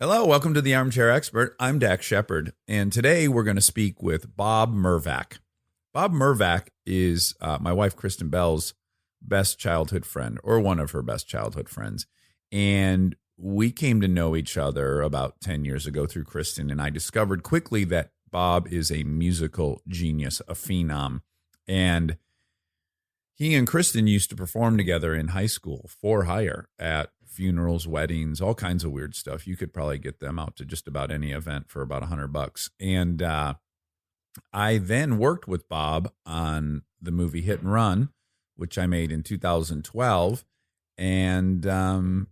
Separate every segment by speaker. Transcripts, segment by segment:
Speaker 1: Hello, welcome to the Armchair Expert. I'm Dax Shepard, and today we're going to speak with Bob Mervak. Bob Mervak is my wife Kristen Bell's best childhood friend, or one of her best childhood friends. And we came to know each other about 10 years ago through Kristen, and I discovered quickly that Bob is a musical genius, a phenom. And he and Kristen used to perform together in high school for hire at funerals, weddings, all kinds of weird stuff. You could probably get them out to just about any event for about $100. And I then worked with Bob on the movie Hit and Run, which I made in 2012. And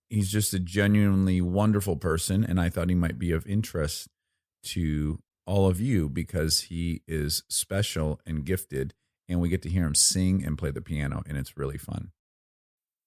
Speaker 1: he's just a genuinely wonderful person. And I thought he might be of interest to all of you because he is special and gifted. And we get to hear him sing and play the piano. And it's really fun.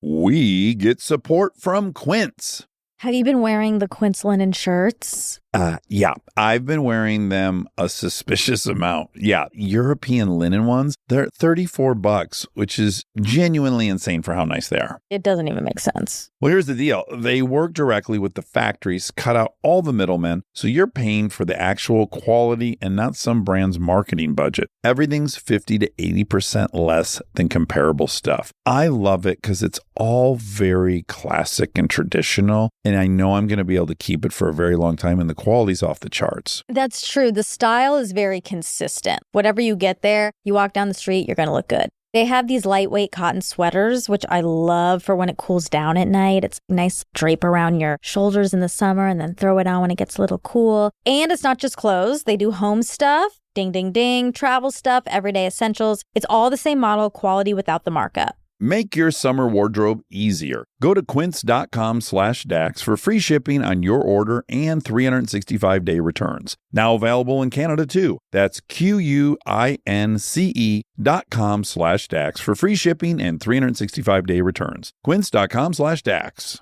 Speaker 2: We get support from Quince.
Speaker 3: Have you been wearing the Quince linen shirts?
Speaker 2: Yeah, I've been wearing them a suspicious amount. Yeah, European linen ones, they're $34, which is genuinely insane for how nice they are.
Speaker 3: It doesn't even make sense.
Speaker 2: Well, here's the deal. They work directly with the factories, cut out all the middlemen, so you're paying for the actual quality and not some brand's marketing budget. Everything's 50 to 80% less than comparable stuff. I love it because it's all very classic and traditional, and I know I'm going to be able to keep it for a very long time, and the quality's off the charts.
Speaker 3: That's true. The style is very consistent. Whatever you get there, you walk down the street, you're going to look good. They have these lightweight cotton sweaters, which I love for when it cools down at night. It's nice drape around your shoulders in the summer and then throw it on when it gets a little cool. And it's not just clothes. They do home stuff, ding, ding, ding, travel stuff, everyday essentials. It's all the same model, quality without the markup.
Speaker 2: Make your summer wardrobe easier. Go to quince.com/Dax for free shipping on your order and 365-day returns. Now available in Canada too. That's QUINCE.com/Dax for free shipping and 365-day returns. Quince.com/Dax.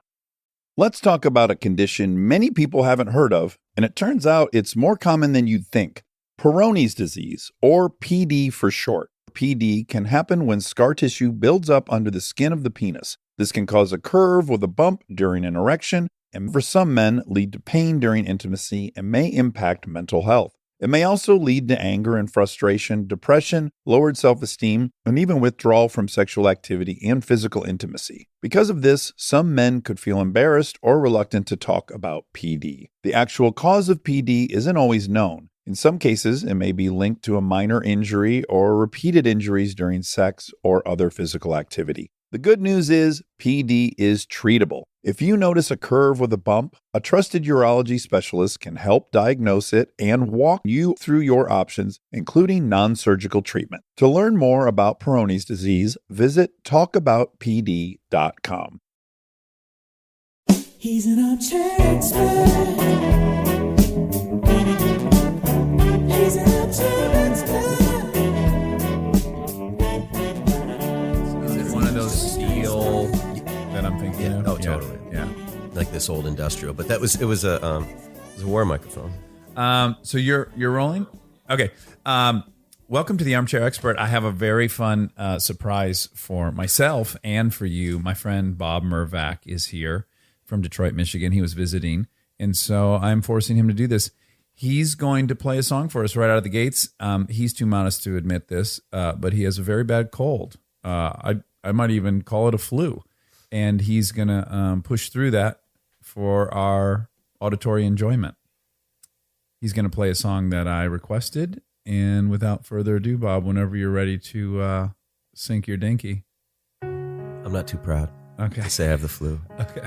Speaker 2: Let's talk about a condition many people haven't heard of, and it turns out it's more common than you'd think. Peyronie's disease, or PD for short. PD can happen when scar tissue builds up under the skin of the penis. This can cause a curve with a bump during an erection, and for some men, lead to pain during intimacy and may impact mental health. It may also lead to anger and frustration, depression, lowered self-esteem, and even withdrawal from sexual activity and physical intimacy. Because of this, some men could feel embarrassed or reluctant to talk about PD. The actual cause of PD isn't always known. In some cases, it may be linked to a minor injury or repeated injuries during sex or other physical activity. The good news is PD is treatable. If you notice a curve with a bump, a trusted urology specialist can help diagnose it and walk you through your options, including non-surgical treatment. To learn more about Peyronie's disease, visit talkaboutpd.com.
Speaker 4: He's an armchair expert. He's an armchair expert.
Speaker 1: Is it one of those steel that I'm thinking of?
Speaker 5: Oh, totally.
Speaker 1: Yeah.
Speaker 5: Like this old industrial, but it was a war microphone.
Speaker 1: So you're rolling? Okay. Welcome to the Armchair Expert. I have a very fun surprise for myself and for you. My friend Bob Mervak is here from Detroit, Michigan. He was visiting, and so I'm forcing him to do this. He's going to play a song for us right out of the gates. He's too modest to admit this, but he has a very bad cold. I might even call it a flu. And he's going to push through that for our auditory enjoyment. He's going to play a song that I requested. And without further ado, Bob, whenever you're ready to sink your dinky.
Speaker 5: I'm not too proud to say I have the flu.
Speaker 1: Okay.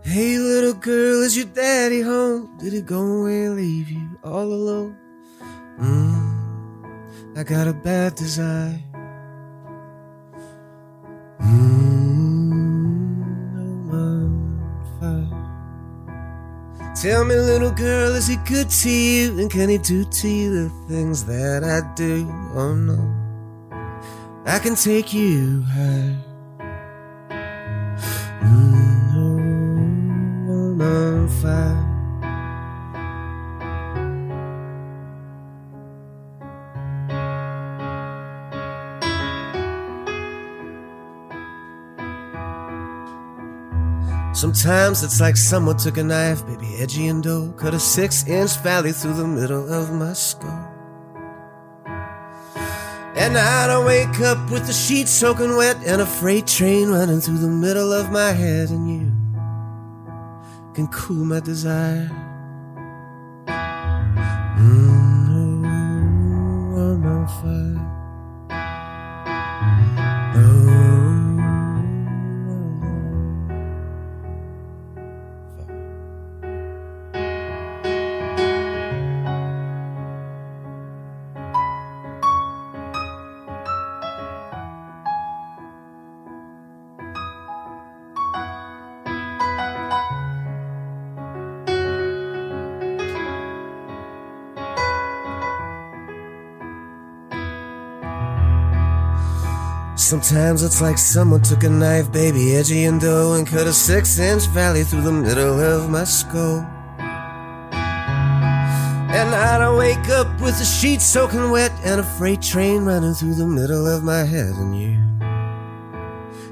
Speaker 6: Hey little girl, is your daddy home? Did he go away and leave you all alone? I got a bad desire. Tell me, little girl, is he good to you? And can he do to you the things that I do? Oh no, I can take you high. On fire. Sometimes it's like someone took a knife, baby, edgy and dull, cut a 6-inch valley through the middle of my skull. And I wake up with the sheets soaking wet and a freight train running through the middle of my head, and you can cool my desire. I'm on fire. Sometimes it's like someone took a knife, baby, edgy and dull, and cut a 6-inch valley through the middle of my skull. And I wake up with the sheets soaking wet and a freight train running through the middle of my head, and you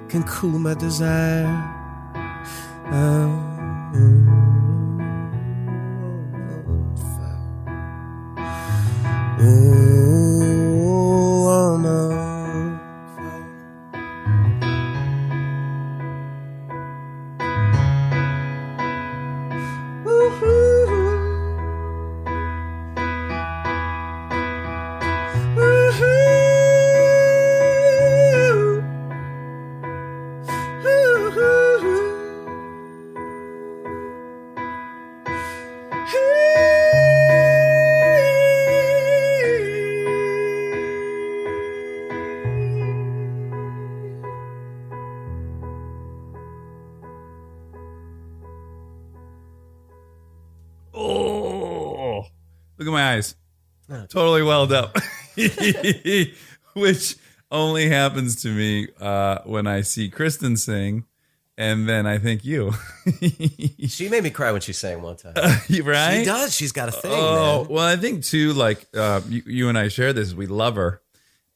Speaker 6: can cool my desire. Oh, no.
Speaker 1: Oh, look at my eyes. Totally welled up. Which only happens to me when I see Kristen sing, and then I think you.
Speaker 5: She made me cry when she sang one time.
Speaker 1: Right?
Speaker 5: She does. She's got a thing,
Speaker 1: Oh,
Speaker 5: man.
Speaker 1: well, I think too, like you and I share this, we love her.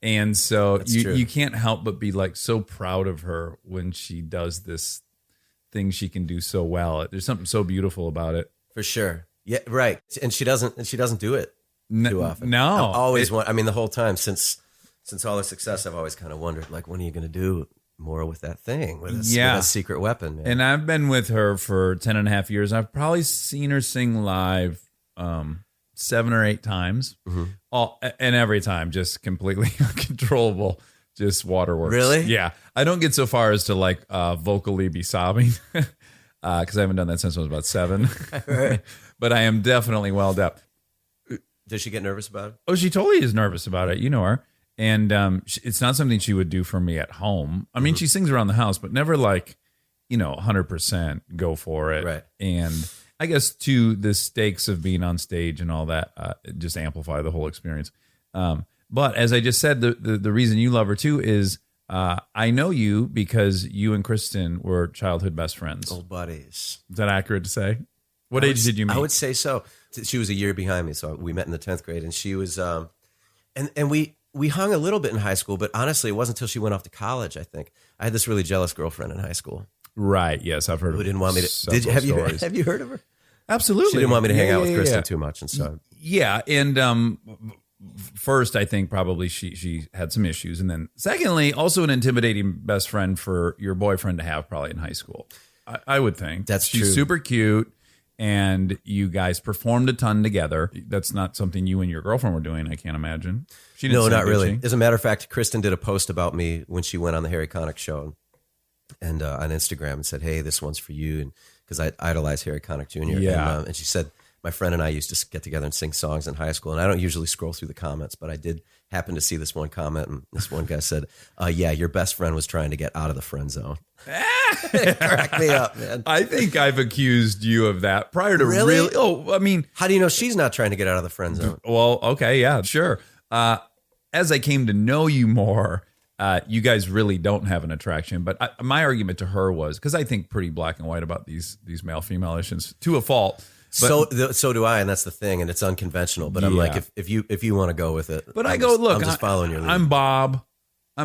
Speaker 1: And so
Speaker 5: That's true.
Speaker 1: you can't help but be like so proud of her when she does this thing she can do so well. There's something so beautiful about it.
Speaker 5: For sure. Yeah, right. And she doesn't do it too often.
Speaker 1: No.
Speaker 5: I've always the whole time since all the success, I've always kind of wondered, like, when are you going to do more with that thing, with a secret weapon, man?
Speaker 1: And I've been with her for 10 and a half years. I've probably seen her sing live 7 or 8 times. Mm-hmm. And every time just completely uncontrollable, just waterworks.
Speaker 5: Really?
Speaker 1: Yeah. I don't get so far as to like vocally be sobbing because I haven't done that since I was about 7.
Speaker 5: Right.
Speaker 1: But I am definitely welled up.
Speaker 5: Does she get nervous about it?
Speaker 1: Oh, she totally is nervous about it. You know her. And it's not something she would do for me at home. I mean, she sings around the house, but never like, 100% go for it.
Speaker 5: Right.
Speaker 1: And I guess too, the stakes of being on stage and all that just amplify the whole experience. But as I just said, the reason you love her too is I know you because you and Kristen were childhood best friends.
Speaker 5: Old buddies.
Speaker 1: Is that accurate to say? What age did you meet?
Speaker 5: I would say so. She was a year behind me, so we met in the 10th grade, and she was, and we hung a little bit in high school, but honestly, it wasn't until she went off to college, I think. I had this really jealous girlfriend in high school.
Speaker 1: Right. Yes, I've heard.
Speaker 5: Who didn't want me to? Have you heard of her?
Speaker 1: Absolutely.
Speaker 5: She didn't want me to hang out with Kristen too much, and so
Speaker 1: yeah. And first, I think probably she had some issues, and then secondly, also an intimidating best friend for your boyfriend to have probably in high school. I would think
Speaker 5: she's true.
Speaker 1: Super cute. And you guys performed a ton together. That's not something you and your girlfriend were doing, I can't imagine. She didn't
Speaker 5: No,
Speaker 1: sing,
Speaker 5: not
Speaker 1: did
Speaker 5: really.
Speaker 1: she?
Speaker 5: As a matter of fact, Kristen did a post about me when she went on the Harry Connick show and on Instagram and said, "Hey, this one's for you," and because I idolized Harry Connick Jr.
Speaker 1: Yeah.
Speaker 5: And she said, my friend and I used to get together and sing songs in high school, and I don't usually scroll through the comments, but I did happen to see this one comment, and this one guy said, "Yeah, your best friend was trying to get out of the friend zone." Crack me up, man.
Speaker 1: I think I've accused you of that prior to
Speaker 5: Really?
Speaker 1: Oh, I mean,
Speaker 5: How do you know she's not trying to get out of the friend zone?
Speaker 1: well, okay, yeah, sure. As I came to know you more, you guys really don't have an attraction. But my argument to her was, because I think pretty black and white about these male-female issues to a fault. But,
Speaker 5: So do I, and that's the thing, and it's unconventional. But I'm like, if you want to go with it,
Speaker 1: But
Speaker 5: I'm
Speaker 1: I go, look,
Speaker 5: I'm just following your lead.
Speaker 1: I'm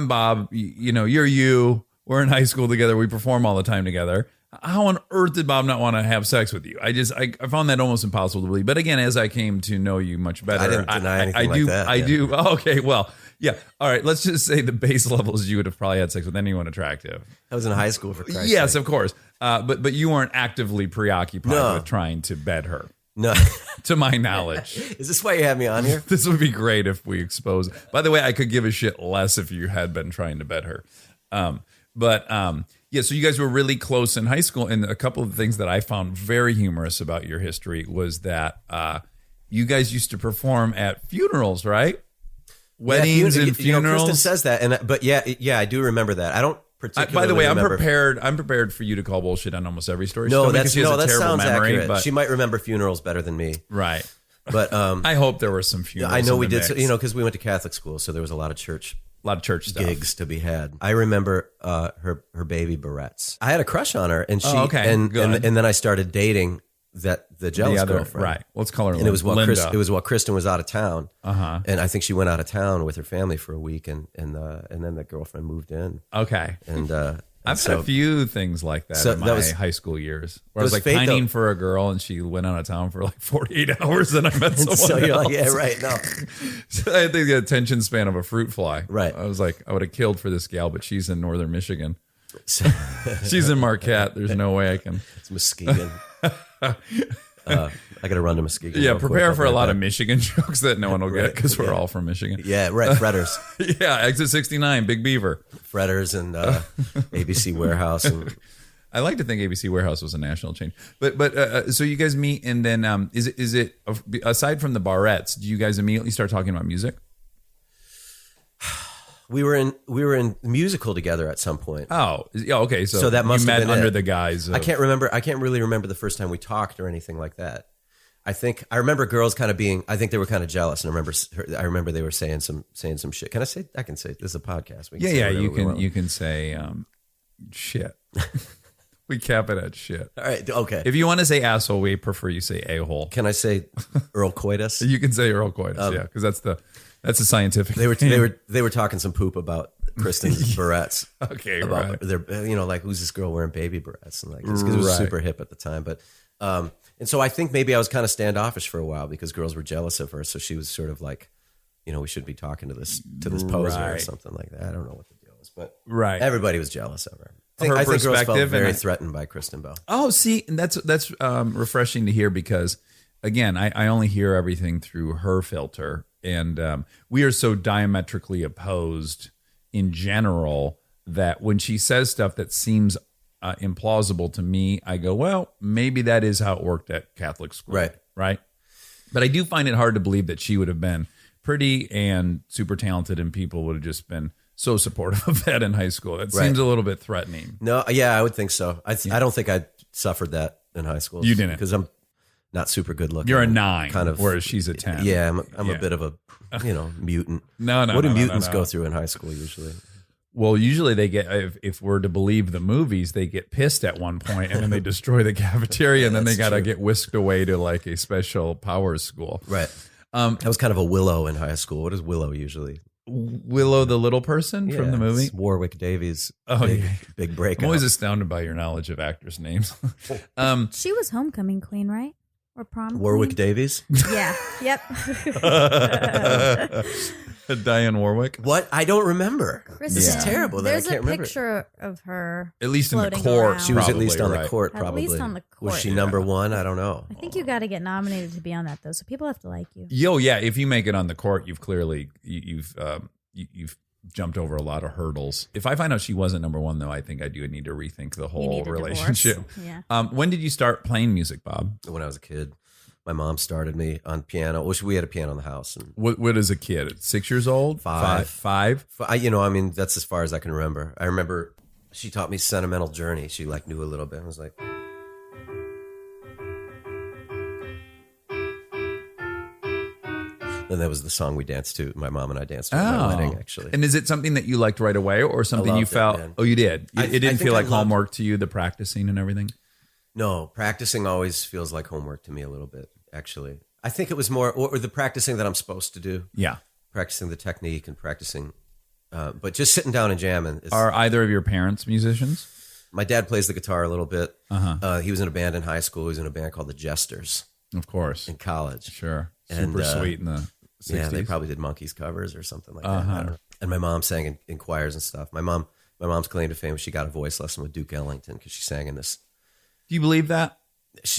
Speaker 1: Bob. You're you. We're in high school together. We perform all the time together. how on earth did Bob not want to have sex with you? I found that almost impossible to believe. But again, as I came to know you much better,
Speaker 5: I didn't deny anything like that.
Speaker 1: I do. Oh, okay, well, yeah. All right, let's just say the base levels you would have probably had sex with anyone attractive.
Speaker 5: I was in high school, for Christ's
Speaker 1: Yes,
Speaker 5: sake.
Speaker 1: of course. But you weren't actively preoccupied with trying to bed her.
Speaker 5: No.
Speaker 1: To my knowledge.
Speaker 5: Is this why you have me on here?
Speaker 1: This would be great if we expose. By the way, I could give a shit less if you had been trying to bed her. Yeah, so you guys were really close in high school. And a couple of things that I found very humorous about your history was that you guys used to perform at funerals, right? Weddings and funerals.
Speaker 5: Kristen says that, but yeah, I do remember that. I don't particularly.
Speaker 1: By the way,
Speaker 5: remember.
Speaker 1: I'm prepared for you to call bullshit on almost every story.
Speaker 5: No,
Speaker 1: that
Speaker 5: sounds accurate. But she might remember funerals better than me.
Speaker 1: Right.
Speaker 5: But
Speaker 1: I hope there were some funerals.
Speaker 5: I know we did,
Speaker 1: mix.
Speaker 5: because we went to Catholic school, so there was a lot of church
Speaker 1: stuff.
Speaker 5: gigs to be had. I remember her baby barrettes. I had a crush on her, and she and then I started dating the jealous girlfriend.
Speaker 1: Right. Let's call her.
Speaker 5: And it was while
Speaker 1: Linda.
Speaker 5: Kristen was out of town.
Speaker 1: Uh-huh.
Speaker 5: And I think she went out of town with her family for a week, and then the girlfriend moved in.
Speaker 1: Okay.
Speaker 5: And
Speaker 1: I've had a few things like that in my high school years, where I was like pining for a girl, and she went out of town for like 48 hours, and I met someone
Speaker 5: so you're
Speaker 1: else.
Speaker 5: like, yeah, right. No,
Speaker 1: So I think the attention span of a fruit fly.
Speaker 5: Right.
Speaker 1: I was like, I would have killed for this gal, but she's in northern Michigan. She's in Marquette. There's no way I can.
Speaker 5: It's Muskegon. I got to run to Muskegon.
Speaker 1: Yeah, prepare for a lot of Michigan jokes that no one will get because we're all from Michigan.
Speaker 5: Yeah, right. Fretters.
Speaker 1: Yeah, Exit 69, Big Beaver.
Speaker 5: Fretters and ABC Warehouse. And
Speaker 1: I like to think ABC Warehouse was a national chain. But so you guys meet, and then is it aside from the barrettes, do you guys immediately start talking about music?
Speaker 5: we were in musical together at some point.
Speaker 1: Oh, yeah, okay. So
Speaker 5: that must
Speaker 1: you
Speaker 5: have
Speaker 1: met
Speaker 5: been
Speaker 1: under
Speaker 5: it.
Speaker 1: the guise.
Speaker 5: I can't really remember the first time we talked or anything like that. I remember girls kind of being. I think they were kind of jealous, and I remember they were saying some shit. Can I say? I can say this is a podcast. We can say
Speaker 1: you
Speaker 5: whatever we want.
Speaker 1: you can say shit. We cap it at shit.
Speaker 5: All right, okay.
Speaker 1: If you want to say asshole, we prefer you say a-hole.
Speaker 5: Can I say Earl Coitus?
Speaker 1: You can say Earl Coitus, yeah, because that's a scientific.
Speaker 5: They were talking some poop about Kristen's barrettes.
Speaker 1: Okay,
Speaker 5: about
Speaker 1: right.
Speaker 5: Their, like who's this girl wearing baby barrettes, and like because it was super hip at the time, but. And so I think maybe I was kind of standoffish for a while because girls were jealous of her. So she was sort of like, we should be talking to this poser or something like that. I don't know what the deal is, but everybody was jealous of her. I think girls felt very threatened by Kristen Bell.
Speaker 1: Oh, see, and that's refreshing to hear because, again, I only hear everything through her filter, and we are so diametrically opposed in general that when she says stuff that seems implausible to me, I go, well, maybe that is how it worked at Catholic school. Right. But I do find it hard to believe that she would have been pretty and super talented and people would have just been so supportive of that in high school. It seems a little bit threatening.
Speaker 5: No, yeah, I would think so. I don't think I suffered that in high school.
Speaker 1: You didn't?
Speaker 5: Because I'm not super good looking.
Speaker 1: You're a 9,
Speaker 5: kind of,
Speaker 1: whereas she's a 10.
Speaker 5: Yeah, I'm a bit of a, mutant.
Speaker 1: No.
Speaker 5: What do mutants go through in high school usually?
Speaker 1: Well, usually they get, if we're to believe the movies, they get pissed at one point and then they destroy the cafeteria and then they got to get whisked away to like a special powers school.
Speaker 5: Right. I was kind of a Willow in high school. What is Willow usually?
Speaker 1: Willow the little person from the movie?
Speaker 5: Warwick Davies. Big breakout.
Speaker 1: I'm always astounded by your knowledge of actors' names.
Speaker 3: She was homecoming queen, right? Or prom
Speaker 5: Warwick
Speaker 3: queen?
Speaker 5: Davies?
Speaker 3: Yeah. Yep.
Speaker 1: Diane Warwick.
Speaker 5: What? I don't remember.
Speaker 3: Kristen.
Speaker 5: This is terrible. That
Speaker 3: There's
Speaker 5: I can't
Speaker 3: a
Speaker 5: remember.
Speaker 3: picture of her.
Speaker 1: At least in the
Speaker 3: floating
Speaker 1: court.
Speaker 3: around.
Speaker 5: She was at least on the
Speaker 1: right.
Speaker 5: court,
Speaker 3: At
Speaker 5: probably.
Speaker 3: least on the court.
Speaker 5: Was she number one? I don't know.
Speaker 3: I think you got to get nominated to be on that, though. So people have to like you.
Speaker 1: Yeah. If you make it on the court, you've clearly you've jumped over a lot of hurdles. If I find out she wasn't number one, though, I think I do need to rethink the whole relationship.
Speaker 3: Yeah.
Speaker 1: When did you start playing music, Bob?
Speaker 5: When I was a kid. My mom started me on piano. We had a piano in the house. And
Speaker 1: What is a kid? 6 years old?
Speaker 5: Five.
Speaker 1: That's
Speaker 5: as far as I can remember. I remember she taught me Sentimental Journey. She knew a little bit. I was like, and that was the song we danced to. My mom and I danced to at my wedding, actually.
Speaker 1: And is it something that you liked right away, or something you felt?
Speaker 5: Man.
Speaker 1: Oh, you did. It didn't feel like
Speaker 5: loved
Speaker 1: homework to you, the practicing and everything.
Speaker 5: No, practicing always feels like homework to me a little bit. Actually, I think it was more or the practicing that I'm supposed to do.
Speaker 1: Yeah,
Speaker 5: practicing the technique and practicing, but just sitting down and jamming.
Speaker 1: Are either of your parents musicians?
Speaker 5: My dad plays the guitar a little bit. He was in a band in high school. He was in a band called the Jesters.
Speaker 1: Of course.
Speaker 5: In college.
Speaker 1: Sure.
Speaker 5: And,
Speaker 1: Super sweet in the 60s.
Speaker 5: Yeah, they probably did Monkees covers or something like that. I don't know. And my mom sang in choirs and stuff. My mom's claim to fame was she got a voice lesson with Duke Ellington because she sang in this.
Speaker 1: Do you believe that?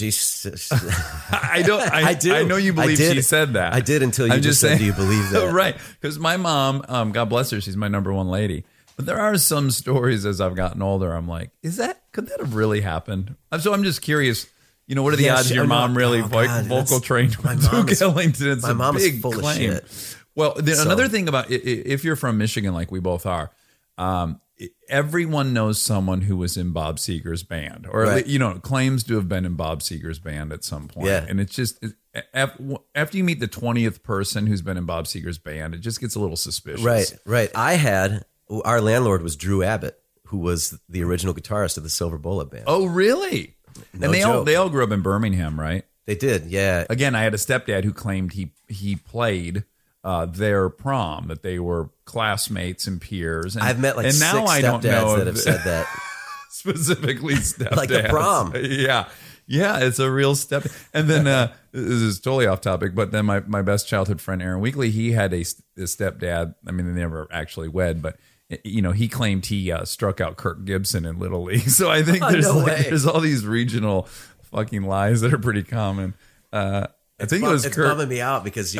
Speaker 5: I
Speaker 1: don't. I
Speaker 5: do.
Speaker 1: I know you believe she said that.
Speaker 5: I did until you just said, do you believe that?
Speaker 1: Right. Because my mom, God bless her, she's my number one lady. But there are some stories as I've gotten older. I'm like, could that have really happened? So I'm just curious. What are the odds your mom really vocal trained with Duke Ellington? It's
Speaker 5: my mom
Speaker 1: big
Speaker 5: is full
Speaker 1: claim.
Speaker 5: of shit.
Speaker 1: Well, another thing about if you're from Michigan, like we both are, everyone knows someone who was in Bob Seger's band, or claims to have been in Bob Seger's band at some point.
Speaker 5: Yeah.
Speaker 1: And it's just after you meet the 20th person who's been in Bob Seger's band, it just gets a little suspicious.
Speaker 5: Right. Our landlord was Drew Abbott, who was the original guitarist of the Silver Bullet band.
Speaker 1: Oh, really?
Speaker 5: No
Speaker 1: and
Speaker 5: joke.
Speaker 1: they all grew up in Birmingham, right?
Speaker 5: They did, yeah.
Speaker 1: Again, I had a stepdad who claimed he played their prom, that they were classmates and peers. And
Speaker 5: I've met like
Speaker 1: and
Speaker 5: 6
Speaker 1: now I don't know
Speaker 5: stepdads that have said that.
Speaker 1: Specifically stepdads.
Speaker 5: Like the prom.
Speaker 1: Yeah, it's a real step. And then this is totally off topic, but then my best childhood friend, Aaron Weekly, he had a stepdad. I mean, they never actually wed, but he claimed he struck out Kirk Gibson in Little League. So I think there's all these regional fucking lies that are pretty common. I think it was
Speaker 5: it's
Speaker 1: Kirk.
Speaker 5: bumming me out because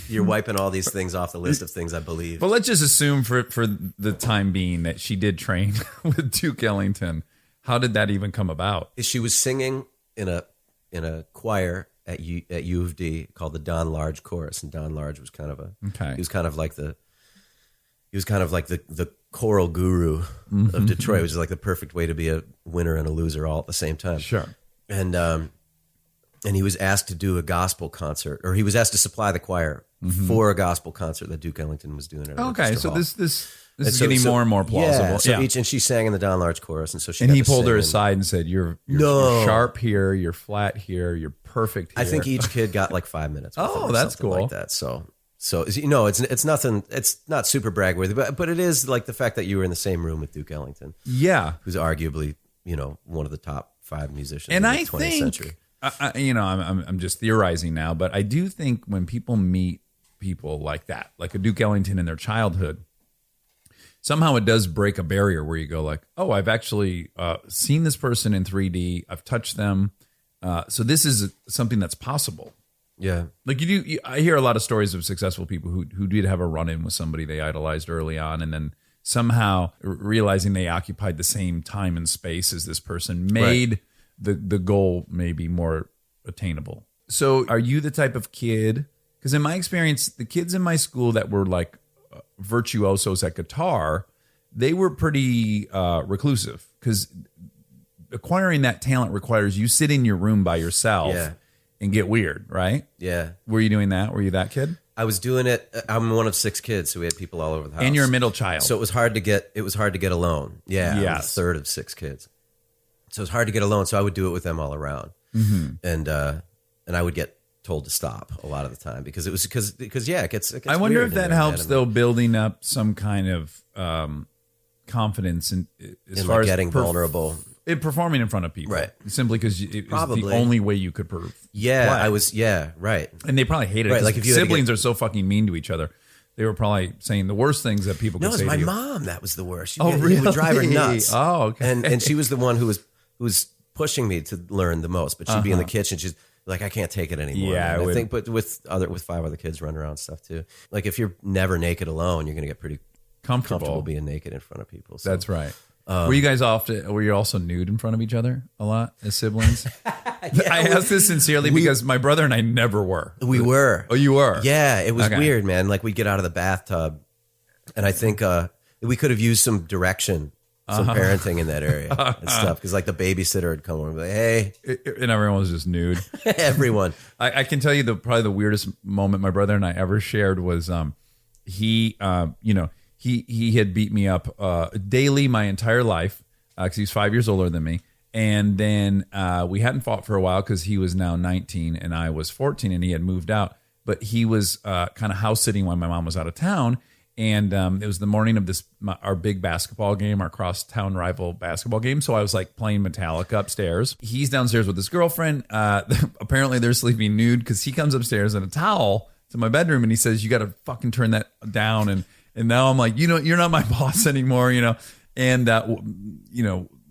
Speaker 5: you're wiping all these things off the list of things I believe.
Speaker 1: But let's just assume for the time being that she did train with Duke Ellington. How did that even come about?
Speaker 5: She was singing in a choir at U of D called the Don Large Chorus, and Don Large was kind of he was kind of like the choral guru of Detroit, which is like the perfect way to be a winner and a loser all at the same time.
Speaker 1: Sure.
Speaker 5: And he was asked to do a gospel concert, or he was asked to supply the choir for a gospel concert that Duke Ellington was doing. At
Speaker 1: Okay, so
Speaker 5: hall.
Speaker 1: this is getting more and more plausible.
Speaker 5: And she sang in the Don Large Chorus, and so she.
Speaker 1: And he pulled her aside and said, "You're sharp here. You're flat here. You're perfect here."
Speaker 5: I think each kid got like 5 minutes.
Speaker 1: Oh, that's cool.
Speaker 5: Like that. So it's nothing. It's not super brag worthy, but it is like the fact that you were in the same room with Duke Ellington.
Speaker 1: Yeah,
Speaker 5: who's arguably one of the top 5 musicians
Speaker 1: and
Speaker 5: in the 20th century.
Speaker 1: I'm just theorizing now, but I do think when people meet people like that, like a Duke Ellington in their childhood, somehow it does break a barrier where you go like, oh, I've actually seen this person in 3D. I've touched them. So this is something that's possible.
Speaker 5: Yeah.
Speaker 1: Like I hear a lot of stories of successful people who did have a run-in with somebody they idolized early on, and then somehow realizing they occupied the same time and space as this person made the goal maybe more attainable. So are you the type of kid, because in my experience, the kids in my school that were like virtuosos at guitar, they were pretty reclusive, because acquiring that talent requires you sit in your room by yourself and get weird, right?
Speaker 5: Yeah.
Speaker 1: Were you doing that? Were you that kid?
Speaker 5: I was doing it. I'm one of 6 kids, so we had people all over the house.
Speaker 1: And you're a middle child.
Speaker 5: So it was hard to get alone. Yeah.
Speaker 1: Yes.
Speaker 5: I'm the third of 6 kids. So it was hard to get alone, so I would do it with them all around. And I would get told to stop a lot of the time because it was because it gets
Speaker 1: I wonder
Speaker 5: weird
Speaker 1: if that helps though, building up some kind of confidence in far as
Speaker 5: getting vulnerable.
Speaker 1: Performing in front of people, right? Simply because it was the only way you could play.
Speaker 5: I was. Yeah, right.
Speaker 1: And they probably hated it.
Speaker 5: Like if
Speaker 1: siblings are so fucking mean to each other, they were probably saying the worst things that people could say.
Speaker 5: No, it was
Speaker 1: to
Speaker 5: my
Speaker 1: you.
Speaker 5: mom that was the worst.
Speaker 1: Really?
Speaker 5: It would drive her nuts.
Speaker 1: Oh, okay.
Speaker 5: And she was the one who was pushing me to learn the most. But she'd be in the kitchen. She's like, I can't take it anymore.
Speaker 1: Yeah,
Speaker 5: I think, but with 5 other kids running around and stuff too. Like if you're never naked alone, you're gonna get pretty comfortable being naked in front of people. So.
Speaker 1: That's right. Were you guys were you also nude in front of each other a lot as siblings? I ask this sincerely because my brother and I never were.
Speaker 5: We were.
Speaker 1: Oh, you were?
Speaker 5: Yeah, it was weird, man. Like we'd get out of the bathtub, and I think we could have used some direction, some parenting in that area and stuff. Because like the babysitter would come over and be like, "Hey,"
Speaker 1: and everyone was just nude.
Speaker 5: Everyone.
Speaker 1: I can tell you probably the weirdest moment my brother and I ever shared was he had beat me up daily my entire life because he's 5 years older than me. And then we hadn't fought for a while because he was now 19 and I was 14 and he had moved out. But he was kind of house sitting when my mom was out of town. And it was the morning of our big basketball game, our crosstown rival basketball game. So I was like playing Metallica upstairs. He's downstairs with his girlfriend. Apparently they're sleeping nude because he comes upstairs in a towel to my bedroom and he says, "You got to fucking turn that down." And now I'm like, you're not my boss anymore, And,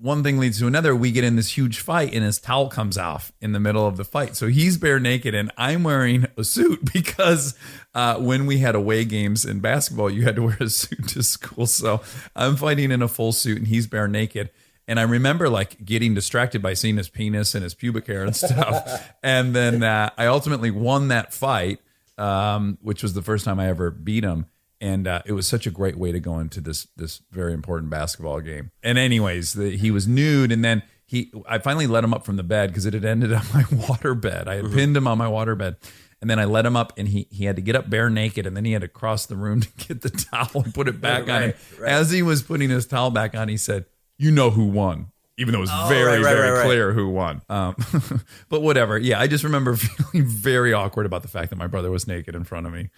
Speaker 1: one thing leads to another. We get in this huge fight and his towel comes off in the middle of the fight. So he's bare naked and I'm wearing a suit because when we had away games in basketball, you had to wear a suit to school. So I'm fighting in a full suit and he's bare naked. And I remember like getting distracted by seeing his penis and his pubic hair and stuff. And then I ultimately won that fight, which was the first time I ever beat him. And it was such a great way to go into this very important basketball game. And anyways, he was nude, and then I finally let him up from the bed because it had ended on my water bed. I had pinned him on my water bed, and then I let him up, and he had to get up bare naked, and then he had to cross the room to get the towel and put it back on. And as he was putting his towel back on, he said, "You know who won." Even though it was very clear who won. But whatever. Yeah, I just remember feeling very awkward about the fact that my brother was naked in front of me.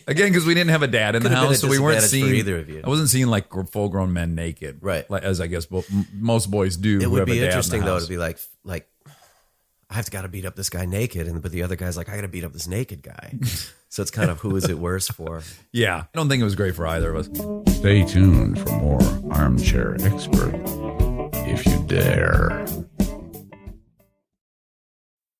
Speaker 1: Again, because we didn't have a dad in the house, so we weren't seeing
Speaker 5: either of you.
Speaker 1: I wasn't seeing like full-grown men naked,
Speaker 5: right?
Speaker 1: Like, as I guess most boys do.
Speaker 5: It would be interesting though to be like I've got to beat up this guy naked, but the other guy's like, I got to beat up this naked guy. So it's kind of who is it worse for?
Speaker 1: Yeah, I don't think it was great for either of us.
Speaker 2: Stay tuned for more Armchair Expert, if you dare.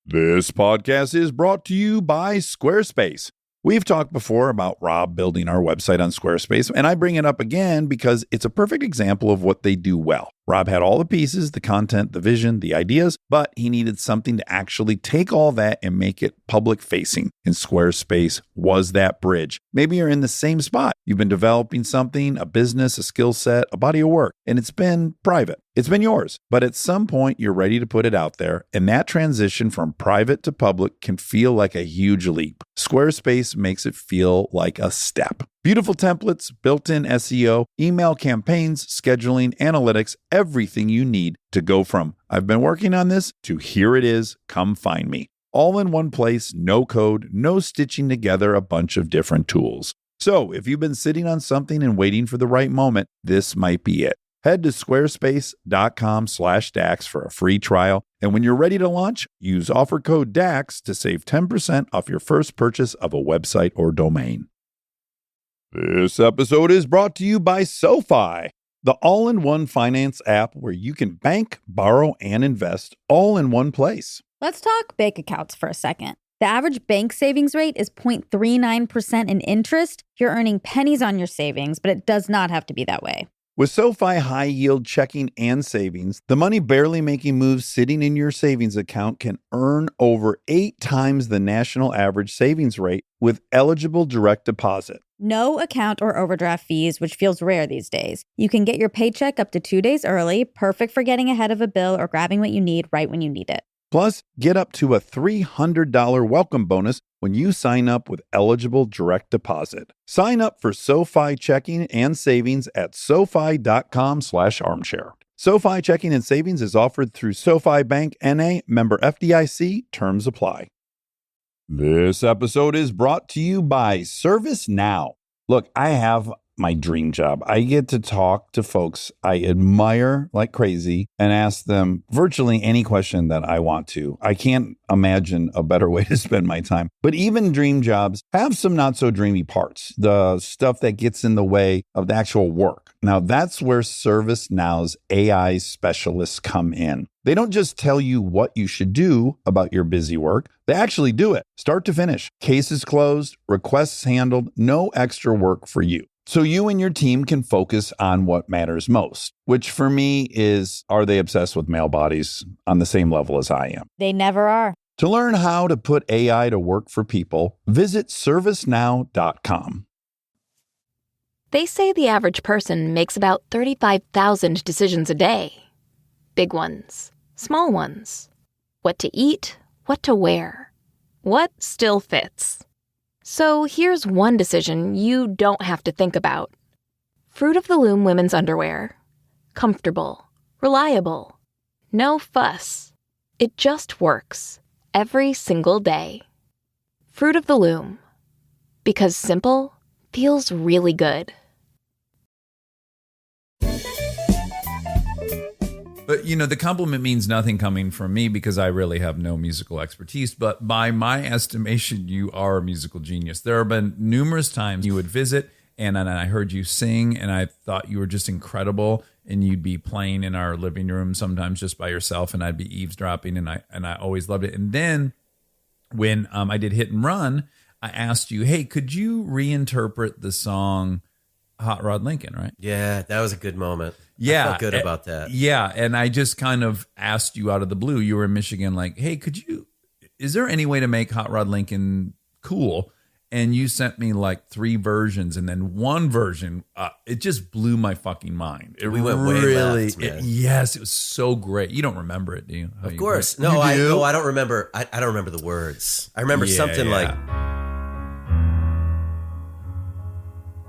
Speaker 2: This podcast is brought to you by Squarespace. We've talked before about Rob building our website on Squarespace, and I bring it up again because it's a perfect example of what they do well. Rob had all the pieces, the content, the vision, the ideas, but he needed something to actually take all that and make it public facing. And Squarespace was that bridge. Maybe you're in the same spot. You've been developing something, a business, a skill set, a body of work, and it's been private. It's been yours, but at some point you're ready to put it out there, and that transition from private to public can feel like a huge leap. Squarespace makes it feel like a step. Beautiful templates, built-in SEO, email campaigns, scheduling, analytics, everything you need to go from "I've been working on this" to "here it is, come find me." All in one place, no code, no stitching together a bunch of different tools. So if you've been sitting on something and waiting for the right moment, this might be it. Head to squarespace.com/DAX for a free trial. And when you're ready to launch, use offer code DAX to save 10% off your first purchase of a website or domain. This episode is brought to you by SoFi, the all-in-one finance app where you can bank, borrow, and invest all in one place.
Speaker 3: Let's talk bank accounts for a second. The average bank savings rate is 0.39% in interest. You're earning pennies on your savings, but it does not have to be that way.
Speaker 2: With SoFi high-yield checking and savings, the money barely making moves sitting in your savings account can earn over 8 times the national average savings rate with eligible direct deposit.
Speaker 3: No account or overdraft fees, which feels rare these days. You can get your paycheck up to 2 days early, perfect for getting ahead of a bill or grabbing what you need right when you need it.
Speaker 2: Plus, get up to a $300 welcome bonus when you sign up with eligible direct deposit. Sign up for SoFi checking and savings at SoFi.com/armchair. SoFi checking and savings is offered through SoFi Bank NA, member FDIC. Terms apply. This episode is brought to you by ServiceNow. Look, I have my dream job. I get to talk to folks I admire like crazy and ask them virtually any question that I want to. I can't imagine a better way to spend my time. But even dream jobs have some not so dreamy parts, the stuff that gets in the way of the actual work. Now, that's where ServiceNow's AI specialists come in. They don't just tell you what you should do about your busy work. They actually do it, start to finish. Cases closed, requests handled, no extra work for you. So you and your team can focus on what matters most, which for me is, are they obsessed with male bodies on the same level as I am?
Speaker 3: They never are.
Speaker 2: To learn how to put AI to work for people, visit servicenow.com.
Speaker 7: They say the average person makes about 35,000 decisions a day. Big ones, small ones. What to eat, what to wear, what still fits. So here's one decision you don't have to think about. Fruit of the Loom women's underwear. Comfortable, reliable, no fuss. It just works every single day. Fruit of the Loom. Because simple feels really good.
Speaker 1: But, you know, the compliment means nothing coming from me because I really have no musical expertise. But by my estimation, you are a musical genius. There have been numerous times you would visit and I heard you sing and I thought you were just incredible. And you'd be playing in our living room sometimes just by yourself and I'd be eavesdropping and I always loved it. And then when I did Hit and Run, I asked you, hey, could you reinterpret the song Hot Rod Lincoln, right?
Speaker 5: Yeah, that was a good moment.
Speaker 1: Yeah.
Speaker 5: I felt good about that.
Speaker 1: Yeah. And I just kind of asked you out of the blue. You were in Michigan, like, hey, is there any way to make Hot Rod Lincoln cool? And you sent me like 3 versions. And then one version, it just blew my fucking mind.
Speaker 5: We went way left, man.
Speaker 1: Yes, it was so great. You don't remember it, do you?
Speaker 5: Of course. No, I don't remember. I don't remember the words. I remember something like...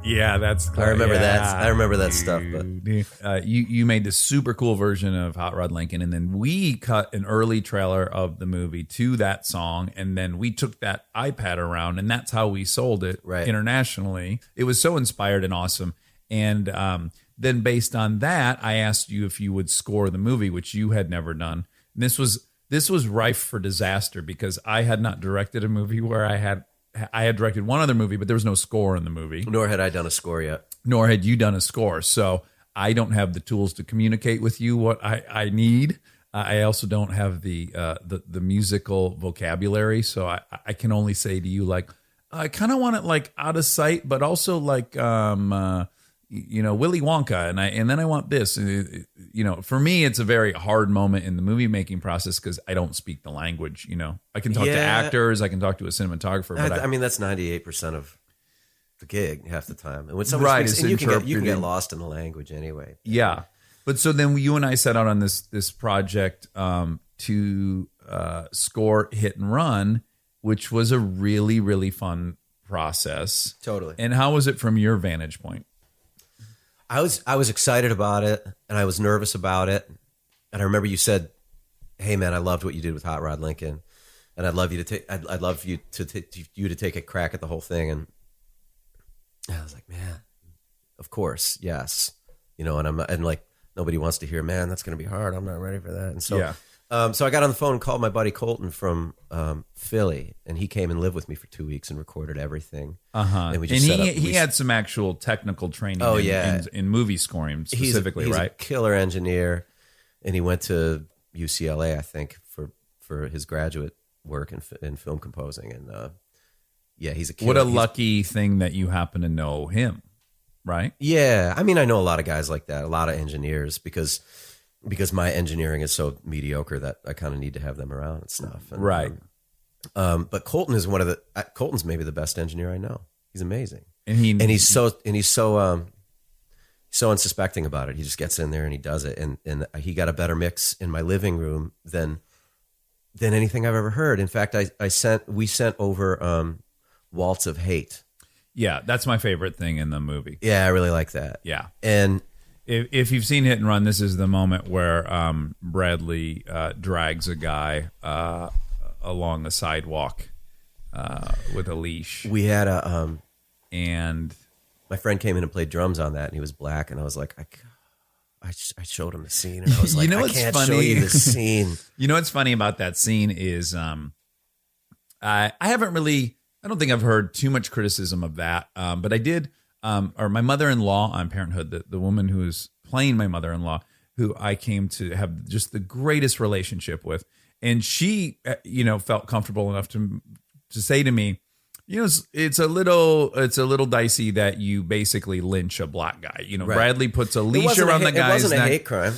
Speaker 1: Yeah, that's.
Speaker 5: I remember that. I remember that stuff. But
Speaker 1: you made this super cool version of Hot Rod Lincoln, and then we cut an early trailer of the movie to that song, and then we took that iPad around, and that's how we sold it internationally. It was so inspired and awesome. And then based on that, I asked you if you would score the movie, which you had never done. And this was rife for disaster because I had not directed a movie where I had directed one other movie, but there was no score in the movie.
Speaker 5: Nor had I done a score yet.
Speaker 1: Nor had you done a score. So I don't have the tools to communicate with you what I need. I also don't have the musical vocabulary. So I can only say to you, like, I kind of want it like out of sight, but also like, Willy Wonka. And then I want this. For me, it's a very hard moment in the movie making process because I don't speak the language. I can talk to actors, I can talk to a cinematographer. But
Speaker 5: that's 98% of the gig half the time. And when someone speaks, and you can get lost in the language anyway.
Speaker 1: Yeah. But so then you and I set out on this project to score Hit and Run, which was a really, really fun process.
Speaker 5: Totally.
Speaker 1: And how was it from your vantage point?
Speaker 5: I was excited about it and I was nervous about it. And I remember you said, "Hey man, I loved what you did with Hot Rod Lincoln, and I'd love you to take a crack at the whole thing." And I was like, "Man, of course, yes." And like nobody wants to hear, "Man, that's going to be hard. I'm not ready for that." And so so I got on the phone and called my buddy Colton from Philly, and he came and lived with me for 2 weeks and recorded everything.
Speaker 1: And we just he had some actual technical training in movie scoring specifically,
Speaker 5: he's
Speaker 1: right?
Speaker 5: A killer engineer, and he went to UCLA, I think, for his graduate work in film composing. And he's a killer.
Speaker 1: What a lucky thing that you happen to know him, right?
Speaker 5: Yeah, I mean, I know a lot of guys like that, a lot of engineers, because my engineering is so mediocre that I kind of need to have them around and stuff. And,
Speaker 1: right.
Speaker 5: But Colton is Colton's maybe the best engineer I know. He's amazing.
Speaker 1: And
Speaker 5: he's so unsuspecting about it. He just gets in there and he does it. And he got a better mix in my living room than anything I've ever heard. In fact, we sent over Waltz of Hate. Yeah.
Speaker 1: That's my favorite thing in the movie.
Speaker 5: Yeah. I really like that.
Speaker 1: Yeah.
Speaker 5: And
Speaker 1: if you've seen Hit and Run, this is the moment where Bradley drags a guy along the sidewalk with a leash.
Speaker 5: We had
Speaker 1: and
Speaker 5: my friend came in and played drums on that, and he was black, and I was like, I showed him the scene, and I was like, I can't show you the scene.
Speaker 1: You know what's funny about that scene is I don't think I've heard too much criticism of that, but I did. Or my mother-in-law on Parenthood, the woman who is playing my mother-in-law, who I came to have just the greatest relationship with, and she, felt comfortable enough to say to me, it's a little dicey that you basically lynch a black guy. Right. Bradley puts a leash around the guy's neck.
Speaker 5: It wasn't a hate crime.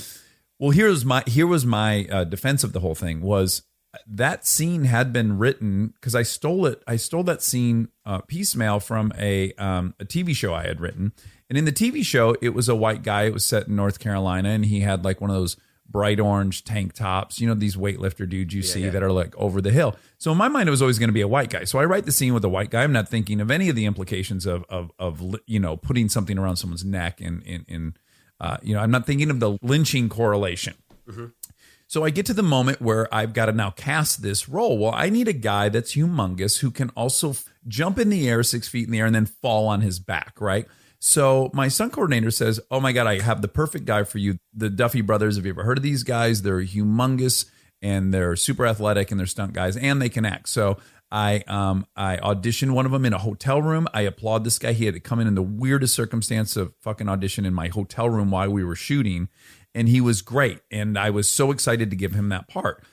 Speaker 1: Well, here was my defense of the whole thing was. That scene had been written because I stole it. I stole that scene piecemeal from a TV show I had written. And in the TV show, it was a white guy. It was set in North Carolina, and he had like one of those bright orange tank tops. These weightlifter dudes you see that are like over the hill. So in my mind, it was always going to be a white guy. So I write the scene with a white guy. I'm not thinking of any of the implications of putting something around someone's neck. And I'm not thinking of the lynching correlation. Mm-hmm. So I get to the moment where I've got to now cast this role. Well, I need a guy that's humongous who can also jump in the air 6 feet in the air and then fall on his back, right? So my stunt coordinator says, oh my God, I have the perfect guy for you. The Duffy brothers, have you ever heard of these guys? They're humongous and they're super athletic and they're stunt guys and they can act. So I auditioned one of them in a hotel room. I applaud this guy. He had to come in the weirdest circumstance of fucking audition in my hotel room while we were shooting. And he was great. And I was so excited to give him that part.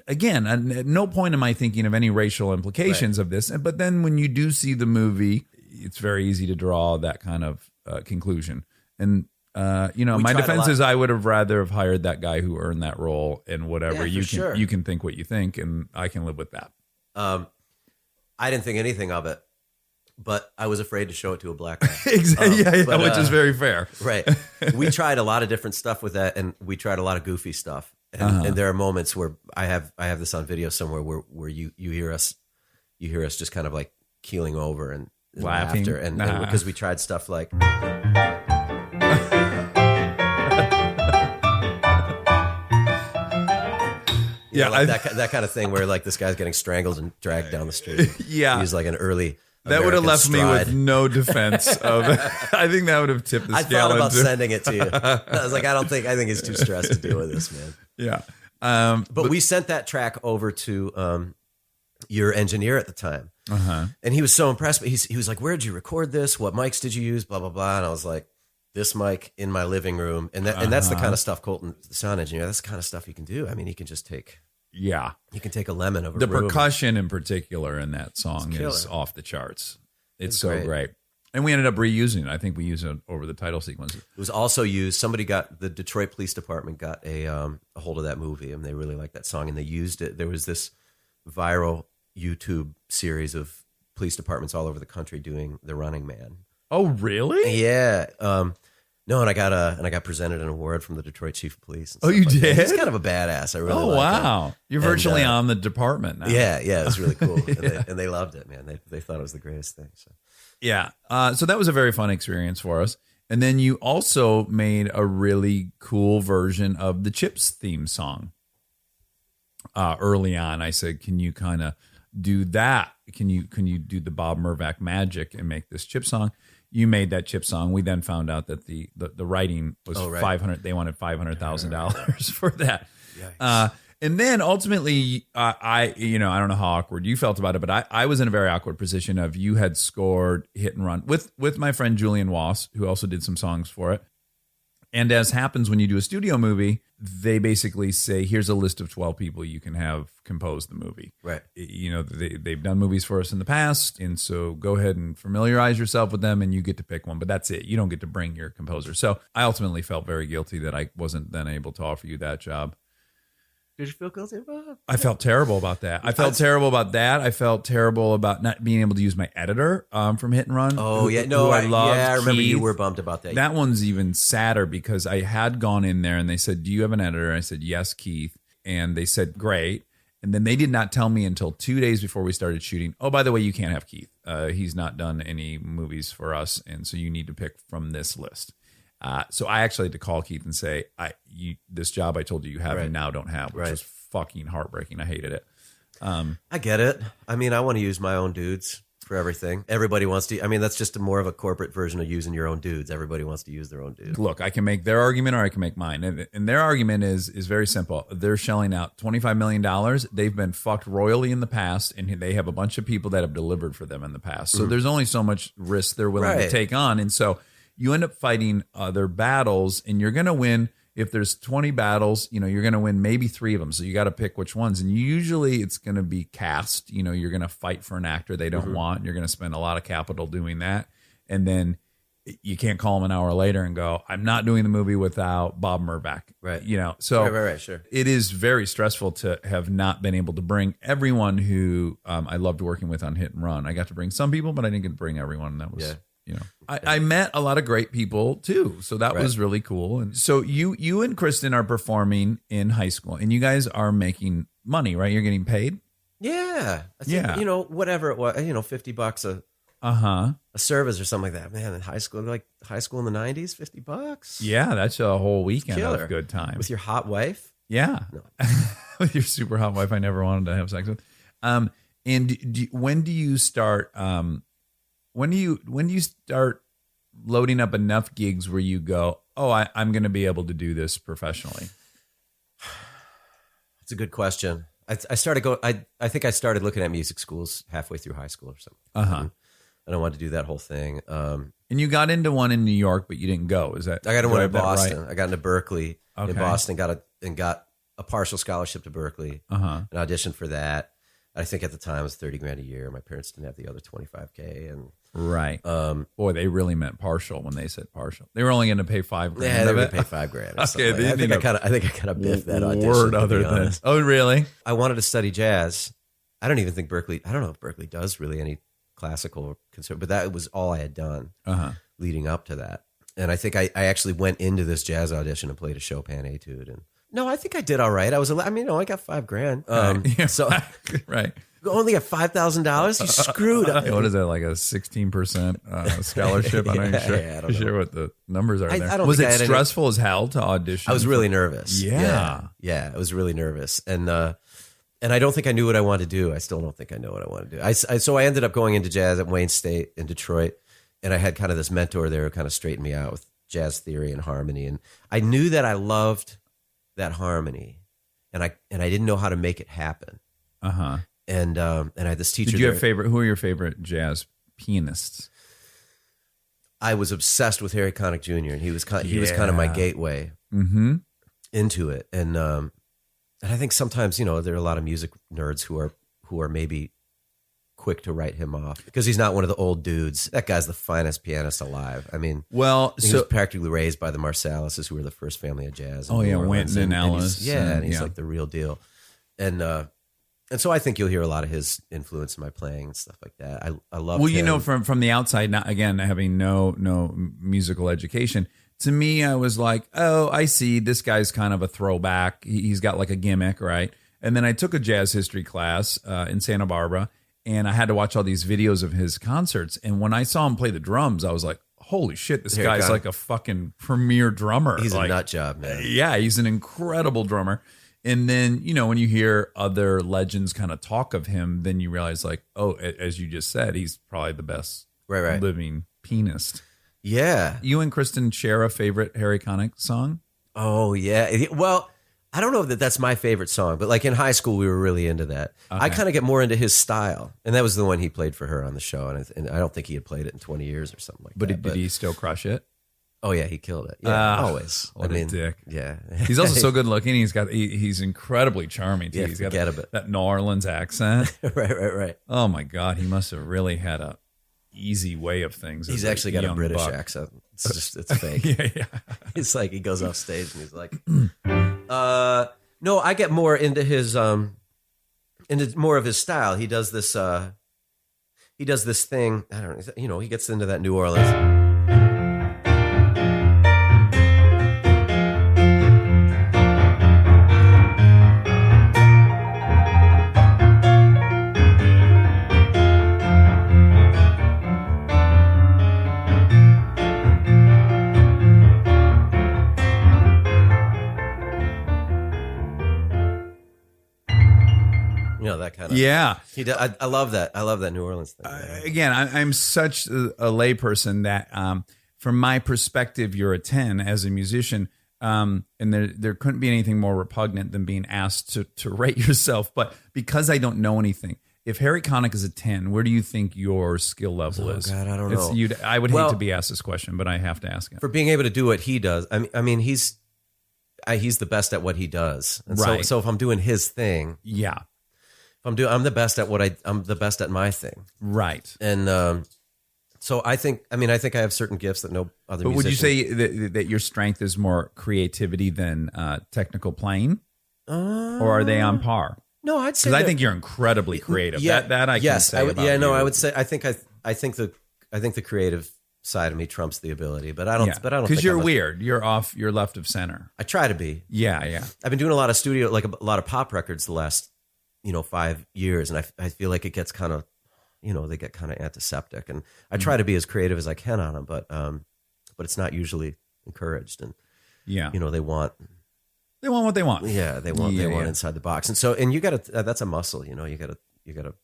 Speaker 1: Again, at no point am I thinking of any racial implications of this. But then when you do see the movie, it's very easy to draw that kind of conclusion. And, my defense is I would have rather have hired that guy who earned that role and whatever. You can think what you think, and I can live with that.
Speaker 5: I didn't think anything of it, but I was afraid to show it to a black guy.
Speaker 1: Exactly, which is very fair.
Speaker 5: Right. We tried a lot of different stuff with that, and we tried a lot of goofy stuff. And there are moments where I have this on video somewhere where you hear us just kind of like keeling over and
Speaker 1: laughing,
Speaker 5: laughter, and because we tried stuff like. That kind of thing where like this guy's getting strangled and dragged down the street.
Speaker 1: Yeah,
Speaker 5: he's like an early.
Speaker 1: That would have left
Speaker 5: stride.
Speaker 1: me with no defense of. I think that would have tipped the scale.
Speaker 5: I thought about sending it to you. I was like, I think he's too stressed to deal with this, man.
Speaker 1: Yeah,
Speaker 5: but we sent that track over to your engineer at the time, and he was so impressed. But he was like, "Where did you record this? What mics did you use? Blah blah blah." And I was like, "This mic in my living room," and that's the kind of stuff Colton, the sound engineer, that's the kind of stuff he can do. I mean, he can just take.
Speaker 1: Yeah.
Speaker 5: You can take a lemon of a
Speaker 1: The
Speaker 5: room.
Speaker 1: Percussion in particular in that song is off the charts. It's so great. And we ended up reusing it. I think we used it over the title sequence.
Speaker 5: It was also used, the Detroit Police Department got a hold of that movie, and they really liked that song, and they used it. There was this viral YouTube series of police departments all over the country doing The Running Man.
Speaker 1: Oh, really?
Speaker 5: Yeah. No, and I got presented an award from the Detroit Chief of Police.
Speaker 1: Oh, you did?
Speaker 5: He's kind of a badass. I really like him.
Speaker 1: Wow. You're virtually on the department now.
Speaker 5: Yeah, it was really cool. And they loved it, man. They thought it was the greatest thing. So.
Speaker 1: Yeah. So that was a very fun experience for us. And then you also made a really cool version of the Chips theme song. Early on, I said, can you kind of do that? Can you do the Bob Mervak magic and make this Chip song? You made that Chip song. We then found out that the writing was $500. They wanted $500,000 for that. And then ultimately, I don't know how awkward you felt about it, but I was in a very awkward position of you had scored Hit and Run with my friend Julian Wass, who also did some songs for it. And as happens when you do a studio movie, they basically say, here's a list of 12 people you can have compose the movie.
Speaker 5: Right.
Speaker 1: They've done movies for us in the past. And so go ahead and familiarize yourself with them and you get to pick one. But that's it. You don't get to bring your composer. So I ultimately felt very guilty that I wasn't then able to offer you that job.
Speaker 5: Did you feel guilty about it?
Speaker 1: I felt terrible about that. I felt terrible about not being able to use my editor from Hit and Run.
Speaker 5: Oh, yeah. No, I loved. Yeah, I remember you were bummed about that.
Speaker 1: That one's even sadder because I had gone in there and they said, do you have an editor? I said, yes, Keith. And they said, great. And then they did not tell me until 2 days before we started shooting, oh, by the way, you can't have Keith. He's not done any movies for us. And so you need to pick from this list. So I actually had to call Keith and say, this job I told you have, you now don't have, which was fucking heartbreaking. I hated it.
Speaker 5: I get it. I mean, I want to use my own dudes for everything. Everybody wants to. I mean, that's just more of a corporate version of using your own dudes. Everybody wants to use their own dudes.
Speaker 1: Look, I can make their argument or I can make mine. And their argument is very simple. They're shelling out $25 million. They've been fucked royally in the past, and they have a bunch of people that have delivered for them in the past. So there's only so much risk they're willing to take on. And so you end up fighting other battles, and you're going to win. If there's 20 battles, you're going to win maybe 3 of them. So you got to pick which ones. And usually it's going to be cast. You're going to fight for an actor they don't want. And you're going to spend a lot of capital doing that. And then you can't call them an hour later and go, I'm not doing the movie without Bob Mervak.
Speaker 5: Right.
Speaker 1: So
Speaker 5: right, sure.
Speaker 1: It is very stressful to have not been able to bring everyone who I loved working with on Hit and Run. I got to bring some people, but I didn't get to bring everyone. That was... I met a lot of great people too. So that was really cool. And so you and Kristen are performing in high school and you guys are making money, right? You're getting paid?
Speaker 5: Yeah. I think, whatever it was, $50 a service or something like that. Man, in high school in the 90s, $50.
Speaker 1: Yeah, that's a whole weekend
Speaker 5: Killer.
Speaker 1: of good time.
Speaker 5: With your hot wife?
Speaker 1: Yeah.
Speaker 5: No.
Speaker 1: With your super hot wife I never wanted to have sex with. And when do you start when do you start loading up enough gigs where you go, oh, I'm going to be able to do this professionally?
Speaker 5: It's a good question. I started I think I started looking at music schools halfway through high school or something. And I wanted to do that whole thing.
Speaker 1: And you got into one in New York, but you didn't go. Is that?
Speaker 5: I got into one in
Speaker 1: that
Speaker 5: Boston.
Speaker 1: right?
Speaker 5: I got into Berkeley
Speaker 1: Okay.
Speaker 5: in Boston. Got a partial scholarship to Berkeley. And auditioned for that. I think at the time it was $30,000 a year. My parents didn't have the other $25,000, and
Speaker 1: Right. Boy, they really meant partial when they said partial. They were only going to pay $5,000.
Speaker 5: Yeah, they
Speaker 1: of
Speaker 5: were
Speaker 1: it.
Speaker 5: going to pay $5,000. Or
Speaker 1: Okay,
Speaker 5: something. I think I kind of biffed that audition.
Speaker 1: Word
Speaker 5: to
Speaker 1: other
Speaker 5: be
Speaker 1: than.
Speaker 5: honest.
Speaker 1: Oh, really?
Speaker 5: I wanted to study jazz. I don't even think Berkeley. I don't know if Berkeley does really any classical or conservative, but that was all I had done leading up to that. And I think I actually went into this jazz audition and played a Chopin etude. And no, I think I did all right. I got $5,000.
Speaker 1: Yeah.
Speaker 5: So
Speaker 1: Right.
Speaker 5: only got $5,000. You screwed up.
Speaker 1: What is that, like a 16% scholarship? I'm not even sure,
Speaker 5: I don't know.
Speaker 1: sure what the numbers are there.
Speaker 5: I don't
Speaker 1: Was
Speaker 5: think
Speaker 1: it
Speaker 5: I had any-
Speaker 1: stressful as hell to audition?
Speaker 5: I was really nervous.
Speaker 1: Yeah.
Speaker 5: Yeah, I was really nervous. And I don't think I knew what I wanted to do. I still don't think I know what I want to do. So I ended up going into jazz at Wayne State in Detroit. And I had kind of this mentor there who kind of straightened me out with jazz theory and harmony. And I knew that I loved that harmony. And I didn't know how to make it happen. And I had this teacher.
Speaker 1: Did you have who are your favorite jazz pianists?
Speaker 5: I was obsessed with Harry Connick Jr. and he was kind of my gateway into it. And I think sometimes, there are a lot of music nerds who are maybe quick to write him off because he's not one of the old dudes. That guy's the finest pianist alive. I mean, he was practically raised by the Marsalises, who were the first family of jazz.
Speaker 1: Oh yeah, Wynton and Ellis.
Speaker 5: And he's like the real deal. And so I think you'll hear a lot of his influence in my playing and stuff like that. I love.
Speaker 1: Well, from the outside, not again having no musical education. To me, I was like, oh, I see. This guy's kind of a throwback. He's got like a gimmick, right? And then I took a jazz history class in Santa Barbara, and I had to watch all these videos of his concerts. And when I saw him play the drums, I was like, holy shit, this guy's like a fucking premier drummer.
Speaker 5: He's
Speaker 1: like,
Speaker 5: a nut job, man.
Speaker 1: Yeah, he's an incredible drummer. And then, when you hear other legends kind of talk of him, then you realize like, oh, as you just said, he's probably the best living pianist.
Speaker 5: Yeah.
Speaker 1: You and Kristen share a favorite Harry Connick song?
Speaker 5: Oh, yeah. Well, I don't know that that's my favorite song, but like in high school, we were really into that.
Speaker 1: Okay.
Speaker 5: I kind of get more into his style. And that was the one he played for her on the show. And I don't think he had played it in 20 years or something like that.
Speaker 1: But did he still crush it?
Speaker 5: Oh, yeah, he killed it. Yeah, always.
Speaker 1: What a dick.
Speaker 5: Yeah.
Speaker 1: He's also so good looking. He's incredibly charming, too.
Speaker 5: Yeah,
Speaker 1: He's got
Speaker 5: forget about it.
Speaker 1: that New Orleans accent.
Speaker 5: Right.
Speaker 1: Oh, my God. He must have really had a easy way of things.
Speaker 5: He's actually got a British accent. It's fake.
Speaker 1: Yeah.
Speaker 5: It's like he goes off stage and he's like, no, I get more into his, into more of his style. He does this thing. I don't know. He gets into that New Orleans. That kind of He does, I love that. I love that New Orleans thing.
Speaker 1: Again, I'm such a layperson that, from my perspective, you're a 10 as a musician, and there couldn't be anything more repugnant than being asked to rate yourself. But because I don't know anything, if Harry Connick is a 10, where do you think your skill level is?
Speaker 5: God, I don't know.
Speaker 1: I would hate to be asked this question, but I have to ask him.
Speaker 5: For being able to do what he does, I mean, he's the best at what he does. And
Speaker 1: right.
Speaker 5: So if I'm doing his thing,
Speaker 1: yeah.
Speaker 5: I'm the best at I'm the best at my thing.
Speaker 1: Right.
Speaker 5: And so I think I have certain gifts that no other
Speaker 1: But
Speaker 5: musician.
Speaker 1: would you say that your strength is more creativity than technical playing? Or are they on par?
Speaker 5: No, I'd say
Speaker 1: because I think you're incredibly creative.
Speaker 5: Yeah,
Speaker 1: that I can say about you.
Speaker 5: I would say I think the creative side of me trumps the ability, but I don't
Speaker 1: because you're weird. You're off. You're left of center.
Speaker 5: I try to be.
Speaker 1: Yeah.
Speaker 5: I've been doing a lot of studio, like a lot of pop records the last 5 years, and I feel like it gets kind of, they get kind of antiseptic, and I try to be as creative as I can on them, but it's not usually encouraged, and
Speaker 1: yeah,
Speaker 5: they want
Speaker 1: They want what they want.
Speaker 5: Yeah, they want inside the box. And so, and you got to, that's a muscle, you got to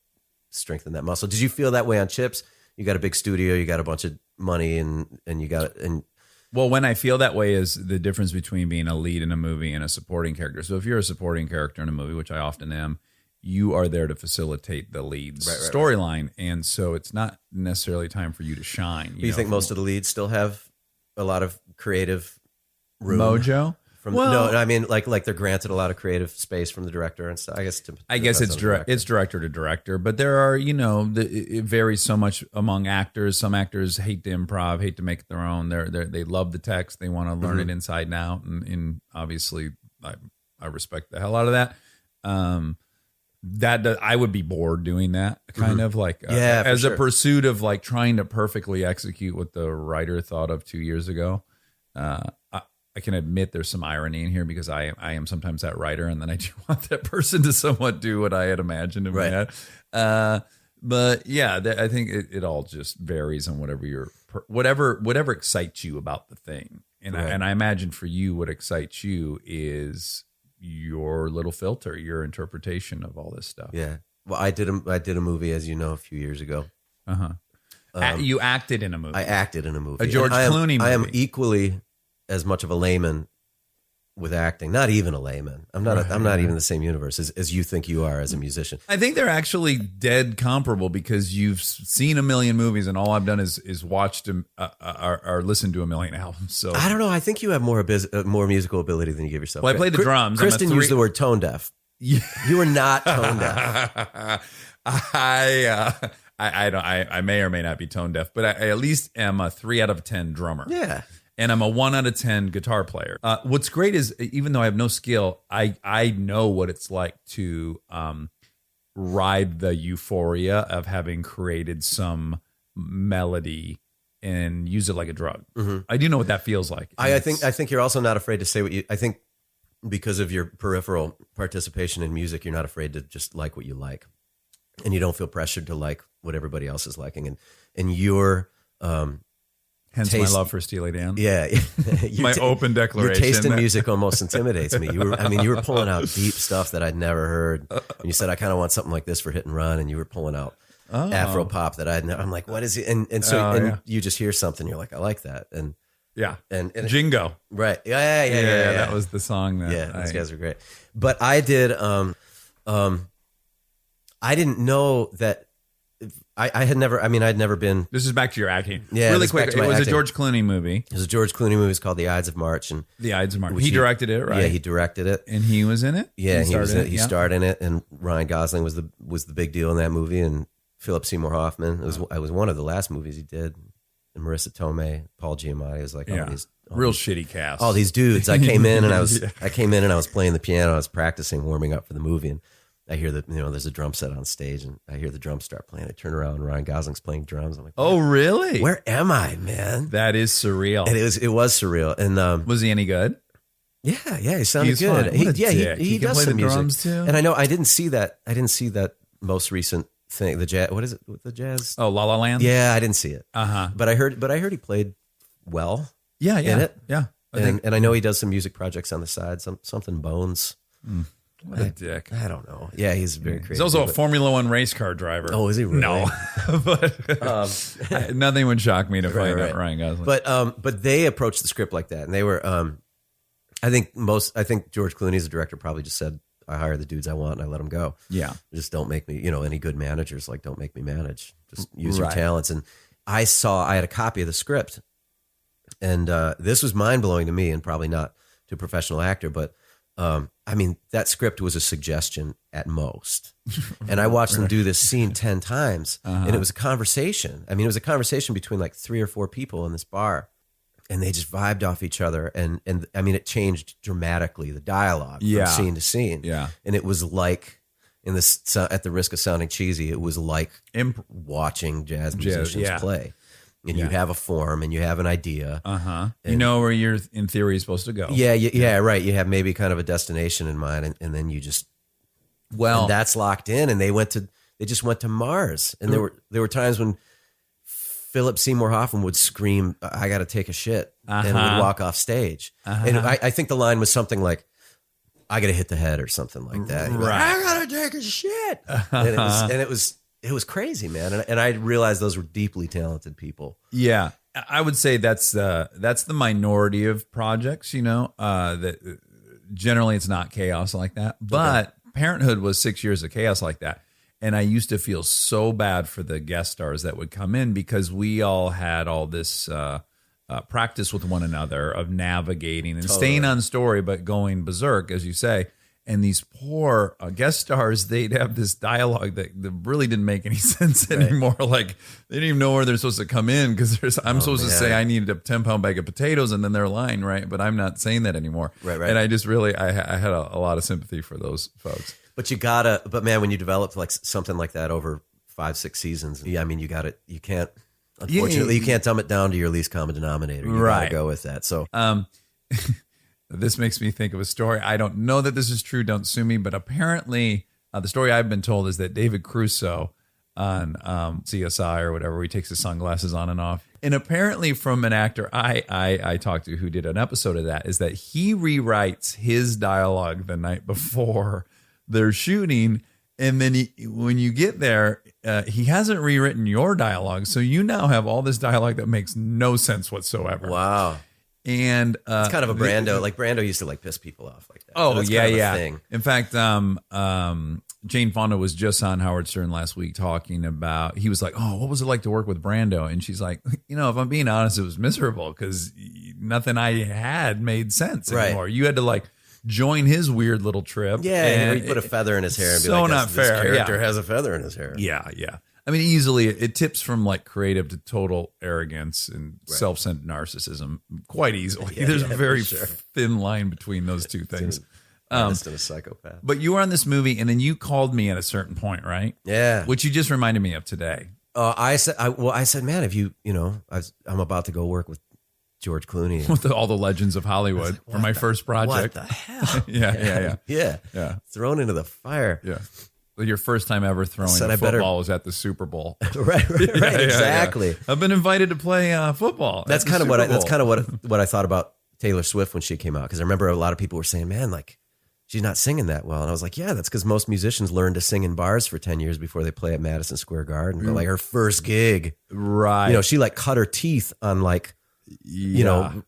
Speaker 5: strengthen that muscle. Did you feel that way on Chips? You got a big studio, you got a bunch of money, and you got, and
Speaker 1: well, when I feel that way is the difference between being a lead in a movie and a supporting character. So if you're a supporting character in a movie, which I often am, you are there to facilitate the lead's storyline. And so it's not necessarily time for you to shine.
Speaker 5: You think most of the leads still have a lot of creative room?
Speaker 1: Mojo?
Speaker 5: No, I mean like they're granted a lot of creative space from the director and stuff. I guess
Speaker 1: it's director to director, but there are it varies so much among actors. Some actors hate to improv, hate to make it their own. They love the text, they want to learn it inside and out, and obviously I respect the hell out of that. That I would be bored doing that kind of like as a pursuit of like trying to perfectly execute what the writer thought of 2 years ago. I can admit there's some irony in here because I am sometimes that writer, and then I do want that person to somewhat do what I had imagined in my head. But yeah, I think it all just varies on whatever excites you about the thing. And I imagine for you, what excites you is your little filter, your interpretation of all this stuff.
Speaker 5: Yeah. Well, I did a movie, as you know, a few years ago.
Speaker 1: You acted in a movie.
Speaker 5: I acted in a movie.
Speaker 1: A George Clooney movie.
Speaker 5: I am equally as much of a layman with acting. Not even a layman. I'm not even in the same universe as you think you are as a musician.
Speaker 1: I think they're actually dead comparable because you've seen a million movies and all I've done is watched or listened to a million albums. So
Speaker 5: I don't know. I think you have more musical ability than you give yourself.
Speaker 1: Well, I played the drums.
Speaker 5: Kristen used the word tone deaf. You were not tone deaf.
Speaker 1: I may or may not be tone deaf, but I at least am a 3 out of 10 drummer.
Speaker 5: Yeah.
Speaker 1: And I'm a 1 out of 10 guitar player. What's great is even though I have no skill, I know what it's like to ride the euphoria of having created some melody and use it like a drug. I do know what that feels like.
Speaker 5: I think you're also not afraid to say what you. I think because of your peripheral participation in music, you're not afraid to just like what you like, and you don't feel pressured to like what everybody else is liking, and you're.
Speaker 1: Hence my love for Steely Dan.
Speaker 5: Yeah.
Speaker 1: My open declaration.
Speaker 5: Your taste in music almost intimidates me. You were pulling out deep stuff that I'd never heard. And you said, I kind of want something like this for hit and run. And you were pulling out Afro pop that I'm like, what is it? And so you just hear something. You're like, I like that. And and
Speaker 1: Jingo.
Speaker 5: Right. Yeah.
Speaker 1: That was the song.
Speaker 5: Those guys are great. But I did, I didn't know that, I'd never been.
Speaker 1: This is back to your acting.
Speaker 5: Yeah,
Speaker 1: really quick. It was
Speaker 5: acting.
Speaker 1: a George Clooney movie.
Speaker 5: It was a George Clooney movie. It's called The Ides of March. And
Speaker 1: The Ides of March. He directed it, right?
Speaker 5: Yeah, he directed it,
Speaker 1: and he was in it.
Speaker 5: Yeah, he starred in it, and Ryan Gosling was the big deal in that movie, and Philip Seymour Hoffman. It was one of the last movies he did. And Marissa Tomei, Paul Giamatti. It was like
Speaker 1: real shitty cast.
Speaker 5: All these dudes. I came in and I was playing the piano. I was practicing, warming up for the movie, and I hear that there's a drum set on stage, and I hear the drums start playing. I turn around, and Ryan Gosling's playing drums. I'm like,
Speaker 1: "Oh, really?
Speaker 5: Where am I, man?"
Speaker 1: That is surreal.
Speaker 5: And it was surreal. And
Speaker 1: was he any good?
Speaker 5: Yeah, he sounded good. He does some music
Speaker 1: drums too.
Speaker 5: And I know I didn't see that most recent thing. The jazz. What is it? The jazz?
Speaker 1: Oh, La La Land.
Speaker 5: Yeah, I didn't see it.
Speaker 1: But
Speaker 5: I heard he played well.
Speaker 1: Yeah.
Speaker 5: In it.
Speaker 1: Yeah.
Speaker 5: And I know he does some music projects on the side. Something Bones.
Speaker 1: What a dick.
Speaker 5: I don't know. Yeah, he's very creative.
Speaker 1: He's also a Formula One race car driver.
Speaker 5: Oh, is he really?
Speaker 1: No. But nothing would shock me to find out Ryan Gosling.
Speaker 5: But they approached the script like that. And they were, I think George Clooney as a director probably just said, I hire the dudes I want and I let them go.
Speaker 1: Yeah.
Speaker 5: Just don't make me, any good managers, like, don't make me manage. Just use your talents. And I had a copy of the script. And this was mind blowing to me, and probably not to a professional actor, but that script was a suggestion at most. And I watched them do this scene 10 times, and it was a conversation. It was a conversation between like 3 or 4 people in this bar, and they just vibed off each other. And it changed dramatically, the dialogue from scene to scene.
Speaker 1: Yeah.
Speaker 5: And it was like, at the risk of sounding cheesy, it was like watching jazz musicians play. And you have a form, and you have an idea.
Speaker 1: You know where you're, in theory, supposed to go.
Speaker 5: Yeah, right. You have maybe kind of a destination in mind, and then you just and that's locked in. And they just went to Mars. And there were times when Philip Seymour Hoffman would scream, "I got to take a shit," and would walk off stage. And I think the line was something like, I got to hit the head or something like that.
Speaker 1: Right.
Speaker 5: Like, I got to take a shit. And it was crazy, man. And I realized those were deeply talented people.
Speaker 1: Yeah. I would say that's the minority of projects, that generally it's not chaos like that. But Parenthood was 6 years of chaos like that. And I used to feel so bad for the guest stars that would come in because we all had all this practice with one another of navigating and staying on story, but going berserk, as you say. And these poor guest stars, they'd have this dialogue that really didn't make any sense anymore. Like they didn't even know where they're supposed to come in because I'm supposed to say I needed a 10-pound bag of potatoes and then they're lying, right? But I'm not saying that anymore. Right. And I just really, I had a lot of sympathy for those folks.
Speaker 5: But but man, when you develop like something like that over 5-6 seasons, I mean, you can't, unfortunately, you can't dumb it down to your least common denominator. You gotta go with that. So,
Speaker 1: this makes me think of a story. I don't know that this is true. Don't sue me. But apparently, the story I've been told is that David Crusoe on CSI or whatever, where he takes his sunglasses on and off. And apparently from an actor I talked to who did an episode of that, is that he rewrites his dialogue the night before they're shooting. And then when you get there, he hasn't rewritten your dialogue. So you now have all this dialogue that makes no sense whatsoever.
Speaker 5: Wow.
Speaker 1: And
Speaker 5: it's kind of a Brando. Like Brando used to like piss people off like that.
Speaker 1: Oh,
Speaker 5: so
Speaker 1: yeah,
Speaker 5: kind of
Speaker 1: yeah.
Speaker 5: a thing.
Speaker 1: In fact, Jane Fonda was just on Howard Stern last week talking about, he was like, oh, what was it like to work with Brando? And she's like, if I'm being honest, it was miserable because nothing I had made sense anymore. You had to like join his weird little trip.
Speaker 5: Yeah, and he put a feather in his hair and be
Speaker 1: so
Speaker 5: like,
Speaker 1: not fair.
Speaker 5: This character has a feather in his hair.
Speaker 1: Yeah, yeah. I mean, easily it tips from like creative to total arrogance and self-centered narcissism quite easily. There's a very thin line between those two things.
Speaker 5: Artist and a psychopath.
Speaker 1: But you were on this movie, and then you called me at a certain point, right?
Speaker 5: Yeah.
Speaker 1: Which you just reminded me of today.
Speaker 5: I said, man, if I'm about to go work with George Clooney
Speaker 1: with all the legends of Hollywood for my first project.
Speaker 5: What the hell?
Speaker 1: Yeah.
Speaker 5: Thrown into the fire.
Speaker 1: Yeah. Your first time ever throwing a football was at the Super Bowl.
Speaker 5: right, exactly.
Speaker 1: Yeah. I've been invited to play football.
Speaker 5: That's kind of what I thought about Taylor Swift when she came out, because I remember a lot of people were saying, "Man, like she's not singing that well," and I was like, "Yeah, that's because most musicians learn to sing in bars for 10 years before they play at Madison Square Garden." But like her first gig,
Speaker 1: right?
Speaker 5: She like cut her teeth on like Radio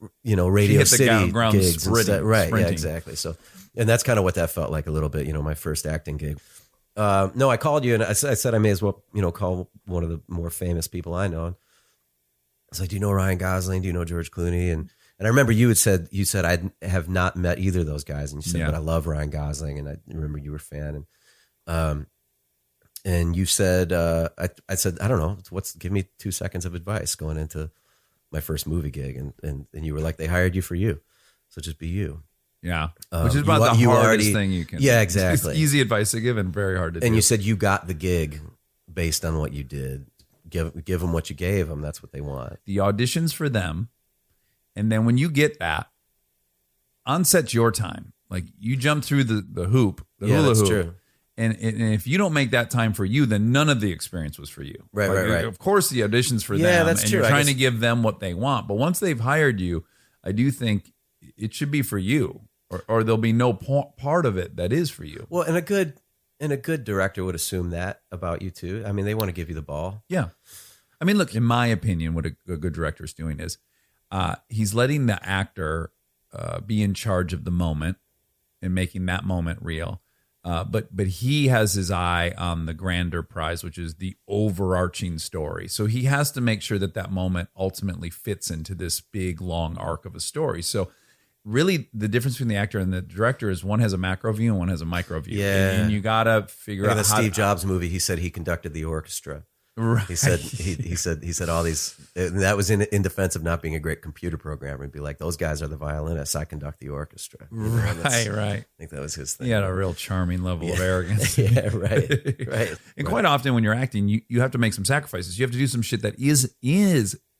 Speaker 5: City gigs,
Speaker 1: sprinting.
Speaker 5: Yeah, exactly. So, and that's kind of what that felt like a little bit. My first acting gig. No, I called you and I said I may as well, call one of the more famous people I know. I was like, "Do you know Ryan Gosling? Do you know George Clooney?" And I remember you said I have not met either of those guys, and you said, "But I love Ryan Gosling," and I remember you were a fan, and you said, I said, "I don't know, give me 2 seconds of advice going into my first movie gig," and you were like, "They hired you for you, so just be you."
Speaker 1: Yeah, which is about the hardest thing you can.
Speaker 5: Yeah, exactly.
Speaker 1: It's easy advice to give and very hard to do.
Speaker 5: And you said you got the gig based on what you did. Give them what you gave them. That's what they want.
Speaker 1: The auditions for them, and then when you get that, on set's your time. Like you jump through the hoop, hula
Speaker 5: that's
Speaker 1: hoop.
Speaker 5: True.
Speaker 1: And if you don't make that time for you, then none of the experience was for you.
Speaker 5: Right.
Speaker 1: Of course, the audition's for them.
Speaker 5: That's
Speaker 1: and
Speaker 5: true.
Speaker 1: You're trying to give them what they want. But once they've hired you, I do think it should be for you, or there'll be no part of it that is for you.
Speaker 5: Well, and a good director would assume that about you too. I mean, they want to give you the ball.
Speaker 1: Yeah. I mean, look, in my opinion, what a good director is doing is he's letting the actor be in charge of the moment and making that moment real. But he has his eye on the grander prize, which is the overarching story. So he has to make sure that moment ultimately fits into this big, long arc of a story. So really the difference between the actor and the director is one has a macro view and one has a micro view.
Speaker 5: Yeah.
Speaker 1: And you got to figure out
Speaker 5: the Steve Jobs movie, he said he conducted the orchestra.
Speaker 1: Right.
Speaker 5: He said all these, and that was in defense of not being a great computer programmer. He'd be like, "Those guys are the violinists. I conduct the orchestra."
Speaker 1: Right.
Speaker 5: I think that was his thing.
Speaker 1: He had a real charming level of arrogance.
Speaker 5: Yeah, right.
Speaker 1: And quite often when you're acting, you have to make some sacrifices. You have to do some shit that is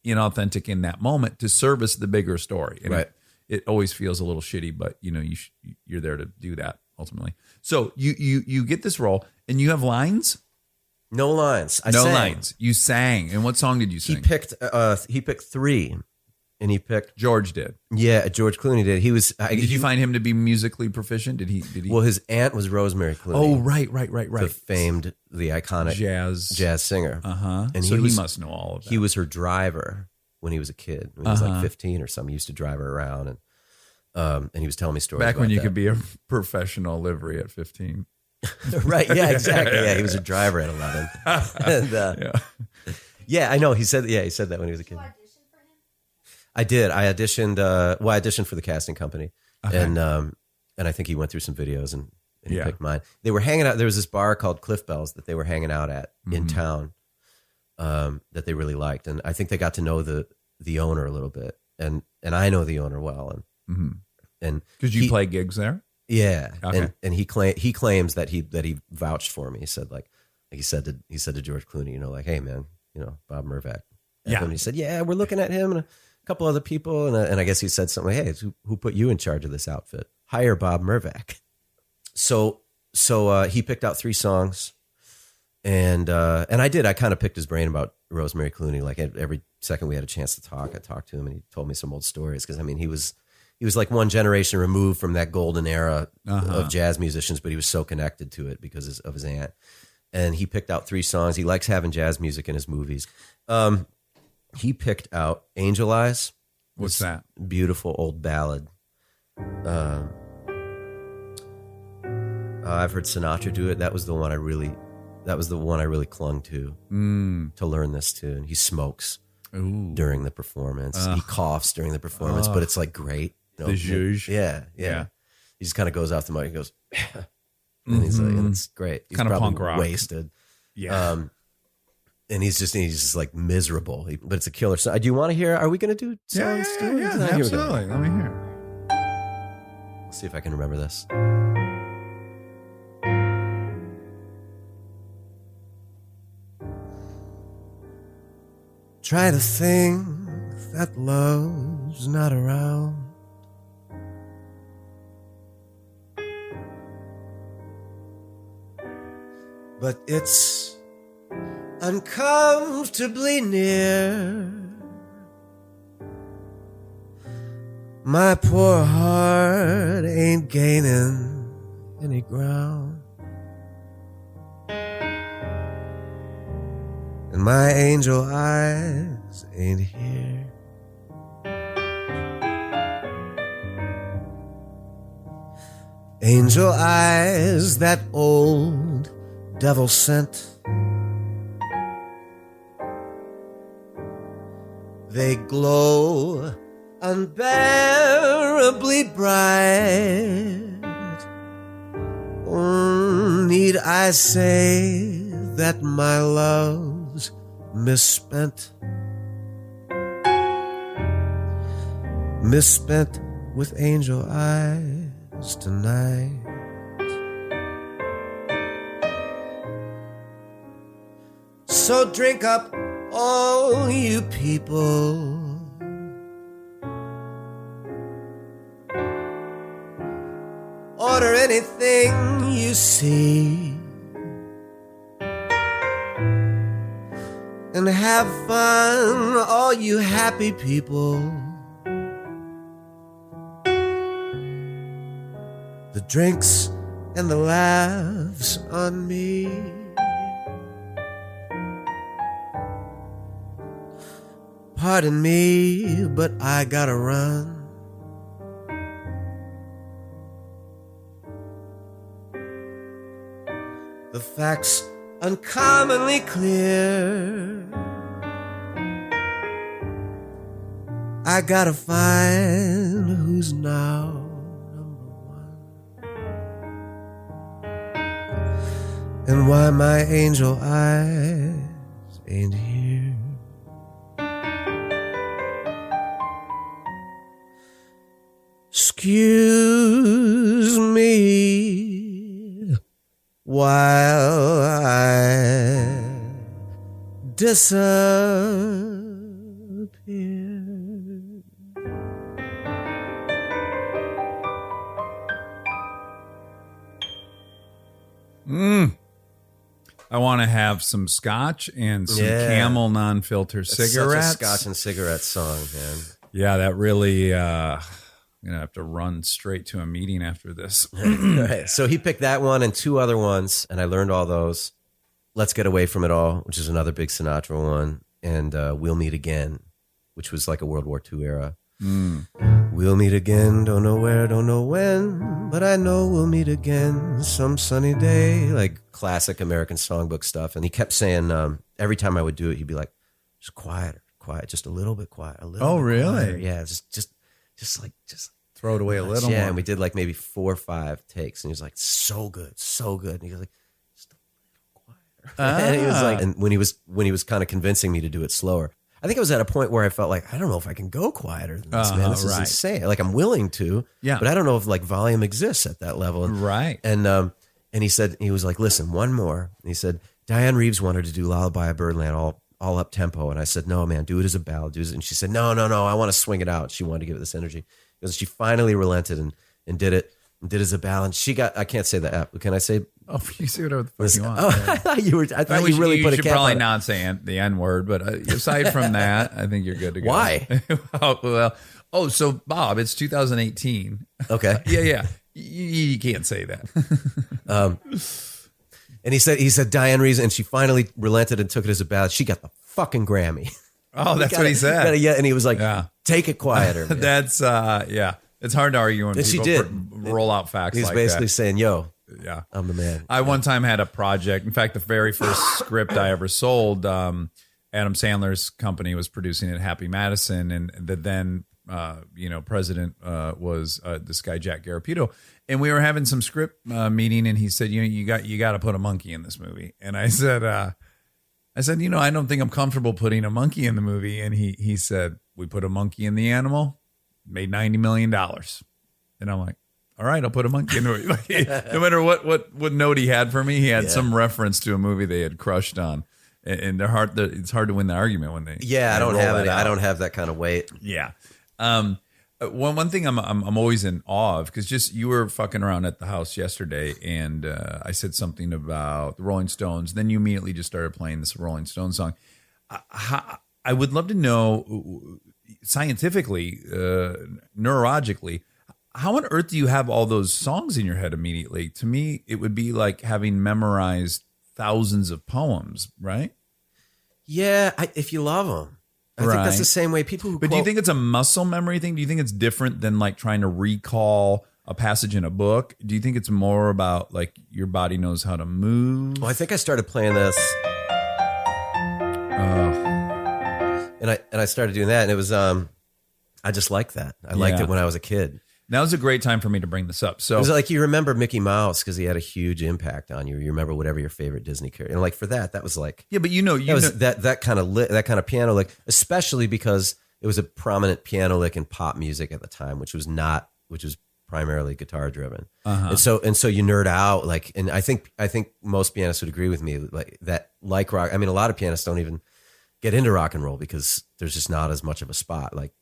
Speaker 1: inauthentic in that moment to service the bigger story. And it always feels a little shitty, but you're there to do that ultimately. So you get this role and you have lines.
Speaker 5: No lines.
Speaker 1: No lines. You sang. And what song did you sing?
Speaker 5: He picked 3. And he picked
Speaker 1: George did.
Speaker 5: George Clooney did. He was.
Speaker 1: Did you find him to be musically proficient? Did he?
Speaker 5: Well, his aunt was Rosemary Clooney.
Speaker 1: Oh, right.
Speaker 5: The iconic jazz singer.
Speaker 1: And so he must know all of that.
Speaker 5: He was her driver when he was a kid. When he was like 15 or something. He used to drive her around, and he was telling me stories
Speaker 1: back
Speaker 5: about
Speaker 1: when you
Speaker 5: that.
Speaker 1: could be a professional livery at 15.
Speaker 5: Right? Yeah, exactly. Yeah, he was a driver at 11. And, yeah, I know. He said that when he was a kid. I did. I auditioned. I auditioned for the casting company, and I think he went through some videos and he picked mine. They were hanging out. There was this bar called Cliff Bell's that they were hanging out at in town, that they really liked, and I think they got to know the owner a little bit, and I know the owner well, and because
Speaker 1: you play gigs there.
Speaker 5: Yeah,
Speaker 1: okay.
Speaker 5: and he claims that he vouched for me. He said he said to George Clooney, like, hey man, Bob Mervak. And he said, yeah, we're looking at him and a couple other people, and I guess he said something like, hey, who put you in charge of this outfit? Hire Bob Mervak. So he picked out 3 songs, and I did. I kind of picked his brain about Rosemary Clooney. Like every second we had a chance to talk, I talked to him, and he told me some old stories. Because I mean, he was like one generation removed from that golden era of jazz musicians, but he was so connected to it because of his aunt. And he picked out 3 songs. He likes having jazz music in his movies. He picked out Angel Eyes.
Speaker 1: What's that?
Speaker 5: Beautiful old ballad. I've heard Sinatra do it. That was the one I really clung to learn this tune. He smokes during the performance. He coughs during the performance, but it's like great.
Speaker 1: The zhuzh.
Speaker 5: Yeah. He just kind of goes off the mic and goes, and he's like, and it's great. He's
Speaker 1: kind of
Speaker 5: probably
Speaker 1: punk rock.
Speaker 5: Wasted.
Speaker 1: Yeah.
Speaker 5: And he's just like miserable, but it's a killer song. Do you want to hear? Are we going to do songs?
Speaker 1: Yeah, absolutely. Let me hear.
Speaker 5: Let's see if I can remember this.
Speaker 6: Try to think that love's not around. But it's uncomfortably near. My poor heart ain't gaining any ground, and my angel eyes ain't here. Angel eyes that old devil sent, they glow unbearably bright. Need I say that my love's misspent? Misspent with angel eyes tonight. So drink up, all you people. Order anything you see, and have fun, all you happy people. The drinks and the laughs on me. Pardon me, but I gotta run. The facts uncommonly clear. I gotta find who's now number one, and why my angel eyes ain't here. Excuse me while I disappear.
Speaker 1: I want to have some scotch and some Camel non-filter cigarettes.
Speaker 5: Such a scotch and cigarette song, man.
Speaker 1: Yeah, that really. I'm gonna have to run straight to a meeting after this.
Speaker 5: Right. So he picked that one and 2 other ones, and I learned all those. Let's Get Away From It All, which is another big Sinatra one, and We'll Meet Again, which was like a World War II era. We'll meet again, don't know where, don't know when, but I know we'll meet again some sunny day. Like classic American songbook stuff. And he kept saying every time I would do it, he'd be like, just quieter, quiet, just a little bit quiet, a little.
Speaker 1: Oh,
Speaker 5: bit
Speaker 1: really?
Speaker 5: quieter. Yeah, just
Speaker 1: Throw it away a little
Speaker 5: yeah,
Speaker 1: more.
Speaker 5: and we did like maybe 4 or 5 takes, and he was like, so good, so good. And he was like, just a little quieter. And he was like, and when he was kind of convincing me to do it slower, I think I was at a point where I felt like, I don't know if I can go quieter than this, man. This is insane. Like I'm willing to, but I don't know if like volume exists at that level.
Speaker 1: Right.
Speaker 5: And he said, he was like, listen, one more. And he said, Diane Reeves wanted to do Lullaby of Birdland all up tempo. And I said, no, man, do it as a ballad. And she said, no, I want to swing it out. She wanted to give it this energy. Because she finally relented and did it. And did it as a ballad. She got, I can't say that. Can I say?
Speaker 1: Oh, you say whatever the fuck you want.
Speaker 5: Oh, I thought you really put a
Speaker 1: should
Speaker 5: cap
Speaker 1: probably
Speaker 5: on it.
Speaker 1: not say the N word, but aside from that, I think you're good to go.
Speaker 5: Why?
Speaker 1: So Bob, it's 2018.
Speaker 5: Okay.
Speaker 1: Yeah. You can't say that.
Speaker 5: And he said Diane Reeves, and she finally relented and took it as a ballad. She got the fucking Grammy.
Speaker 1: Oh, that's what he said.
Speaker 5: Yeah, and he was like, take it quieter. Man.
Speaker 1: That's it's hard to argue when
Speaker 5: And
Speaker 1: people
Speaker 5: she did.
Speaker 1: roll out facts
Speaker 5: He's
Speaker 1: like
Speaker 5: basically
Speaker 1: that.
Speaker 5: saying, yo,
Speaker 1: Yeah,
Speaker 5: I'm the man.
Speaker 1: I one time had a project. In fact, the very first script I ever sold, Adam Sandler's company was producing it, Happy Madison, and the then president was this guy Jack Garapito, and we were having some script meeting, and he said, you got to put a monkey in this movie, and I said, I don't think I'm comfortable putting a monkey in the movie, and he said, we put a monkey in The Animal, made $90 million, and I'm like, all right, I'll put a monkey in the movie. No matter what note he had for me, he had some reference to a movie they had crushed on. And it's hard to win the argument when they
Speaker 5: I don't
Speaker 1: roll
Speaker 5: have
Speaker 1: that
Speaker 5: it.
Speaker 1: out.
Speaker 5: I don't have that kind of weight.
Speaker 1: Yeah. One thing I'm always in awe of, because just you were fucking around at the house yesterday, and I said something about the Rolling Stones. Then you immediately just started playing this Rolling Stones song. I would love to know scientifically, neurologically, how on earth do you have all those songs in your head immediately? To me, it would be like having memorized thousands of poems, right?
Speaker 5: Yeah, if you love them. I think that's the same way people who
Speaker 1: But do you think it's a muscle memory thing? Do you think it's different than like trying to recall a passage in a book? Do you think it's more about like your body knows how to move?
Speaker 5: Well, I think I started playing this. And I started doing that, and it was I just liked that. I liked it when I was a kid.
Speaker 1: That was a great time for me to bring this up. So
Speaker 5: it was like you remember Mickey Mouse because he had a huge impact on you. You remember whatever your favorite Disney character, and like for that was like
Speaker 1: but
Speaker 5: that kind of piano lick, especially because it was a prominent piano lick in pop music at the time, which was primarily guitar driven. And so you nerd out like, and I think most pianists would agree with me like that, like rock. I mean, a lot of pianists don't even get into rock and roll because there's just not as much of a spot. Like,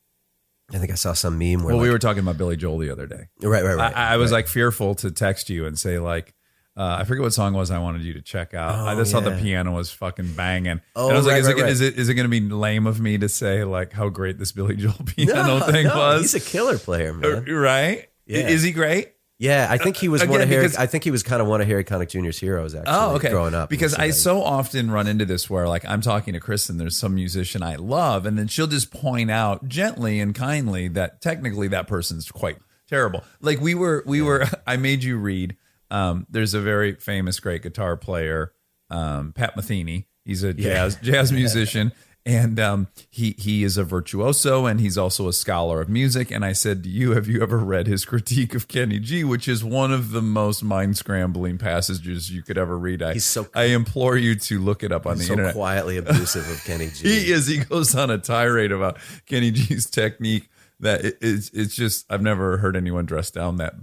Speaker 5: I think I saw some meme where
Speaker 1: we were talking about Billy Joel the other day.
Speaker 5: Right.
Speaker 1: I was like fearful to text you and say like, I forget what song it was I wanted you to check out. I just thought the piano was fucking banging. And I was like, is it going to be lame of me to say like how great this Billy Joel piano thing was?
Speaker 5: He's a killer player, man.
Speaker 1: Right?
Speaker 5: Yeah.
Speaker 1: Is he great?
Speaker 5: Yeah, I think he was I think he was kind of one of Harry Connick Jr.'s heroes, actually, growing up.
Speaker 1: Because I so often run into this where, like, I'm talking to Kristen, there's some musician I love, and then she'll just point out gently and kindly that technically that person's quite terrible. Like, we were I made you read, there's a very famous, great guitar player, Pat Metheny. He's a jazz musician. And he is a virtuoso, and he's also a scholar of music. And I said to you, have you ever read his critique of Kenny G, which is one of the most mind-scrambling passages you could ever read. I implore you to look it up on the internet.
Speaker 5: So quietly abusive of Kenny G.
Speaker 1: He is. He goes on a tirade about Kenny G's technique that it's just, I've never heard anyone dress down that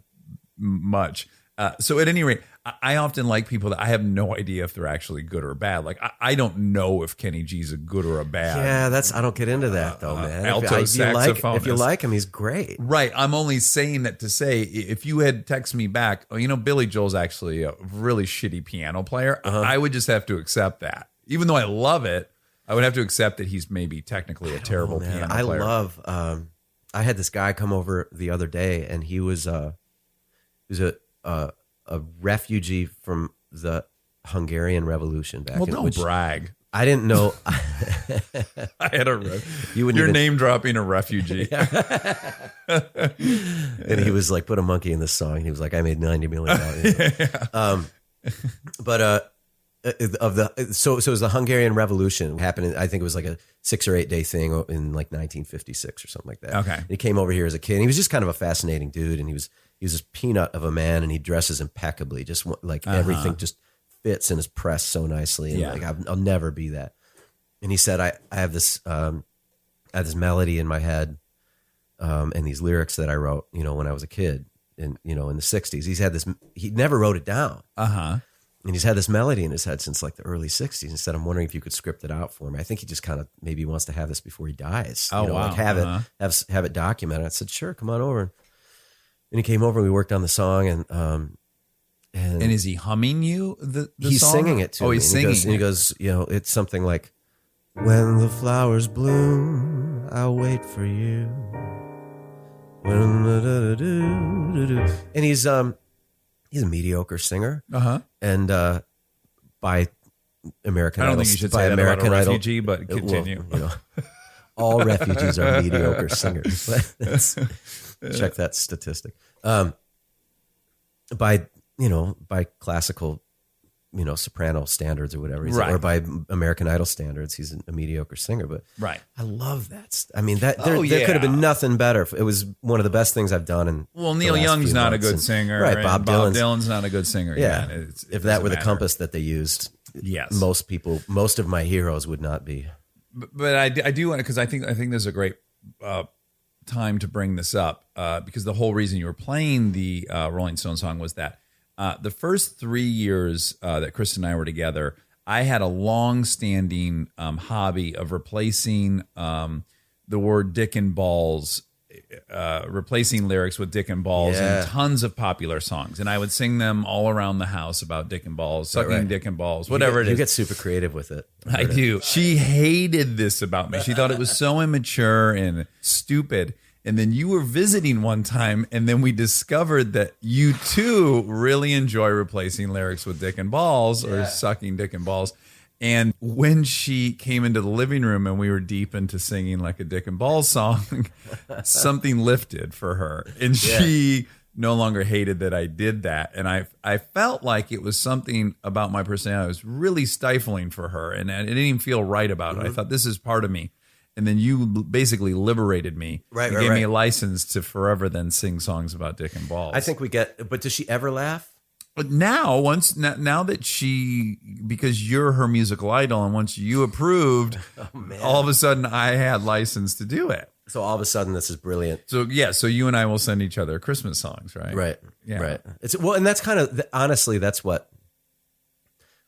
Speaker 1: much. So at any rate, I often like people that I have no idea if they're actually good or bad. Like I don't know if Kenny G's a good or a bad.
Speaker 5: Yeah, I don't get into that though, man. If you like him, he's great.
Speaker 1: Right. I'm only saying that to say if you had texted me back, Billy Joel's actually a really shitty piano player, I would just have to accept that. Even though I love it, I would have to accept that he's maybe technically a terrible piano player.
Speaker 5: I love I had this guy come over the other day, and he was a refugee from the Hungarian Revolution back.
Speaker 1: Well, don't brag.
Speaker 5: I didn't know.
Speaker 1: I had
Speaker 5: You're
Speaker 1: name dropping a refugee.
Speaker 5: And he was like, put a monkey in this song. And he was like, I made $90 million. So it was the Hungarian Revolution. It happened. I think it was like a 6 or 8 day thing in like 1956 or something like that.
Speaker 1: Okay.
Speaker 5: And he came over here as a kid. And he was just kind of a fascinating dude. And he was this peanut of a man, and he dresses impeccably. Just like everything just fits and is pressed so nicely. And like, I'll never be that. And he said, I have this melody in my head, and these lyrics that I wrote, when I was a kid in the 60s. He never wrote it down. And he's had this melody in his head since like the early 60s. He said, I'm wondering if you could script it out for me. I think he just kind of maybe wants to have this before he dies.
Speaker 1: Wow.
Speaker 5: Like have it documented. I said, sure, come on over. And he came over and we worked on the song, and
Speaker 1: is he humming you the
Speaker 5: he's
Speaker 1: song?
Speaker 5: singing it to me.
Speaker 1: He's singing.
Speaker 5: He goes, it's something like, when the flowers bloom, I'll wait for you. And he's a mediocre singer. And by American
Speaker 1: I don't
Speaker 5: Idol,
Speaker 1: think you should
Speaker 5: by
Speaker 1: say that
Speaker 5: American
Speaker 1: about a
Speaker 5: Idol,
Speaker 1: refugee, but continue.
Speaker 5: all refugees are mediocre singers. Check that statistic. By classical, soprano standards or whatever, or by American Idol standards, he's a mediocre singer. But I love that. I mean, there could have been nothing better. It was one of the best things I've done. And
Speaker 1: Neil Young's not a good singer,
Speaker 5: right? Bob
Speaker 1: Dylan's not a good singer.
Speaker 5: Yeah, if that were the
Speaker 1: matter.
Speaker 5: compass that they used,
Speaker 1: yes,
Speaker 5: most of my heroes would not be.
Speaker 1: But I do want to, because I think this is a great time to bring this up, because the whole reason you were playing the Rolling Stone song was that the first 3 years that Kristen and I were together, I had a long-standing hobby of replacing the word dick and balls, replacing lyrics with dick and balls in tons of popular songs. And I would sing them all around the house about dick and balls, sucking dick and balls, whatever it is.
Speaker 5: You get super creative with it.
Speaker 1: I do. She hated this about me. She thought it was so immature and stupid. And then you were visiting one time, and then we discovered that you too really enjoy replacing lyrics with dick and balls or sucking dick and balls. And when she came into the living room and we were deep into singing like a dick and balls song, something lifted for her. And she no longer hated that I did that. And I felt like it was something about my personality that was really stifling for her. And it didn't even feel right about it. I thought, this is part of me. And then you basically liberated me. You gave me a license to forever then sing songs about dick and balls.
Speaker 5: I think but does she ever laugh?
Speaker 1: But now that because you're her musical idol, and once you approved, all of a sudden I had license to do it.
Speaker 5: So all of a sudden this is brilliant.
Speaker 1: So so you and I will send each other Christmas songs, right?
Speaker 5: Right.
Speaker 1: Yeah.
Speaker 5: Right. And that's kind of, honestly, that's what,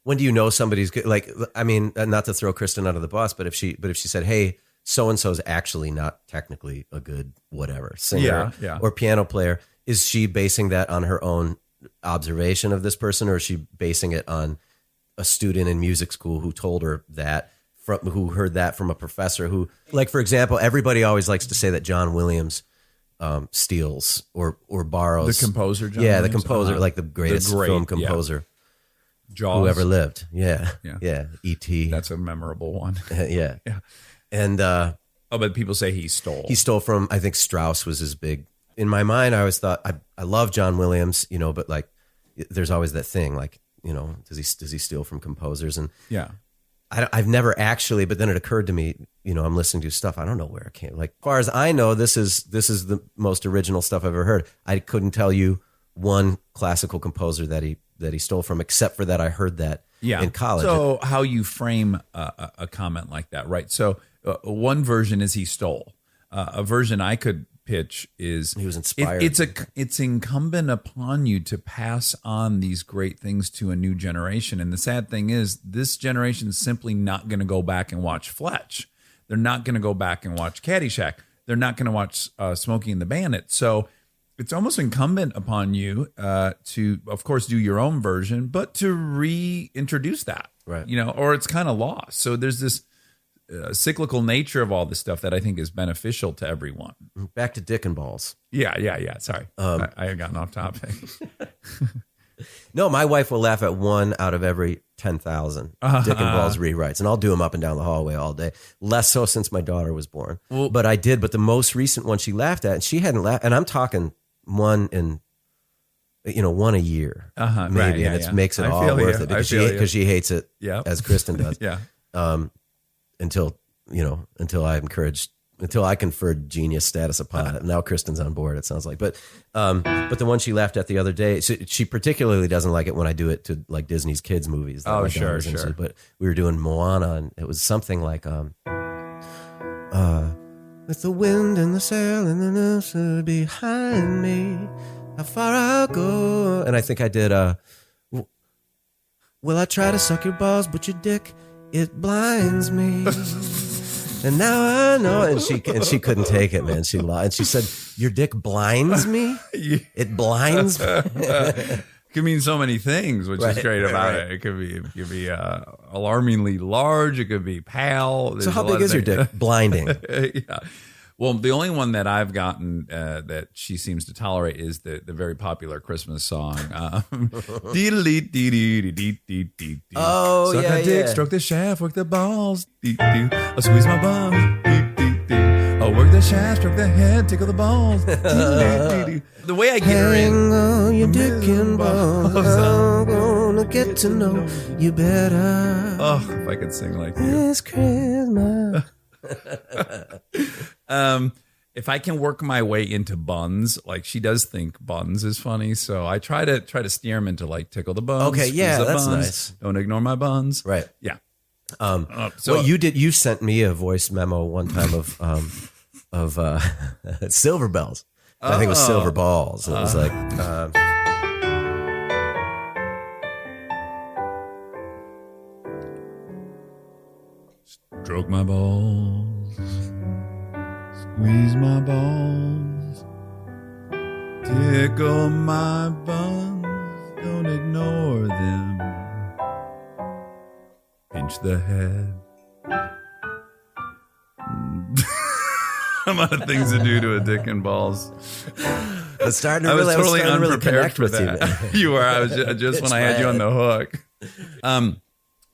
Speaker 5: when do you know somebody's good? Like, I mean, not to throw Kristen under the bus, but if she said, hey, so-and-so is actually not technically a good whatever singer or piano player, is she basing that on her own observation of this person, or is she basing it on a student in music school who told her that, who heard that from a professor who, like, for example, everybody always likes to say that John Williams steals or borrows.
Speaker 1: The composer, John
Speaker 5: Williams?
Speaker 1: The
Speaker 5: composer, like the greatest film composer
Speaker 1: Jaws.
Speaker 5: who ever lived. Yeah. E.T.
Speaker 1: That's a memorable one.
Speaker 5: Yeah. And
Speaker 1: but people say he stole.
Speaker 5: He stole from, I think Strauss was his big. In my mind, I always thought I love John Williams, but like there's always that thing, like, does he steal from composers? And I've never actually, but then it occurred to me, I'm listening to stuff, I don't know where it came. Like, as far as I know, this is the most original stuff I've ever heard. I couldn't tell you one classical composer that he stole from, except for that I heard that in college.
Speaker 1: So how you frame a comment like that, right? So one version is he stole. A version I could pitch is
Speaker 5: he was inspired.
Speaker 1: It's incumbent upon you to pass on these great things to a new generation. And the sad thing is, this generation is simply not going to go back and watch Fletch. They're not going to go back and watch Caddyshack. They're not going to watch Smokey and the Bandit. So it's almost incumbent upon you to, of course, do your own version, but to reintroduce that,
Speaker 5: right?
Speaker 1: Or it's kind of lost. So there's this cyclical nature of all this stuff that I think is beneficial to everyone.
Speaker 5: Back to dick and balls.
Speaker 1: Yeah. Sorry, I had gotten off topic.
Speaker 5: No, my wife will laugh at 1 out of every 10,000 dick and balls rewrites, and I'll do them up and down the hallway all day. Less so since my daughter was born.
Speaker 1: Well,
Speaker 5: but I did. But the most recent one she laughed at, and she hadn't laughed, and I'm talking one a year, maybe,
Speaker 1: right, yeah,
Speaker 5: and it
Speaker 1: yeah.
Speaker 5: makes it
Speaker 1: I
Speaker 5: all
Speaker 1: feel
Speaker 5: worth
Speaker 1: you.
Speaker 5: it
Speaker 1: I
Speaker 5: because
Speaker 1: feel you.
Speaker 5: she hates it,
Speaker 1: Yeah.
Speaker 5: as Kristen does.
Speaker 1: Yeah.
Speaker 5: Until I conferred genius status upon it. Now Kristen's on board, it sounds like. But the one she laughed at the other day, she particularly doesn't like it when I do it to like Disney's kids movies. that
Speaker 1: Oh,
Speaker 5: my daughter was
Speaker 1: sure.
Speaker 5: into. But we were doing Moana, and it was something like with the wind and the sail and the nurse behind me, how far I'll go. And I think I did will I try to suck your balls, but your dick, it blinds me. And now I know. And she couldn't take it, man. She lied. And she said, your dick blinds me? It blinds me?
Speaker 1: It could mean so many things, which is great about it. It could be alarmingly large. It could be pale.
Speaker 5: So how big is your dick? Blinding.
Speaker 1: Yeah. Well, the only one that I've gotten that she seems to tolerate is the very popular Christmas song. Dee-dee-dee-dee-dee-dee-dee-dee.
Speaker 5: Oh,
Speaker 1: Suck
Speaker 5: yeah,
Speaker 1: a dick,
Speaker 5: yeah.
Speaker 1: stroke the shaft, work the balls. Dee-dee. I'll squeeze my bum. Dee-dee-dee. I'll work the shaft, stroke the head, tickle the balls. Dee-dee-dee-dee. The way I get her in.
Speaker 6: Hang on your dick and balls. I'm gonna get to know you better.
Speaker 1: Oh, if I could sing like you.
Speaker 6: It's Christmas.
Speaker 1: If I can work my way into buns, like she does think buns is funny, so I try to steer him into like tickle the buns.
Speaker 5: Okay, yeah,
Speaker 1: squeeze the
Speaker 5: that's
Speaker 1: buns,
Speaker 5: nice.
Speaker 1: Don't ignore my buns.
Speaker 5: Right.
Speaker 1: Yeah.
Speaker 5: So
Speaker 1: So
Speaker 5: you sent me a voice memo one time of silver bells. I think it was silver balls. It was like
Speaker 1: stroke my balls, squeeze my balls, tickle my buns, don't ignore them. Pinch the head. I'm out of things to do to a dick and balls.
Speaker 5: it's starting to
Speaker 1: I was
Speaker 5: really,
Speaker 1: totally
Speaker 5: starting to really
Speaker 1: unprepared
Speaker 5: connect
Speaker 1: for
Speaker 5: with you.
Speaker 1: that.
Speaker 5: man.
Speaker 1: You were. I was just when I had you on the hook.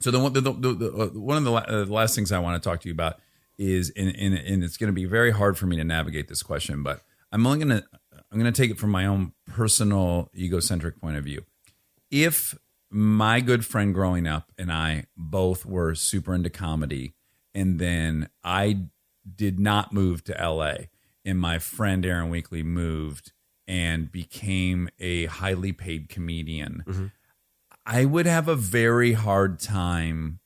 Speaker 1: So one of the last things I want to talk to you about is, and it's going to be very hard for me to navigate this question, but I'm going to take it from my own personal egocentric point of view. If my good friend growing up and I both were super into comedy, and then I did not move to LA, and my friend Aaron Weekly moved and became a highly paid comedian, I would have a very hard time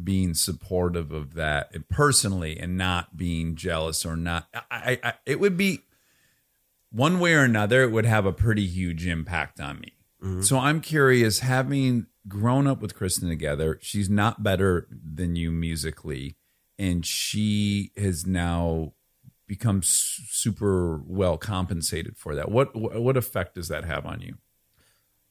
Speaker 1: being supportive of that personally and not being jealous or not. It would be one way or another, it would have a pretty huge impact on me. So I'm curious, having grown up with Kristen together, she's not better than you musically, and she has now become super well compensated for that. What effect does that have on you?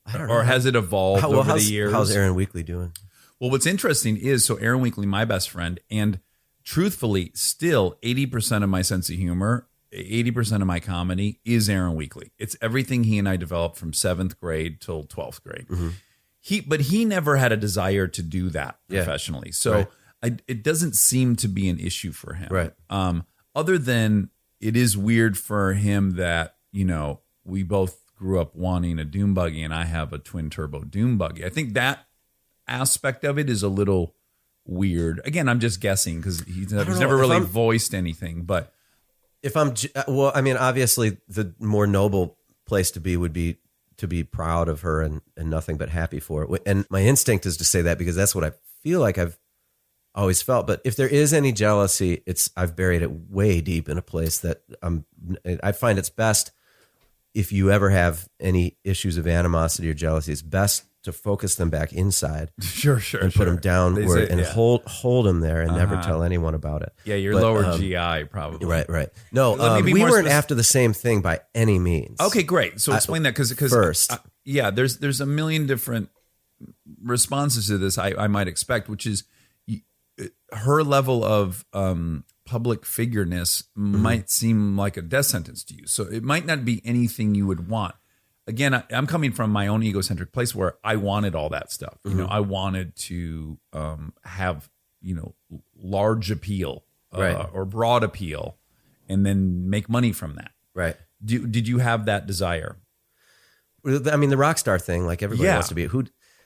Speaker 5: I don't know.
Speaker 1: Or has it evolved over the years?
Speaker 5: How's Aaron Weekly doing?
Speaker 1: Well, what's interesting is, so Aaron Weekly, my best friend, and truthfully, still 80% of my sense of humor, 80% of my comedy is Aaron Weekly. It's everything he and I developed from 7th grade till 12th grade. But he never had a desire to do that professionally. So it doesn't seem to be an issue for him.
Speaker 5: Right.
Speaker 1: Other than it is weird for him that, we both grew up wanting a dune buggy and I have a twin turbo dune buggy. I think that aspect of it is a little weird. Again, I'm just guessing because he's never really voiced anything, but
Speaker 5: If I'm, obviously the more noble place to be would be to be proud of her and nothing but happy for it. And my instinct is to say that because that's what I feel like I've always felt. But if there is any jealousy, I've buried it way deep in a place that I find it's best if you ever have any issues of animosity or jealousy, it's best to focus them back inside.
Speaker 1: Sure.
Speaker 5: And put them downward and
Speaker 1: yeah.
Speaker 5: hold them there and never tell anyone about it.
Speaker 1: Yeah, your
Speaker 5: But,
Speaker 1: lower GI probably.
Speaker 5: Right. No,
Speaker 1: Let me be
Speaker 5: we
Speaker 1: more
Speaker 5: weren't
Speaker 1: spec-
Speaker 5: after the same thing by any means.
Speaker 1: Okay, great. So explain that because
Speaker 5: first.
Speaker 1: there's a million different responses to this I might expect, which is her level of public figureness might seem like a death sentence to you. So it might not be anything you would want. Again, I'm coming from my own egocentric place where I wanted all that stuff. You know, I wanted to have, you know, large appeal or broad appeal, and then make money from that.
Speaker 5: Right.
Speaker 1: Did you have that desire?
Speaker 5: I mean, the rock star thing, like everybody wants to be.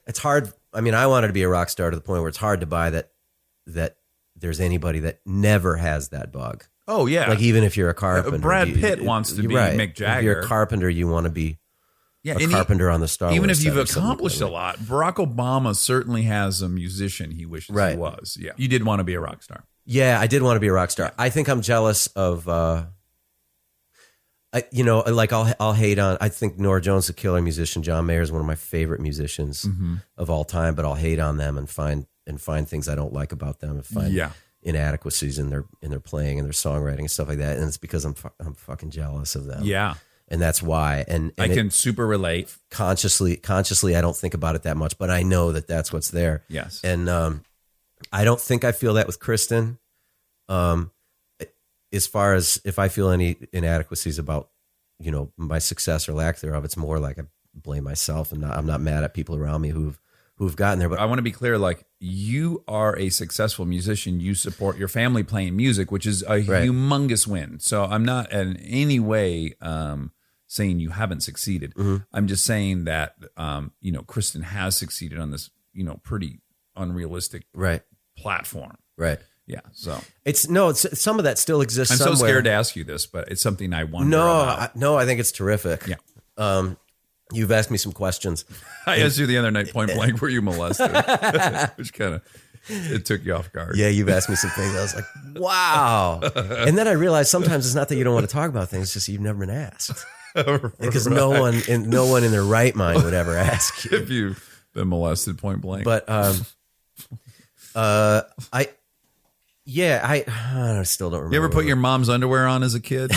Speaker 5: It's hard. I mean, I wanted to be a rock star to the point where it's hard to buy that there's anybody that never has that bug.
Speaker 1: Oh yeah.
Speaker 5: Like even if you're a carpenter,
Speaker 1: Brad Pitt wants to be Mick Jagger.
Speaker 5: If you're a carpenter, you want to be a
Speaker 1: and
Speaker 5: carpenter on the Star Wars.
Speaker 1: Even if you've
Speaker 5: set or something
Speaker 1: accomplished a lot, Barack Obama certainly has a musician he wishes he was. Yeah, you did want to be a rock star.
Speaker 5: Yeah, I did want to be a rock star. I think I'm jealous of, I'll hate on. I think Norah Jones is a killer musician. John Mayer is one of my favorite musicians of all time. But I'll hate on them and find things I don't like about them and find inadequacies in their playing and their songwriting and stuff like that. And it's because I'm fucking jealous of them.
Speaker 1: Yeah.
Speaker 5: And that's why. And
Speaker 1: I can super relate.
Speaker 5: Consciously, I don't think about it that much, but I know that that's what's there.
Speaker 1: Yes.
Speaker 5: And I don't think I feel that with Kristen. As far as if I feel any inadequacies about, you know, my success or lack thereof, it's more like I blame myself, and I'm not mad at people around me who've gotten there. But
Speaker 1: I want to be clear, like, you are a successful musician. You support your family playing music, which is a humongous win. So I'm not in any way saying you haven't succeeded. I'm just saying that, you know, Kristen has succeeded on this, you know, pretty unrealistic platform.
Speaker 5: Right.
Speaker 1: Yeah. So
Speaker 5: it's some of that still exists.
Speaker 1: I'm
Speaker 5: somewhere.
Speaker 1: so scared to ask you this, but it's something I wonder about.
Speaker 5: I think it's terrific.
Speaker 1: Yeah.
Speaker 5: You've asked me some questions.
Speaker 1: I asked you the other night, point blank, were you molested? Which kind of, it took you off guard.
Speaker 5: Yeah, you've asked me some things. I was like, wow. And then I realized sometimes it's not that you don't want to talk about things, it's just you've never been asked. Because no one in their right mind would ever ask you.
Speaker 1: If you've been molested, point blank.
Speaker 5: But I still don't remember.
Speaker 1: You ever put your mom's underwear on as a kid?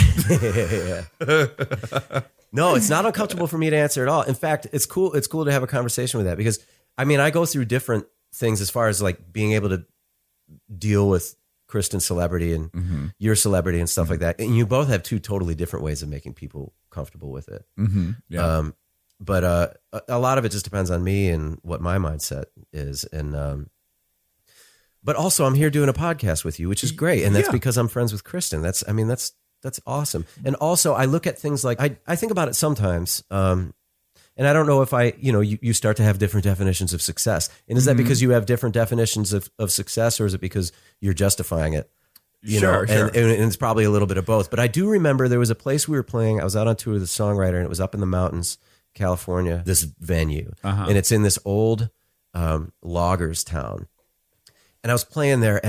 Speaker 5: No, it's not uncomfortable for me to answer at all. In fact, it's cool. It's cool to have a conversation with that because, I mean, I go through different things as far as like being able to deal with Kristen's celebrity and your celebrity and stuff like that. And you both have two totally different ways of making people comfortable with it.
Speaker 1: Yeah.
Speaker 5: But a lot of it just depends on me and what my mindset is. And but also I'm here doing a podcast with you, which is great. And that's because I'm friends with Kristen. That's awesome. And also I look at things like, I think about it sometimes. And I don't know if you start to have different definitions of success. And is that because you have different definitions of success, or is it because you're justifying it? Sure. And it's probably a little bit of both. But I do remember there was a place we were playing. I was out on tour with a songwriter, and it was up in the mountains, California, this venue. And it's in this old loggers town. And I was playing there,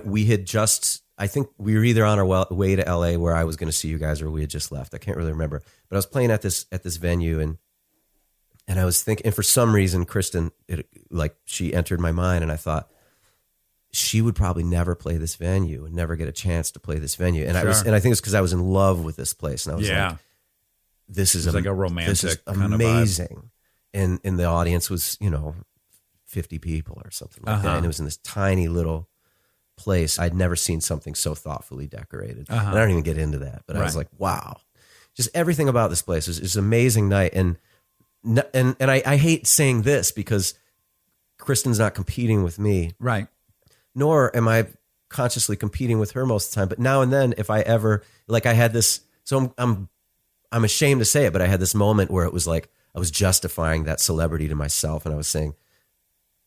Speaker 5: we had just, I think we were either on our way to LA where I was going to see you guys, or we had just left. I can't really remember. But I was playing at this venue, and I was thinking, and for some reason, Kristen, she entered my mind, and I thought she would probably never play this venue and never get a chance to play this venue. And I think it's because I was in love with this place, and I was like, this is
Speaker 1: like a romantic,
Speaker 5: this is
Speaker 1: kind
Speaker 5: amazing. And the audience was, 50 people or something like that. And it was in this tiny little place. I'd never seen something so thoughtfully decorated. And I don't even get into that, but I was like, wow, just everything about this place is an amazing night. And I hate saying this because Kristen's not competing with me.
Speaker 1: Right.
Speaker 5: Nor am I consciously competing with her most of the time. But now and then, if I ever, like I had this, so I'm ashamed to say it, but I had this moment where it was like, I was justifying that celebrity to myself. And I was saying,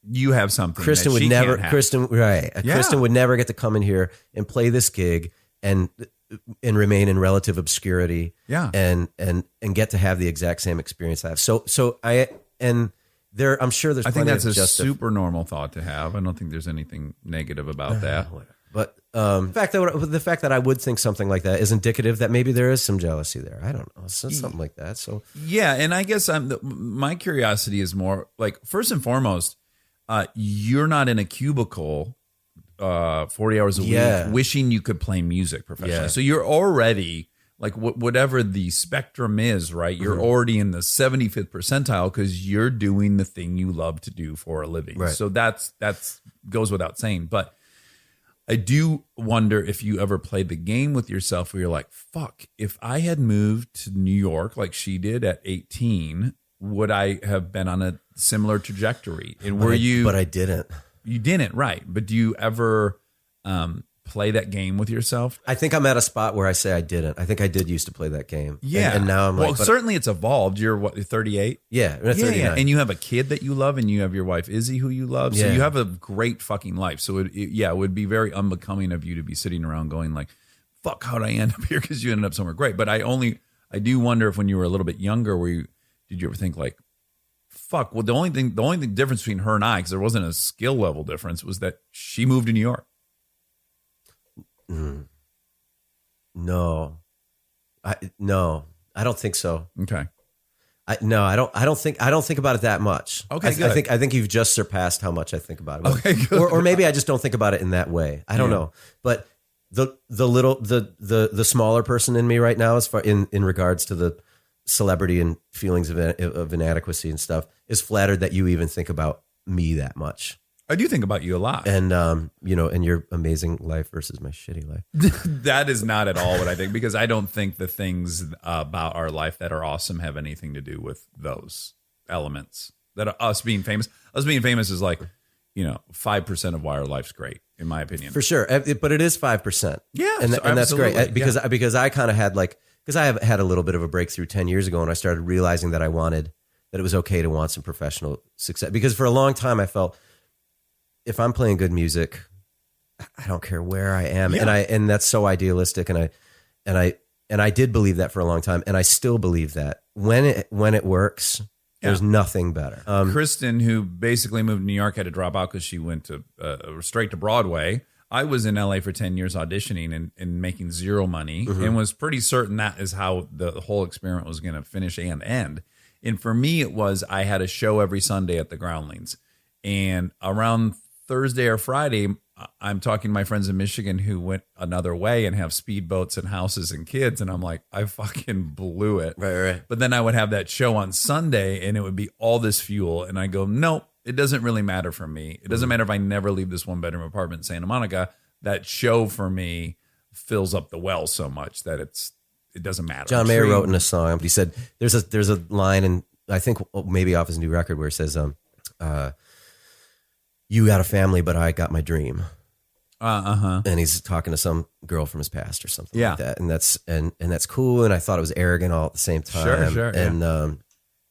Speaker 1: you have something
Speaker 5: Kristen
Speaker 1: that
Speaker 5: would
Speaker 1: she
Speaker 5: never,
Speaker 1: can't have.
Speaker 5: Kristen would never get to come in here and play this gig and remain in relative obscurity. And get to have the exact same experience I have. I'm sure there's.
Speaker 1: I think that's a super normal thought to have. I don't think there's anything negative about that.
Speaker 5: But the fact that I would think something like that is indicative that maybe there is some jealousy there. I don't know, something like that. So
Speaker 1: yeah, and I guess my curiosity is more like, first and foremost, you're not in a cubicle 40 hours a week wishing you could play music professionally. So you're already like whatever the spectrum is, right? You're already in the 75th percentile because you're doing the thing you love to do for a living.
Speaker 5: Right.
Speaker 1: So that's goes without saying. But I do wonder if you ever played the game with yourself where you're like, fuck, if I had moved to New York like she did at 18, would I have been on a similar trajectory? And
Speaker 5: But I didn't.
Speaker 1: You didn't, right? But do you ever play that game with yourself?
Speaker 5: I think I'm at a spot where I say I didn't. I think I did used to play that game.
Speaker 1: Yeah.
Speaker 5: And now I'm like, but
Speaker 1: certainly it's evolved. You're what, 38?
Speaker 5: yeah, I'm at 39.
Speaker 1: Yeah. And you have a kid that you love, and you have your wife Izzy who you love. So
Speaker 5: Yeah.
Speaker 1: you have a great fucking life. So it would be very unbecoming of you to be sitting around going like, fuck, how'd I end up here? Because you ended up somewhere great. But I do wonder if when you were a little bit younger, did you ever think like, fuck, well, the only thing difference between her and I, because there wasn't a skill level difference, was that she moved to New York.
Speaker 5: No, I don't think so.
Speaker 1: Okay.
Speaker 5: I don't think about it that much.
Speaker 1: Okay, good.
Speaker 5: I think you've just surpassed how much I think about it.
Speaker 1: Okay, good.
Speaker 5: Or maybe I just don't think about it in that way. I don't know. But the smaller person in me right now, as far in regards to the celebrity and feelings of inadequacy and stuff, is flattered that you even think about me that much.
Speaker 1: I do think about you a lot.
Speaker 5: And and your amazing life versus my shitty life.
Speaker 1: That is not at all what I think, because I don't think the things about our life that are awesome have anything to do with those elements. That are us being famous. Us being famous is like, 5% of why our life's great, in my opinion.
Speaker 5: For sure. But it is 5%.
Speaker 1: Yeah.
Speaker 5: And that's great.
Speaker 1: absolutely.
Speaker 5: Because I kind of had because I have had a little bit of a breakthrough 10 years ago, and I started realizing that that it was okay to want some professional success. Because for a long time I felt, if I'm playing good music, I don't care where I am.
Speaker 1: Yeah.
Speaker 5: And that's so idealistic. And I did believe that for a long time. And I still believe that when it works, there's nothing better.
Speaker 1: Kristen, who basically moved to New York, had to drop out because she went to straight to Broadway. I was in LA for 10 years auditioning and making zero money, and was pretty certain that is how the whole experiment was going to finish and end. And for me, it was, I had a show every Sunday at the Groundlings. And around Thursday or Friday, I'm talking to my friends in Michigan who went another way and have speedboats and houses and kids. And I'm like, I fucking blew it.
Speaker 5: Right.
Speaker 1: But then I would have that show on Sunday and it would be all this fuel. And I go, nope, it doesn't really matter for me. It doesn't matter if I never leave this 1-bedroom apartment in Santa Monica. That show for me fills up the well so much that it doesn't matter.
Speaker 5: John Mayer wrote in a song, he said, there's a line, and I think maybe off his new record, where he says, you got a family, but I got my dream. And he's talking to some girl from his past or something like that. And that's cool. And I thought it was arrogant all at the same time.
Speaker 1: Sure.
Speaker 5: And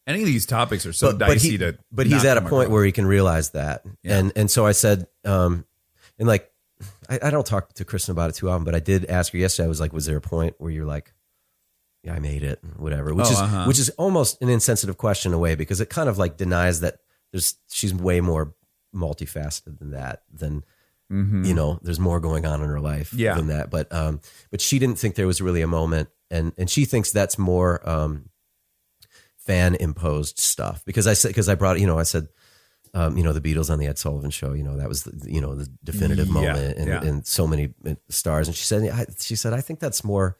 Speaker 1: any of these topics are so dicey
Speaker 5: but he's at a point where he can realize that.
Speaker 1: Yeah.
Speaker 5: And so I said, and like, I don't talk to Kristen about it too often, but I did ask her yesterday. I was like, was there a point where you're like, yeah, I made it, whatever, which is almost an insensitive question in a way, because it kind of like denies that she's way more multifaceted than that, there's more going on in her life than that. But she didn't think there was really a moment, and she thinks that's more fan imposed stuff, because I brought, I said, the Beatles on the Ed Sullivan Show, that was the definitive moment, and so many stars. And she said, I think that's more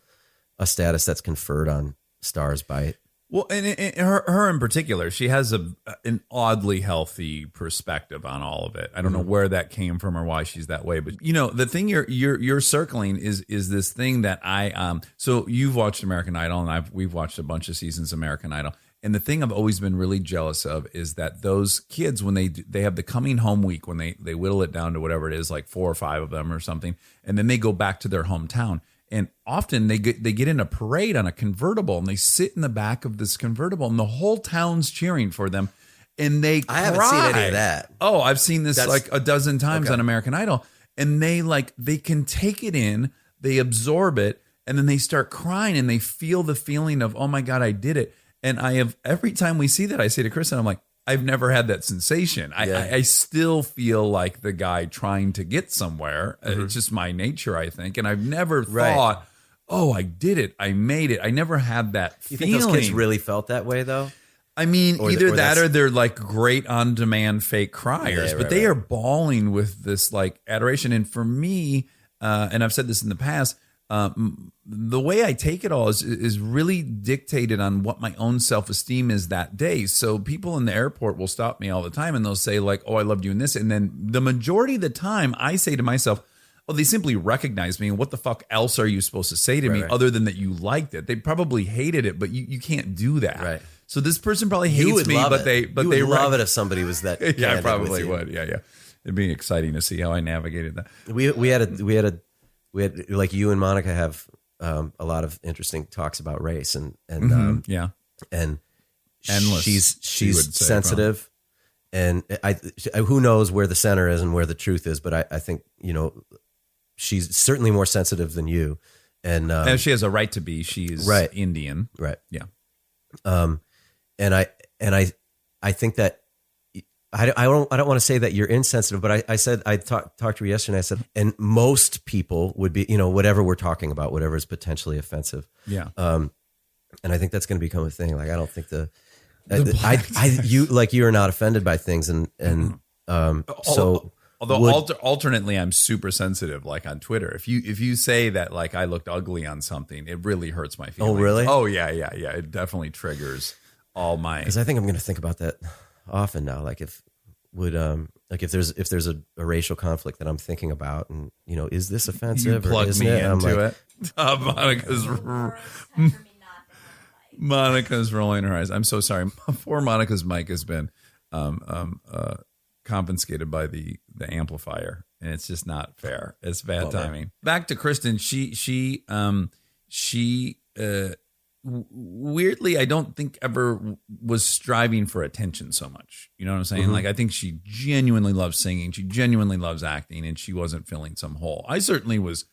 Speaker 5: a status that's conferred on stars by.
Speaker 1: Well, and her in particular, she has an oddly healthy perspective on all of it. I don't know where that came from or why she's that way, but the thing you're circling is this thing that so you've watched American Idol, and we've watched a bunch of seasons of American Idol. And the thing I've always been really jealous of is that those kids, when they have the coming home week, when they whittle it down to whatever it is, like 4 or 5 of them or something, and then they go back to their hometown. And often they get in a parade on a convertible, and they sit in the back of this convertible, and the whole town's cheering for them. And they cry.
Speaker 5: I haven't seen any of that.
Speaker 1: Oh, I've seen this like a dozen times on American Idol. And they can take it in, they absorb it, and then they start crying, and they feel the feeling of, oh my God, I did it. And every time we see that, I say to Kristen, I'm like, I've never had that sensation. I still feel like the guy trying to get somewhere. It's just my nature, I think. And I've never thought, oh, I did it. I made it. I never had that feeling.
Speaker 5: You think those kids really felt that way, though?
Speaker 1: I mean, either that or they're like great on-demand fake criers. But they are bawling with this like adoration. And for me, and I've said this in the past, the way I take it all is really dictated on what my own self-esteem is that day. So people in the airport will stop me all the time and they'll say like, oh, I loved you in this. And then the majority of the time I say to myself, oh, they simply recognize me. And what the fuck else are you supposed to say to me other than that you liked it? They probably hated it, but you can't do that.
Speaker 5: Right.
Speaker 1: So this person probably hates me, but they
Speaker 5: love it if somebody was that.
Speaker 1: Yeah, I probably would. Yeah. It'd be exciting to see how I navigated that.
Speaker 5: We had like you and Monica have a lot of interesting talks about race and
Speaker 1: Endless,
Speaker 5: she's sensitive, and I who knows where the center is and where the truth is, but I think she's certainly more sensitive than you, and
Speaker 1: she has a right to be. She's Indian,
Speaker 5: right?
Speaker 1: Yeah,
Speaker 5: and I think that. I don't want to say that you're insensitive, but I said I talked to her yesterday. And I said, and most people would be, whatever we're talking about, whatever is potentially offensive.
Speaker 1: Yeah.
Speaker 5: And I think that's going to become a thing. Like I don't think you are not offended by things, so.
Speaker 1: Although alternately, I'm super sensitive. Like on Twitter, if you say that like I looked ugly on something, it really hurts my feelings.
Speaker 5: Oh really?
Speaker 1: Oh yeah. It definitely triggers all my.
Speaker 5: Because I think I'm going to think about that often now. Like if there's a racial conflict that I'm thinking about, and is this offensive?
Speaker 1: You plug
Speaker 5: or isn't
Speaker 1: me
Speaker 5: it?
Speaker 1: into it. Monica's rolling her eyes. I'm so sorry. Poor Monica's mic has been confiscated by the amplifier, and it's just not fair. It's bad timing. Back to Kristen. She weirdly, I don't think ever was striving for attention so much. You know what I'm saying? Like, I think she genuinely loves singing. She genuinely loves acting, and she wasn't filling some hole. I certainly was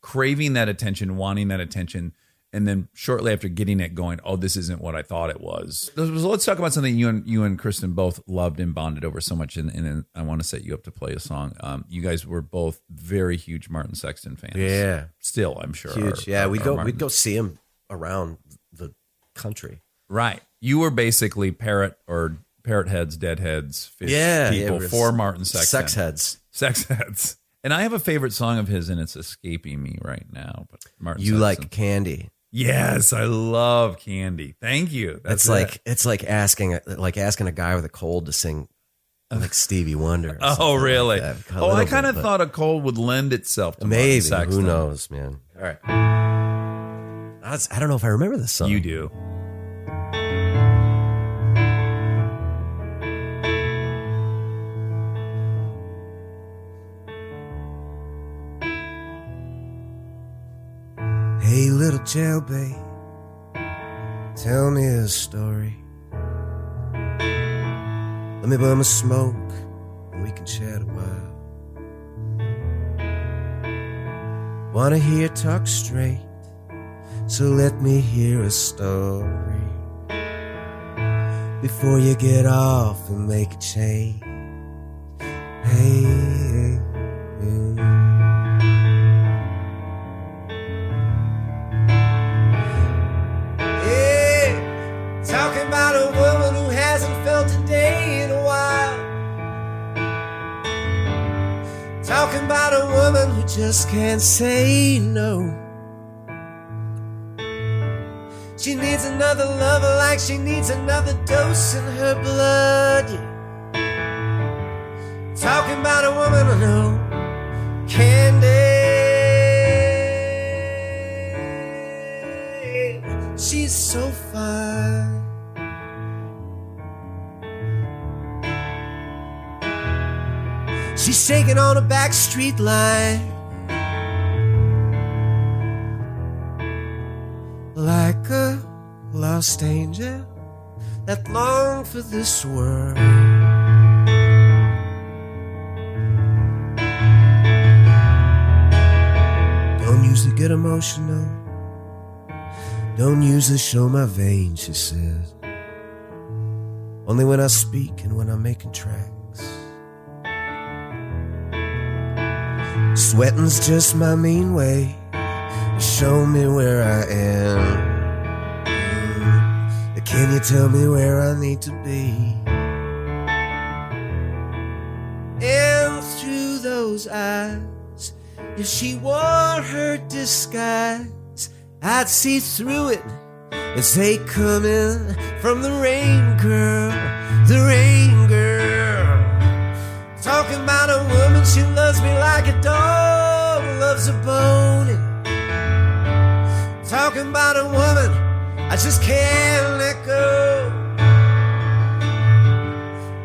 Speaker 1: craving that attention, wanting that attention. And then shortly after getting it going, oh, this isn't what I thought it was. So let's talk about something you and Kristen both loved and bonded over so much. And I want to set you up to play a song. You guys were both very huge Martin Sexton fans.
Speaker 5: Yeah.
Speaker 1: Still, I'm sure.
Speaker 5: Huge. We'd go see him around the country.
Speaker 1: Right. You were basically parrot heads, deadheads, fish people for Martin Sexton. Sex heads. And I have a favorite song of his, and it's escaping me right now. But Martin
Speaker 5: You
Speaker 1: Sexton.
Speaker 5: like Candy.
Speaker 1: Yes, I love Candy. Thank you.
Speaker 5: It's like asking a guy with a cold to sing like Stevie Wonder.
Speaker 1: Oh, really?
Speaker 5: Like
Speaker 1: I kind of thought a cold would lend itself to
Speaker 5: maybe.
Speaker 1: Martin Sexton.
Speaker 5: Who knows, man? All right. I don't know if I remember this song.
Speaker 1: You do.
Speaker 6: Hey, little jailbait, tell me a story. Let me bum a smoke and we can chat a while. Wanna hear talk straight, so let me hear a story before you get off and make a change. Hey. Talking about a woman who hasn't felt a day in a while. Talking about a woman who just can't say no. She needs another lover like she needs another dose in her blood, yeah. Talking about a woman I know, Candy. She's so fine. She's shaking on a back street line like a lost angel that longed for this world. Don't usually get emotional, don't usually show my veins, she says. Only when I speak and when I'm making tracks. Sweating's just my mean way to show me where I am. Can you tell me where I need to be? And through those eyes, If she wore her disguise, I'd see through it and say, coming from the rain girl, the rain girl. Talking about a woman, she loves me like a dog loves a bone. Talking about a woman, I just can't let go.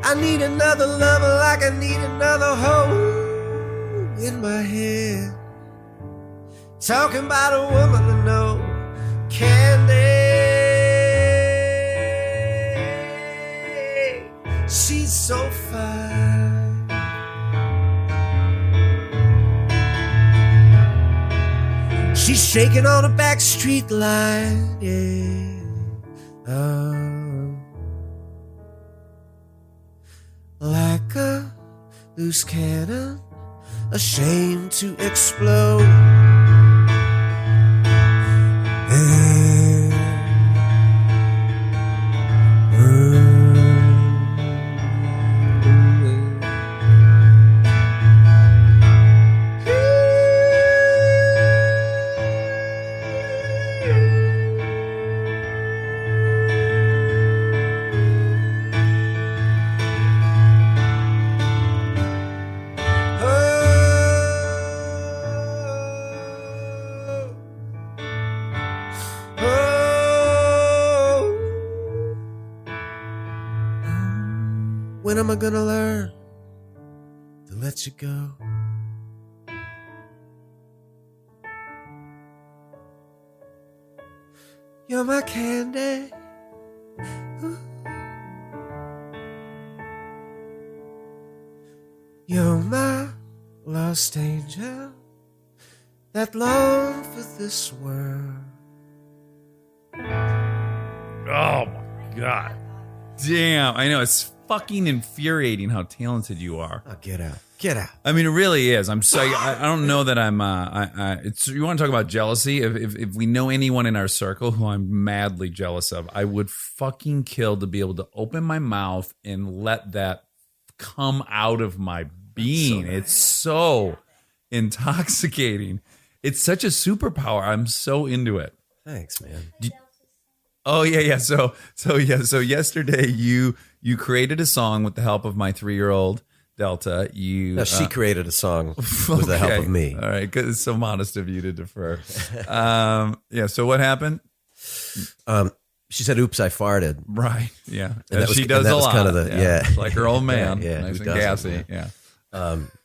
Speaker 6: I need another lover like I need another hole in my head. Talking about a woman to know candy. She's so fine. She's shaking on a back street line, yeah. Like a loose cannon, ashamed to explode. When am I gonna learn to let you go? You're my candy. Ooh. You're my lost angel that long for this world.
Speaker 1: Oh my God. Damn. I know. It's fucking infuriating how talented you are.
Speaker 6: Oh, get out. Get out.
Speaker 1: I mean, it really is. I'm so, I don't know that I'm, it's, you want to talk about jealousy? If we know anyone in our circle who I'm madly jealous of, I would fucking kill to be able to open my mouth and let that come out of my being. It's so intoxicating. It's such a superpower. I'm so into it.
Speaker 5: Thanks, man.
Speaker 1: Oh yeah. So yesterday you created a song with the help of my 3-year-old Delta.
Speaker 5: No, she created a song with the help of me.
Speaker 1: All right, because it's so modest of you to defer. Yeah. So what happened?
Speaker 5: She said, "Oops, I farted."
Speaker 1: Right. Yeah.
Speaker 5: And
Speaker 1: She does a lot.
Speaker 5: Kind of the, yeah.
Speaker 1: Like her old man.
Speaker 5: Yeah.
Speaker 1: Nice
Speaker 5: Who
Speaker 1: and
Speaker 5: doesn't,
Speaker 1: gassy. Yeah.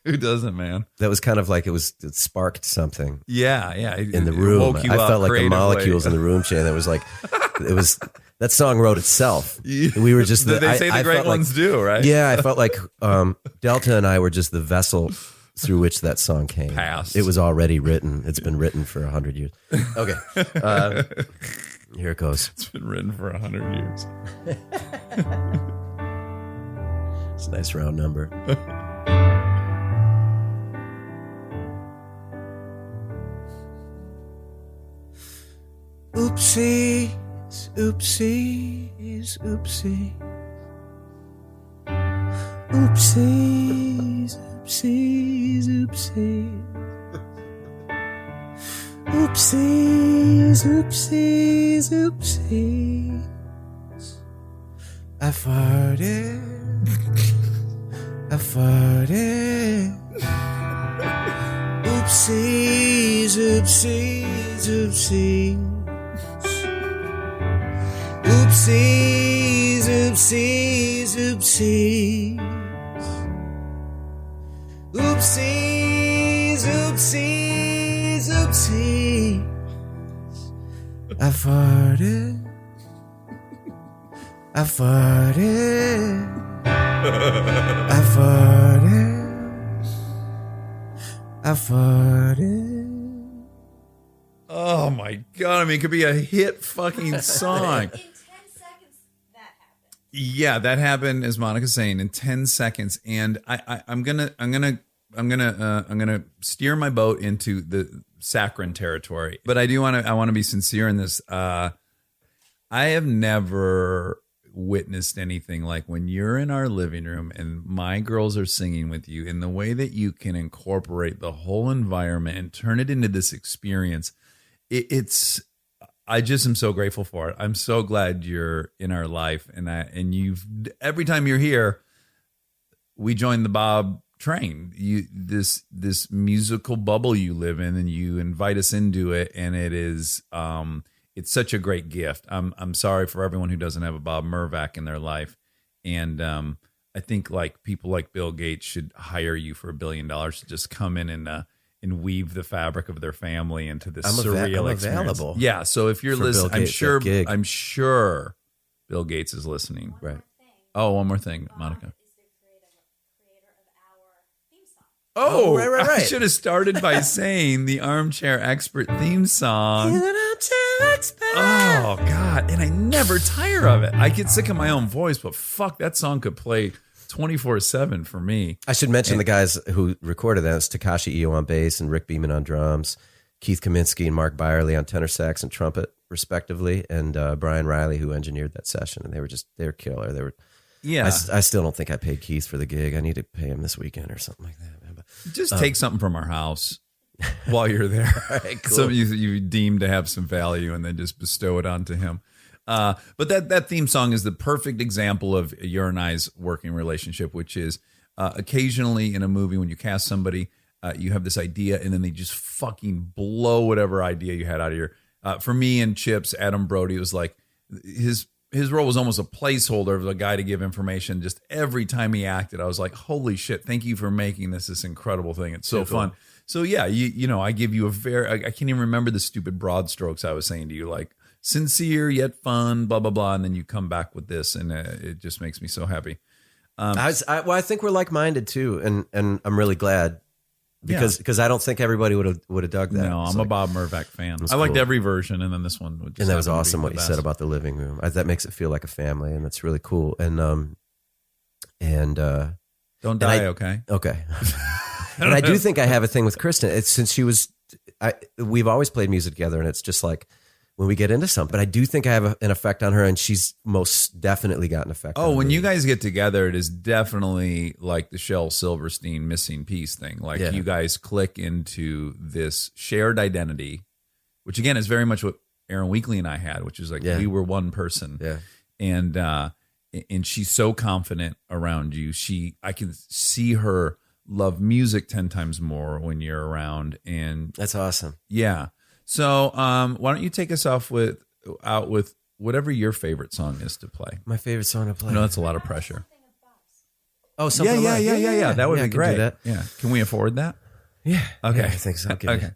Speaker 1: Who doesn't, man?
Speaker 5: That was kind of like it sparked something.
Speaker 1: Yeah.
Speaker 5: In the room,
Speaker 1: woke you
Speaker 5: I
Speaker 1: up
Speaker 5: felt like the
Speaker 1: creatively.
Speaker 5: molecules in the room chain. That was like, it was. That song wrote itself. We were just.
Speaker 1: They say the great ones do, right?
Speaker 5: Yeah, I felt like Delta and I were just the vessel through which that song came.
Speaker 1: Passed.
Speaker 5: It was already written. It's been written for 100 years. Okay, here it goes.
Speaker 1: It's been written for 100 years.
Speaker 5: It's a nice round number.
Speaker 6: Oopsie. Oopsies, oopsies. Oopsies, oopsies, oopsies. Oopsies, oopsies, oopsies. I farted. I farted. Oopsies, oopsies, oopsies. Oopsies, oopsies, oopsies. Oopsies, oopsies, oopsies. I farted. I farted. I farted. I farted.
Speaker 1: Oh my God. I mean, it could be a hit fucking song. Yeah, that happened, as Monica's saying, in 10 seconds. And I'm gonna steer my boat into the saccharine territory. But I want to be sincere in this. I have never witnessed anything like when you're in our living room and my girls are singing with you, in the way that you can incorporate the whole environment and turn it into this experience. I just am so grateful for it. I'm so glad you're in our life, and you've, every time you're here, we join the Bob train. This musical bubble you live in, and you invite us into it, and it is it's such a great gift. I'm sorry for everyone who doesn't have a Bob Mervak in their life, and I think like people like Bill Gates should hire you for $1 billion to just come in and weave the fabric of their family into this surreal experience.
Speaker 5: Available.
Speaker 1: Yeah, so if you're
Speaker 5: For
Speaker 1: listening,
Speaker 5: Bill Gates,
Speaker 1: I'm sure Bill Gates is listening.
Speaker 5: Right.
Speaker 1: Oh, one more thing, Monica.
Speaker 5: Oh, right.
Speaker 1: I should have started by saying the Armchair Expert theme song. Oh, God. And I never tire of it. I get sick of my own voice, but fuck, that song could play 24/7 for me.
Speaker 5: I should mention the guys who recorded that. It's Takashi Io on bass and Rick Beeman on drums, Keith Kaminsky and Mark Byerly on tenor sax and trumpet, respectively, and Brian Riley, who engineered that session. And they were killer.
Speaker 1: Yeah.
Speaker 5: I still don't think I paid Keith for the gig. I need to pay him this weekend or something like that.
Speaker 1: Just take something from our house while you're there.
Speaker 5: All right, cool.
Speaker 1: Something you deem to have some value, and then just bestow it onto him. But that theme song is the perfect example of your and I's working relationship, which is occasionally in a movie when you cast somebody, you have this idea, and then they just fucking blow whatever idea you had out of your. For me and Chips, Adam Brody was like his role was almost a placeholder of the guy to give information. Just every time he acted, I was like, holy shit, thank you for making this incredible thing. It's so fun. So yeah, you know, I give you I can't even remember the stupid broad strokes I was saying to you, like sincere yet fun, blah, blah, blah. And then you come back with this, and it just makes me so happy.
Speaker 5: I think we're like-minded too. And I'm really glad because I don't think everybody would have dug that.
Speaker 1: No, I'm a Bob Mervak fan. I liked every version, and then this one.
Speaker 5: And that was awesome what you said about the living room. That makes it feel like a family, and that's really cool. And
Speaker 1: don't die, okay?
Speaker 5: Okay. And I do think I have a thing with Kristen. It's since we've always played music together, and it's just like when we get into something. But I do think I have an effect on her, and she's most definitely got an effect.
Speaker 1: Oh,
Speaker 5: on
Speaker 1: when
Speaker 5: me.
Speaker 1: you guys get together, it is definitely like the Shel Silverstein missing piece thing. Like you guys click into this shared identity, which again is very much what Aaron Weekly and I had, which is like we were one person. Yeah. And she's so confident around you. I can see her love music 10 times more when you're around, and
Speaker 5: that's awesome.
Speaker 1: Yeah. So why don't you take us out with whatever your favorite song is to play?
Speaker 5: My favorite song to play.
Speaker 1: No, that's a lot of pressure.
Speaker 5: Oh, something.
Speaker 1: Yeah. That would be great.
Speaker 5: Do that.
Speaker 1: Yeah. Can we afford that?
Speaker 5: Yeah.
Speaker 1: Okay.
Speaker 5: Yeah, I think so.
Speaker 1: Okay.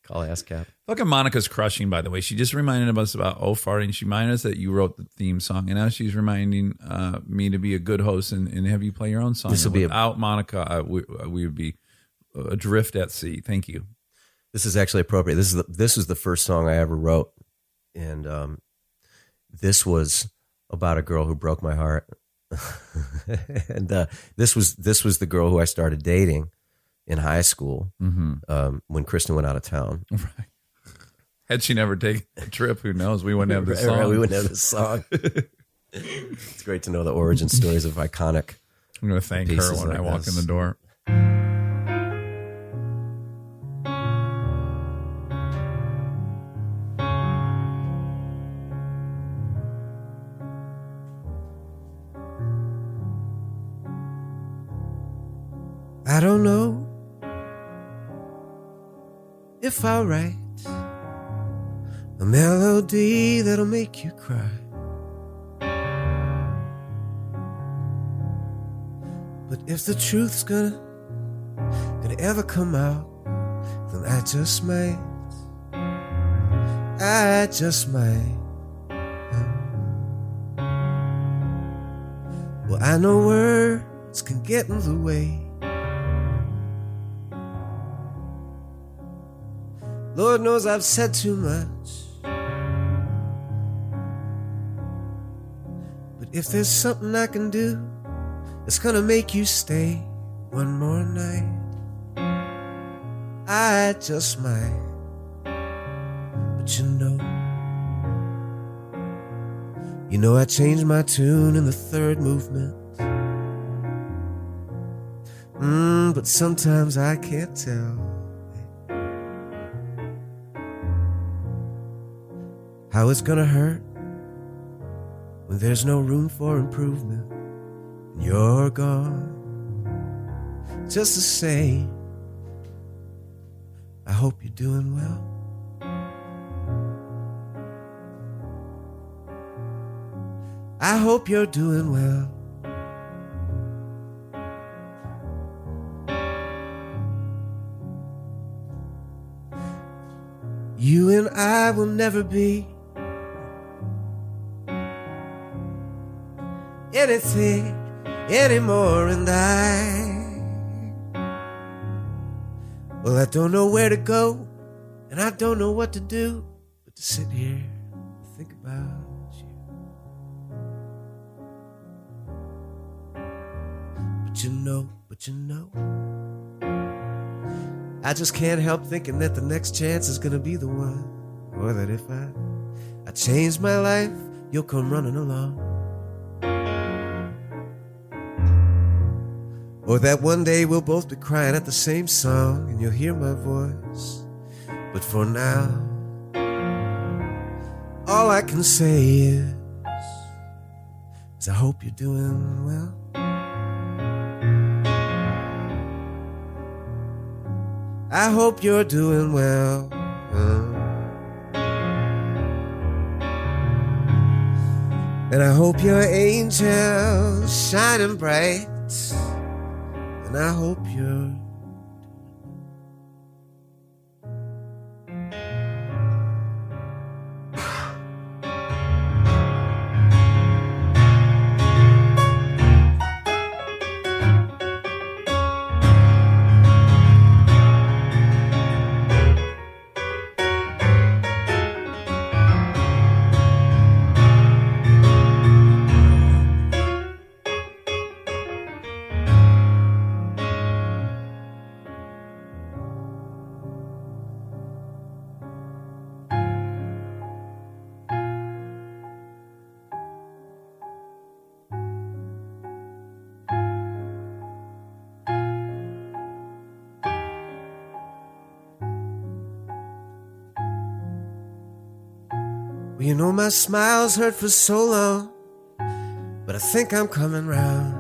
Speaker 5: Call ASCAP.
Speaker 1: Fucking Monica's crushing, by the way. She just reminded us about farting. She reminded us that you wrote the theme song, and now she's reminding me to be a good host and have you play your own song.
Speaker 5: This will be
Speaker 1: without Monica, we would be adrift at sea. Thank you.
Speaker 5: This is actually appropriate. This was the first song I ever wrote, and this was about a girl who broke my heart. And this was the girl who I started dating in high school when Kristen went out of town.
Speaker 1: Right. Had she never taken a trip, who knows? We wouldn't have this song.
Speaker 5: Right, we wouldn't have this song. It's great to know the origin stories of iconic.
Speaker 1: I'm going to thank her when I walk in the door.
Speaker 6: I don't know if I'll write a melody that'll make you cry, but if the truth's gonna ever come out, then I just might. Well, I know words can get in the way. Lord knows I've said too much. But if there's something I can do that's gonna make you stay one more night, I just might. But you know, You know I changed my tune in the third movement. But sometimes I can't tell how it's gonna hurt when there's no room for improvement and you're gone. Just the same, I hope you're doing well. I hope you're doing well. You and I will never be anything anymore, and well, I don't know where to go, and I don't know what to do but to sit here and think about you. But you know, I just can't help thinking that the next chance is gonna be the one, or that if I change my life, you'll come running along. Or that one day we'll both be crying at the same song and you'll hear my voice. But for now, all I can say is I hope you're doing well. I hope you're doing well. And I hope your angel's shining bright. And I hope you're you know my smile's hurt for so long, but I think I'm coming round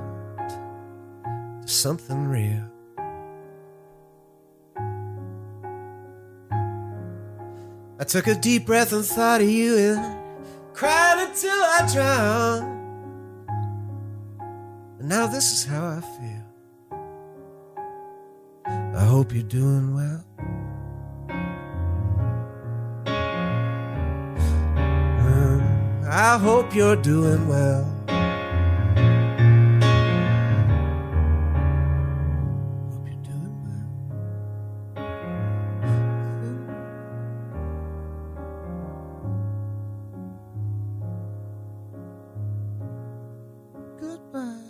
Speaker 6: to something real. I took a deep breath and thought of you and cried until I drowned. And now this is how I feel. I hope you're doing well. I hope you're doing well. Hope you're doing well. Goodbye.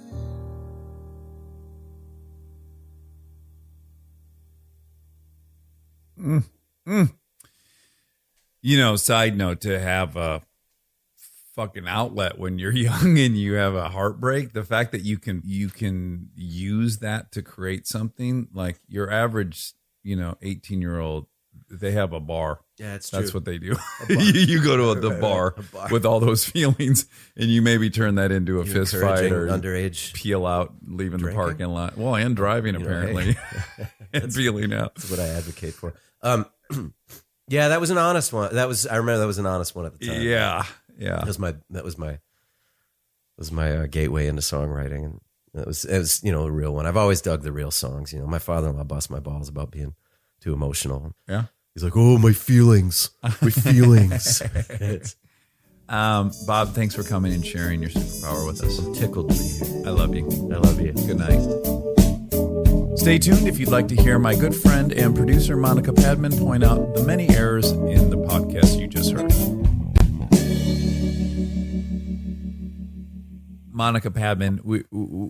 Speaker 1: You know, side note, to have a fucking outlet when you're young and you have a heartbreak, the fact that you can use that to create something, like your average 18-year-old, they have a bar.
Speaker 6: Yeah, that's
Speaker 1: what they do. You go to the bar with all those feelings, and you maybe turn that into a fist fight or
Speaker 5: underage
Speaker 1: peel out, leaving
Speaker 5: drinking?
Speaker 1: the parking lot. Well, and driving apparently, and feeling out.
Speaker 5: That's what I advocate for. Yeah, that was an honest one. I remember that was an honest one at the time.
Speaker 1: Yeah.
Speaker 5: That was my gateway into songwriting, and it was a real one. I've always dug the real songs. My father-in-law bust my balls about being too emotional.
Speaker 1: Yeah,
Speaker 5: he's like, "Oh, my feelings, my feelings."
Speaker 1: Bob, thanks for coming and sharing your superpower with us.
Speaker 5: I'm tickled to be here.
Speaker 1: I love you.
Speaker 5: I love you.
Speaker 1: Good night. Stay tuned if you'd like to hear my good friend and producer Monica Padman point out the many errors in the podcast you just heard. Monica Padman,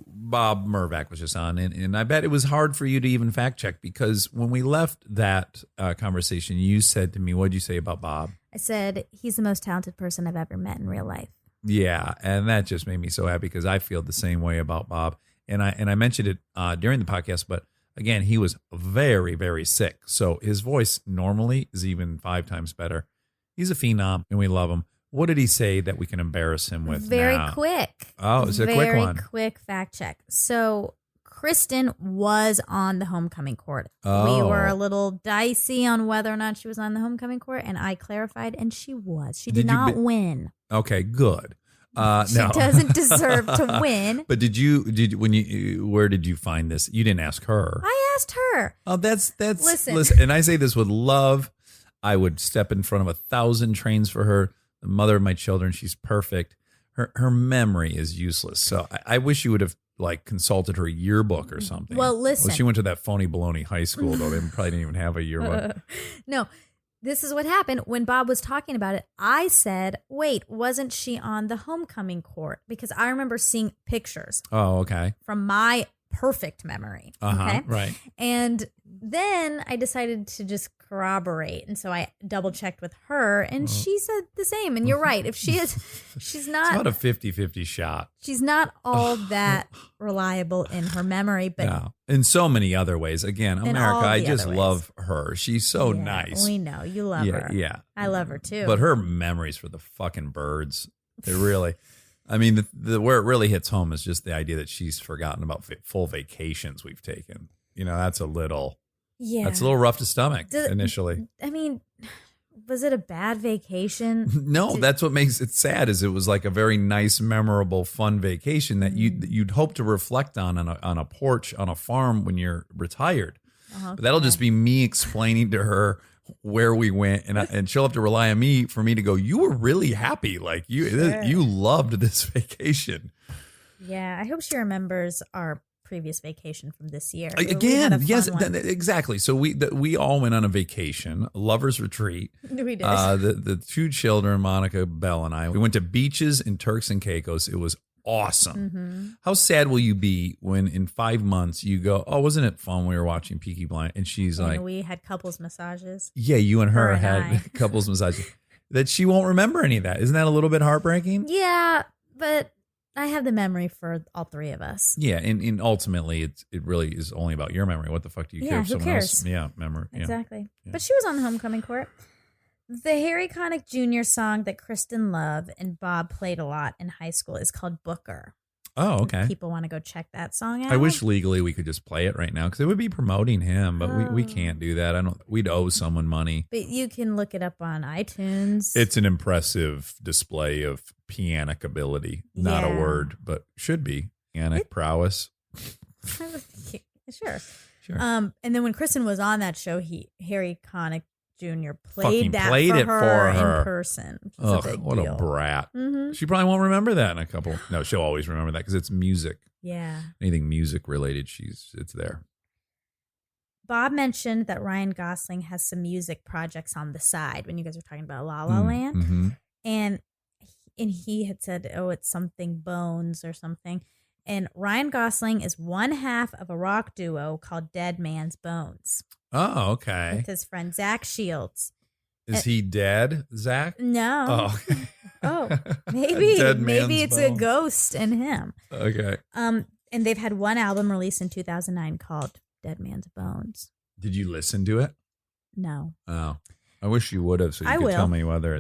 Speaker 1: Bob Mervak was just on, and I bet it was hard for you to even fact check, because when we left that conversation, you said to me, "What'd you say about Bob?"
Speaker 3: I said, he's the most talented person I've ever met in real life.
Speaker 1: Yeah, and that just made me so happy because I feel the same way about Bob. And I mentioned it during the podcast, but again, he was very, very sick. So his voice normally is even 5 times better. He's a phenom, and we love him. What did he say that we can embarrass him with
Speaker 3: Very
Speaker 1: now?
Speaker 3: quick.
Speaker 1: Oh, it's a quick one.
Speaker 3: Very quick fact check. So Kristen was on the homecoming court.
Speaker 1: Oh.
Speaker 3: We were a little dicey on whether or not she was on the homecoming court, and I clarified, and she was. She did not win.
Speaker 1: Okay, good.
Speaker 3: She
Speaker 1: no.
Speaker 3: doesn't deserve to win.
Speaker 1: But where did you find this? You didn't ask her.
Speaker 3: I asked her.
Speaker 1: Oh, that's
Speaker 3: Listen.
Speaker 1: and I say this with love. I would step in front of 1,000 trains for her. The mother of my children. She's perfect. Her memory is useless. So I wish you would have consulted her yearbook or something.
Speaker 3: Well, listen.
Speaker 1: She went to that phony baloney high school, though. They probably didn't even have a yearbook.
Speaker 3: No, this is what happened. When Bob was talking about it, I said, wait, wasn't she on the homecoming court? Because I remember seeing pictures
Speaker 1: Oh, okay.
Speaker 3: from my perfect memory.
Speaker 1: Uh-huh.
Speaker 3: Okay?
Speaker 1: Right.
Speaker 3: And then I decided to just corroborate. And so I double checked with her, and she said the same. And you're right. If she is, she's
Speaker 1: It's about
Speaker 3: not,
Speaker 1: a 50-50 shot.
Speaker 3: she's not all that reliable in her memory, but
Speaker 1: Yeah. In so many other ways. Again,
Speaker 3: In
Speaker 1: America,
Speaker 3: all
Speaker 1: I
Speaker 3: the
Speaker 1: just
Speaker 3: other ways.
Speaker 1: love her. She's so
Speaker 3: yeah,
Speaker 1: nice.
Speaker 3: we know you love her.
Speaker 1: Yeah.
Speaker 3: I love her too.
Speaker 1: But her memories for the fucking birds, they really, I mean, the where it really hits home is just the idea that she's forgotten about full vacations we've taken. That's a little rough to stomach initially.
Speaker 3: I mean, was it a bad vacation?
Speaker 1: No, that's what makes it sad. Is it was like a very nice, memorable, fun vacation that you'd hope to reflect on a porch on a farm when you're retired. But that'll just be me explaining to her where we went, and she'll have to rely on me for me to go, you were really happy, you loved this vacation.
Speaker 3: Yeah, I hope she remembers our previous vacation from this year. We had a
Speaker 1: Again,
Speaker 3: fun
Speaker 1: yes,
Speaker 3: one.
Speaker 1: exactly. So we all went on a vacation, a lover's retreat.
Speaker 3: We did.
Speaker 1: The 2 children, Monica, Bell, and I, we went to beaches in Turks and Caicos. It was awesome.
Speaker 3: Mm-hmm.
Speaker 1: How sad will you be when in 5 months you go, oh, wasn't it fun? We were watching Peaky Blinders, and she's
Speaker 3: And
Speaker 1: like,
Speaker 3: we had couples massages.
Speaker 1: yeah, you and her
Speaker 3: Her and
Speaker 1: had
Speaker 3: I.
Speaker 1: couples massages. That she won't remember any of that. Isn't that a little bit heartbreaking?
Speaker 3: Yeah, but I have the memory for all 3 of us.
Speaker 1: Yeah, and ultimately, it really is only about your memory. What the fuck do you care
Speaker 3: Yeah,
Speaker 1: if
Speaker 3: who
Speaker 1: someone
Speaker 3: cares?
Speaker 1: else? Yeah, memory. Yeah.
Speaker 3: Exactly.
Speaker 1: Yeah.
Speaker 3: But she was on the homecoming court. The Harry Connick Jr. song that Kristen loved and Bob played a lot in high school is called Booker.
Speaker 1: Oh, okay.
Speaker 3: People want to go check that song out.
Speaker 1: I wish legally we could just play it right now because it would be promoting him, but we can't do that. We'd owe someone money.
Speaker 3: But you can look it up on iTunes.
Speaker 1: It's an impressive display of pianic ability. Not a
Speaker 3: Yeah.
Speaker 1: word, but should be. Pianic prowess.
Speaker 3: Sure.
Speaker 1: Sure.
Speaker 3: And then when Kristen was on that show, Harry Connick Jr. played
Speaker 1: Fucking
Speaker 3: that
Speaker 1: it
Speaker 3: for
Speaker 1: for
Speaker 3: her
Speaker 1: her.
Speaker 3: in person. Which was a
Speaker 1: Ugh,
Speaker 3: big
Speaker 1: what
Speaker 3: deal.
Speaker 1: a brat.
Speaker 3: Mm-hmm.
Speaker 1: She probably won't remember that in a couple. No, she'll always remember that because it's music.
Speaker 3: Yeah.
Speaker 1: Anything music related, it's there.
Speaker 3: Bob mentioned that Ryan Gosling has some music projects on the side when you guys were talking about La La Land.
Speaker 1: Mm-hmm.
Speaker 3: And he had said, oh, it's something Bones or something. And Ryan Gosling is one half of a rock duo called Dead Man's Bones
Speaker 1: Oh, okay.
Speaker 3: with his friend Zach Shields.
Speaker 1: Is he dead, Zach?
Speaker 3: No.
Speaker 1: Oh,
Speaker 3: Oh, maybe
Speaker 1: Dead
Speaker 3: maybe
Speaker 1: Man's
Speaker 3: it's a
Speaker 1: Bones.
Speaker 3: ghost in him.
Speaker 1: Okay.
Speaker 3: And they've had one album released in 2009 called Dead Man's Bones.
Speaker 1: Did you listen to it?
Speaker 3: No.
Speaker 1: Oh, I wish you would have, so you
Speaker 3: I
Speaker 1: could
Speaker 3: will.
Speaker 1: tell me whether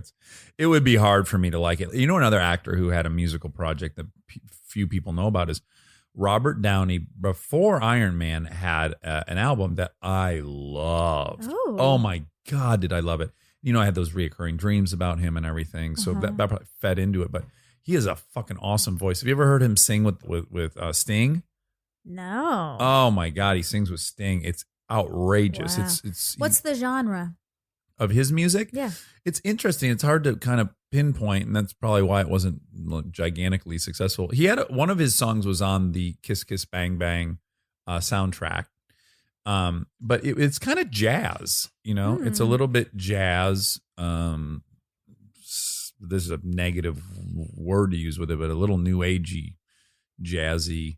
Speaker 1: it would be hard for me to like it. You know, another actor who had a musical project that few people know about is Robert Downey. Before Iron Man had an album that I loved. Oh my God, did I love it. You know, I had those reoccurring dreams about him and everything. So that probably fed into it, but he has a fucking awesome voice. Have you ever heard him sing with Sting?
Speaker 3: No.
Speaker 1: Oh my God, he sings with Sting. It's outrageous.
Speaker 3: Wow.
Speaker 1: It's
Speaker 3: What's the genre?
Speaker 1: of his music?
Speaker 3: Yeah.
Speaker 1: It's interesting. It's hard to kind of pinpoint, and that's probably why it wasn't gigantically successful. He had one of his songs was on the Kiss Kiss Bang Bang soundtrack, but it's kind of jazz. You know, it's a little bit jazz. There's a negative word to use with it, but a little new agey, jazzy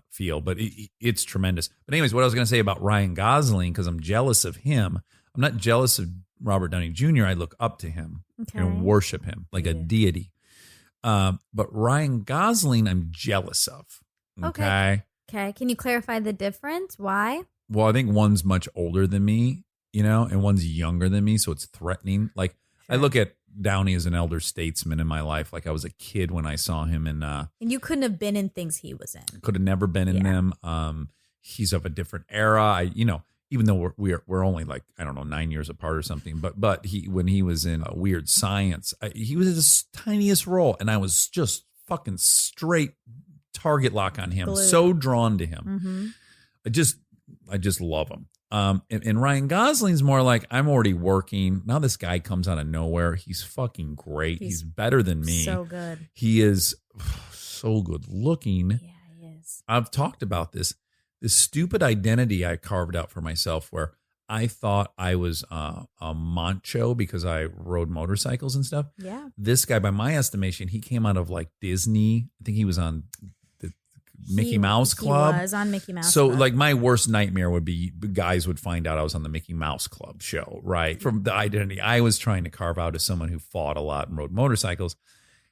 Speaker 1: feel. But it's tremendous. But anyways, what I was going to say about Ryan Gosling, because I'm jealous of him. I'm not jealous of Robert Downey Jr. I look up to him
Speaker 3: Okay.
Speaker 1: and worship him like a deity. But Ryan Gosling, I'm jealous of. Okay.
Speaker 3: Okay. Can you clarify the difference? Why?
Speaker 1: Well, I think one's much older than me, and one's younger than me, so it's threatening. Like I look at Downey as an elder statesman in my life. Like I was a kid when I saw him in.
Speaker 3: And you couldn't have been in things he was in.
Speaker 1: Could have never been in them. He's of a different era. Even though we're only like, I don't know, 9 years apart or something, but when he was in Weird Science, he was his tiniest role, and I was just fucking straight target lock on him.
Speaker 3: Glue.
Speaker 1: So drawn to him. I just love him. And Ryan Gosling's more like, I'm already working. Now this guy comes out of nowhere. He's fucking great. He's better than me.
Speaker 3: So good.
Speaker 1: He is so good looking.
Speaker 3: Yeah, he is.
Speaker 1: I've talked about this stupid identity I carved out for myself where I thought I was a macho because I rode motorcycles and stuff.
Speaker 3: Yeah.
Speaker 1: This guy, by my estimation, he came out of like Disney. I think he was on the Mickey Mouse Club.
Speaker 3: He was on Mickey Mouse
Speaker 1: So
Speaker 3: Club.
Speaker 1: like my worst nightmare would be guys would find out I was on the Mickey Mouse Club show, right? From the identity I was trying to carve out as someone who fought a lot and rode motorcycles.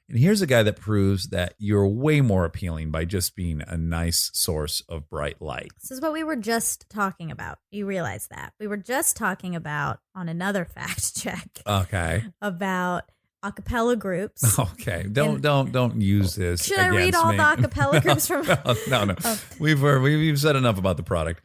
Speaker 1: And here's a guy that proves that you're way more appealing by just being a nice source of bright light.
Speaker 3: This is what we were just talking about. You realize that. We were just talking about, on another fact check,
Speaker 1: Okay.
Speaker 3: about a cappella groups.
Speaker 1: Okay. Don't use this.
Speaker 3: Should I read all
Speaker 1: me.
Speaker 3: the a cappella groups from?
Speaker 1: No. We've said enough about the product.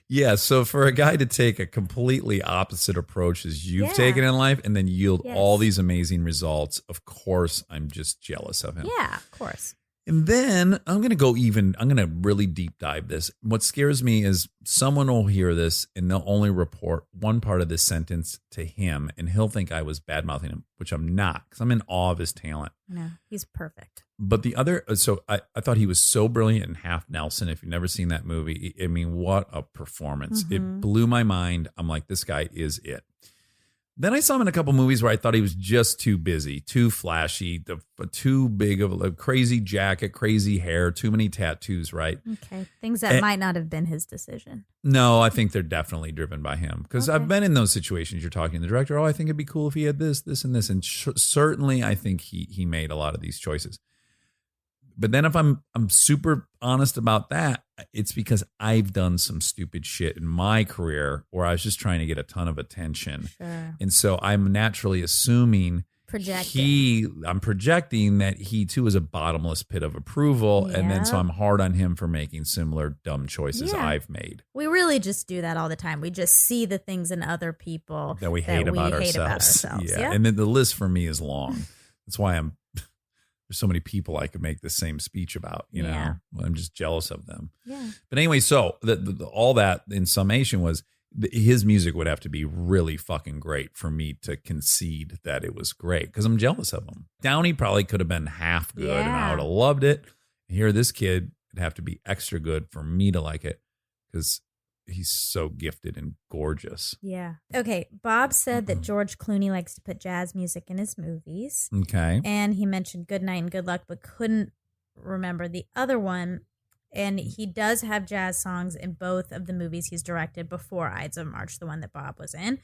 Speaker 1: Yeah, so for a guy to take a completely opposite approach as you've taken in life and then yield all these amazing results, of course, I'm just jealous of him.
Speaker 3: Yeah, of course.
Speaker 1: And then I'm going to really deep dive this. What scares me is someone will hear this and they'll only report one part of this sentence to him and he'll think I was bad-mouthing him, which I'm not because I'm in awe of his talent.
Speaker 3: No, he's perfect.
Speaker 1: But the other, so I thought he was so brilliant in Half Nelson. If you've never seen that movie, I mean, what a performance. It blew my mind. I'm like, this guy is it. Then I saw him in a couple movies where I thought he was just too busy, too flashy, too big of a crazy jacket, crazy hair, too many tattoos, right?
Speaker 3: Okay. Things that might not have been his decision.
Speaker 1: No, I think they're definitely driven by him because I've been in those situations. You're talking to the director, I think it'd be cool if he had this, this, and this. And certainly I think he made a lot of these choices. But then if I'm super honest about that, it's because I've done some stupid shit in my career where I was just trying to get a ton of attention.
Speaker 3: Sure.
Speaker 1: And so I'm naturally assuming I'm projecting that he too is a bottomless pit of approval.
Speaker 3: Yeah.
Speaker 1: And then so I'm hard on him for making similar dumb choices I've made.
Speaker 3: We really just do that all the time. We just see the things in other people
Speaker 1: that we hate about ourselves. Yeah. And then the list for me is long. That's why there's so many people I could make the same speech about, you know. I'm just jealous of them. Yeah. But anyway, so all that in summation was his music would have to be really fucking great for me to concede that it was great because I'm jealous of him. Downey probably could have been half good and I would have loved it. Here, this kid would have to be extra good for me to like it because he's so gifted and gorgeous. Yeah.
Speaker 3: Okay. Bob said that George Clooney likes to put jazz music in his movies.
Speaker 1: Okay.
Speaker 3: And he mentioned Good Night and Good Luck, but couldn't remember the other one. And he does have jazz songs in both of the movies he's directed before Ides of March, the one that Bob was in.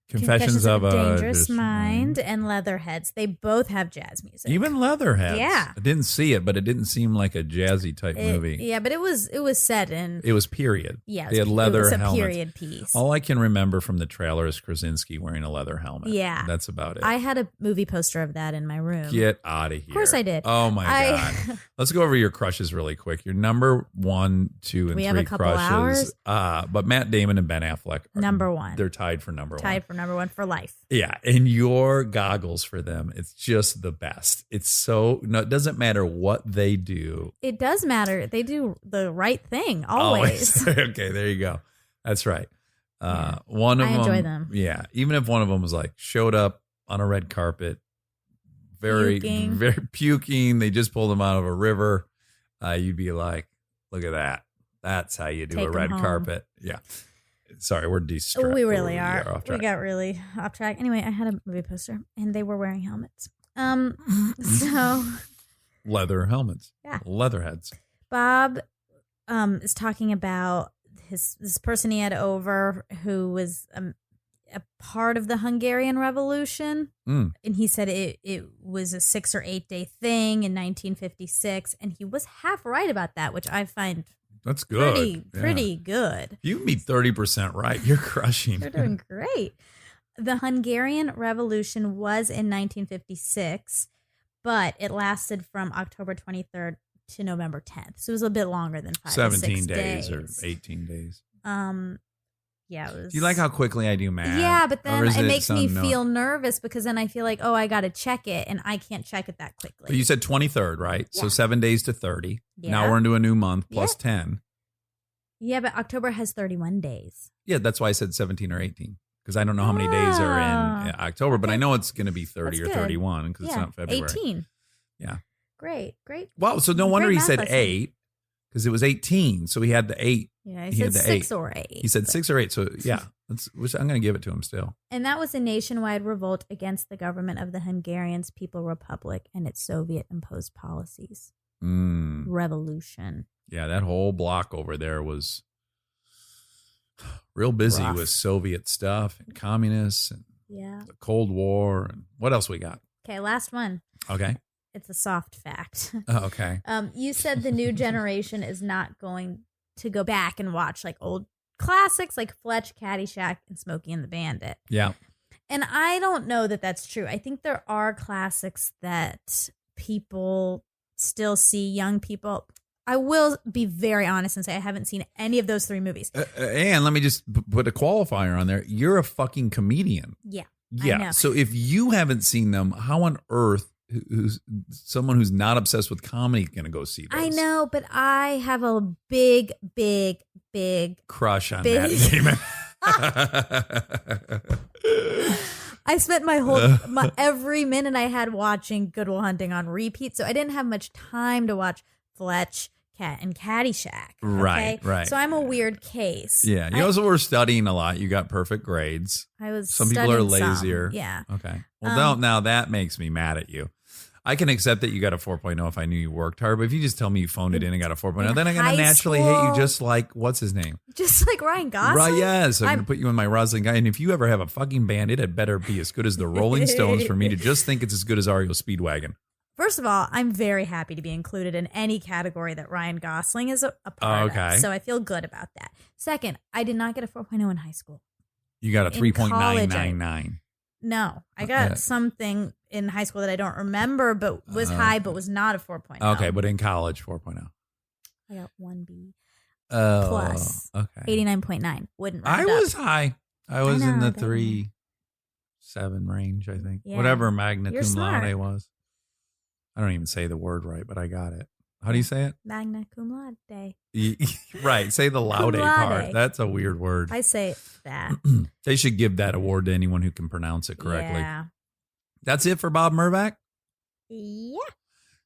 Speaker 1: Confessions of a
Speaker 3: Dangerous Mind and Leatherheads. They both have jazz music.
Speaker 1: Even Leatherheads.
Speaker 3: Yeah.
Speaker 1: I didn't see it, but it didn't seem like a jazzy type movie.
Speaker 3: Yeah, but it was set in.
Speaker 1: It was period.
Speaker 3: Yeah.
Speaker 1: They had leather helmets.
Speaker 3: It was a period piece.
Speaker 1: All I can remember from the trailer is Krasinski wearing a leather helmet.
Speaker 3: Yeah.
Speaker 1: That's about it.
Speaker 3: I had a movie poster of that in my room.
Speaker 1: Get out of here.
Speaker 3: Of course I did.
Speaker 1: Oh my God. Let's go over your crushes really quick. Your number 1, 2, and 3
Speaker 3: have a couple
Speaker 1: crushes.
Speaker 3: hours?
Speaker 1: But Matt Damon and Ben Affleck are
Speaker 3: number 1.
Speaker 1: They're tied for number 1.
Speaker 3: Tied for number 1 for life.
Speaker 1: Yeah, and your goggles for them, it's just the best. It's so, no, it doesn't matter what they do.
Speaker 3: It does matter. They do the right thing always.
Speaker 1: Okay, there you go. That's right. One of them.
Speaker 3: I enjoy them.
Speaker 1: Yeah, even if one of them was like showed up on a red carpet, very puking. They just pulled him out of a river. You'd be like, look at that. That's how you do a red carpet. Yeah. Sorry, we're distracted.
Speaker 3: We really are. We got really off track. Anyway, I had a movie poster, and they were wearing helmets. So
Speaker 1: leather helmets.
Speaker 3: Yeah,
Speaker 1: leatherheads.
Speaker 3: Bob, is talking about this person he had over who was
Speaker 8: a part of the Hungarian Revolution.
Speaker 1: Mm.
Speaker 8: And he said it was a 6 or 8 day thing in 1956. And he was half right about that, which I find
Speaker 1: That's good.
Speaker 8: pretty good.
Speaker 1: You can be 30% right. You're crushing.
Speaker 8: You're doing great. The Hungarian Revolution was in 1956, but it lasted from October 23rd to November 10th. So it was a bit longer than 5 to 6
Speaker 1: 17 days or 18 days.
Speaker 8: Yeah, it was.
Speaker 1: Do you like how quickly I do math?
Speaker 8: Yeah, but then
Speaker 1: Or is
Speaker 8: it makes me
Speaker 1: some
Speaker 8: feel nervous because then I feel like, oh, I got to check it, and I can't check it that quickly.
Speaker 1: But you said 23rd, right? So
Speaker 8: Yeah.
Speaker 1: 7 days to 30. Now
Speaker 8: Yeah.
Speaker 1: we're into a new month plus 10.
Speaker 8: Yeah, but October has 31 days.
Speaker 1: Yeah, that's why I said 17 or 18. Because I don't know how many days are in October, but I know it's going to be 30
Speaker 8: That's
Speaker 1: or
Speaker 8: good.
Speaker 1: 31 because it's not February.
Speaker 8: 18.
Speaker 1: Yeah.
Speaker 8: Great.
Speaker 1: Wow, so no wonder
Speaker 8: Great
Speaker 1: he
Speaker 8: math
Speaker 1: said
Speaker 8: lesson.
Speaker 1: 8 because it was 18. So he had the 8.
Speaker 8: Yeah,
Speaker 1: He
Speaker 8: he
Speaker 1: had
Speaker 8: said
Speaker 1: the
Speaker 8: 6
Speaker 1: 8.
Speaker 8: or 8.
Speaker 1: He said 6 or 8. So yeah, which I'm going to give it to him still.
Speaker 8: And that was a nationwide revolt against the government of the Hungarian People's Republic and its Soviet-imposed policies.
Speaker 1: Mm.
Speaker 8: Revolution.
Speaker 1: Yeah, that whole block over there was real busy
Speaker 8: Rough.
Speaker 1: with Soviet stuff and communists and
Speaker 8: Yeah.
Speaker 1: the Cold War and what else we got?
Speaker 8: Okay, last one.
Speaker 1: Okay.
Speaker 8: It's a soft fact.
Speaker 1: Oh, okay.
Speaker 8: You said the new generation is not going to go back and watch like old classics like Fletch, Caddyshack, and Smokey and the Bandit.
Speaker 1: Yeah.
Speaker 8: And I don't know that that's true. I think there are classics that people still see, young people. I will be very honest and say I haven't seen any of those 3 movies.
Speaker 1: And let me just put a qualifier on there. You're a fucking comedian.
Speaker 8: Yeah.
Speaker 1: Yeah.
Speaker 8: know.
Speaker 1: So if you haven't seen them, how on earth who's someone who's not obsessed with comedy going to go see those?
Speaker 8: I know, but I have a big
Speaker 1: Crush on
Speaker 8: Big-
Speaker 1: that, Damon.
Speaker 8: I spent my every minute I had watching Good Will Hunting on repeat, so I didn't have much time to watch Fletch, Cat, and Caddyshack. Okay?
Speaker 1: Right.
Speaker 8: So I'm a weird case.
Speaker 1: Yeah. You also were studying a lot. You got perfect grades.
Speaker 8: I was.
Speaker 1: Some people are
Speaker 8: studying some.
Speaker 1: lazier.
Speaker 8: Yeah.
Speaker 1: Okay. Well, now that makes me mad at you. I can accept that you got a 4.0 if I knew you worked hard, but if you just tell me you phoned it in and got a 4.0,
Speaker 8: In
Speaker 1: then I'm going
Speaker 8: high
Speaker 1: to naturally hate you
Speaker 8: school.
Speaker 1: just like, what's his name?
Speaker 8: Just like Ryan Gosling.
Speaker 1: Right, yes. I'm going
Speaker 8: I'm-
Speaker 1: to put you in my Rosling guy. And if you ever have a fucking band, it had better be as good as the Rolling Stones for me to just think it's as good as REO Speedwagon.
Speaker 8: First of all, I'm very happy to be included in any category that Ryan Gosling is a part
Speaker 1: Okay.
Speaker 8: of. So I feel good about that. Second, I did not get a 4.0 in high school.
Speaker 1: You got a
Speaker 8: In college,
Speaker 1: 3.999.
Speaker 8: No, I got
Speaker 1: Okay.
Speaker 8: something in high school that I don't remember, but was high, but was not a 4.0.
Speaker 1: Okay, but in college, 4.0.
Speaker 8: I got 1B
Speaker 1: Oh,
Speaker 8: plus
Speaker 1: okay.
Speaker 8: 89.9. Wouldn't round
Speaker 1: I
Speaker 8: up.
Speaker 1: was high. I was
Speaker 8: know,
Speaker 1: in the
Speaker 8: I bet you.
Speaker 1: 3.7 range, I think.
Speaker 8: Yeah.
Speaker 1: Whatever magna
Speaker 8: You're
Speaker 1: cum laude
Speaker 8: smart.
Speaker 1: was. I don't even say the word right, but I got it. How do you say it?
Speaker 8: Magna cum laude.
Speaker 1: Right. Say the laude
Speaker 8: Cum
Speaker 1: part.
Speaker 8: laude.
Speaker 1: That's a weird word.
Speaker 8: I say that.
Speaker 1: They should give that award to anyone who can pronounce it correctly.
Speaker 8: Yeah.
Speaker 1: That's it for Bob Mervak.
Speaker 8: Yeah.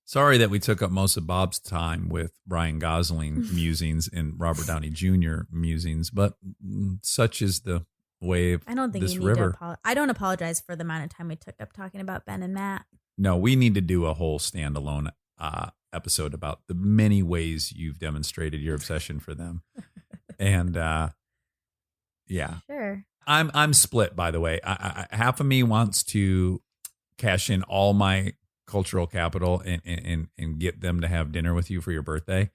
Speaker 1: Sorry that we took up most of Bob's time with Ryan Gosling musings and Robert Downey Jr. musings, but such is the way of
Speaker 8: I don't think
Speaker 1: this
Speaker 8: you need
Speaker 1: river.
Speaker 8: to apologize. I don't apologize for the amount of time we took up talking about Ben and Matt.
Speaker 1: No, we need to do a whole standalone episode about the many ways you've demonstrated your obsession for them. And yeah,
Speaker 8: Sure.
Speaker 1: I'm split, by the way. I half of me wants to cash in all my cultural capital and get them to have dinner with you for your birthday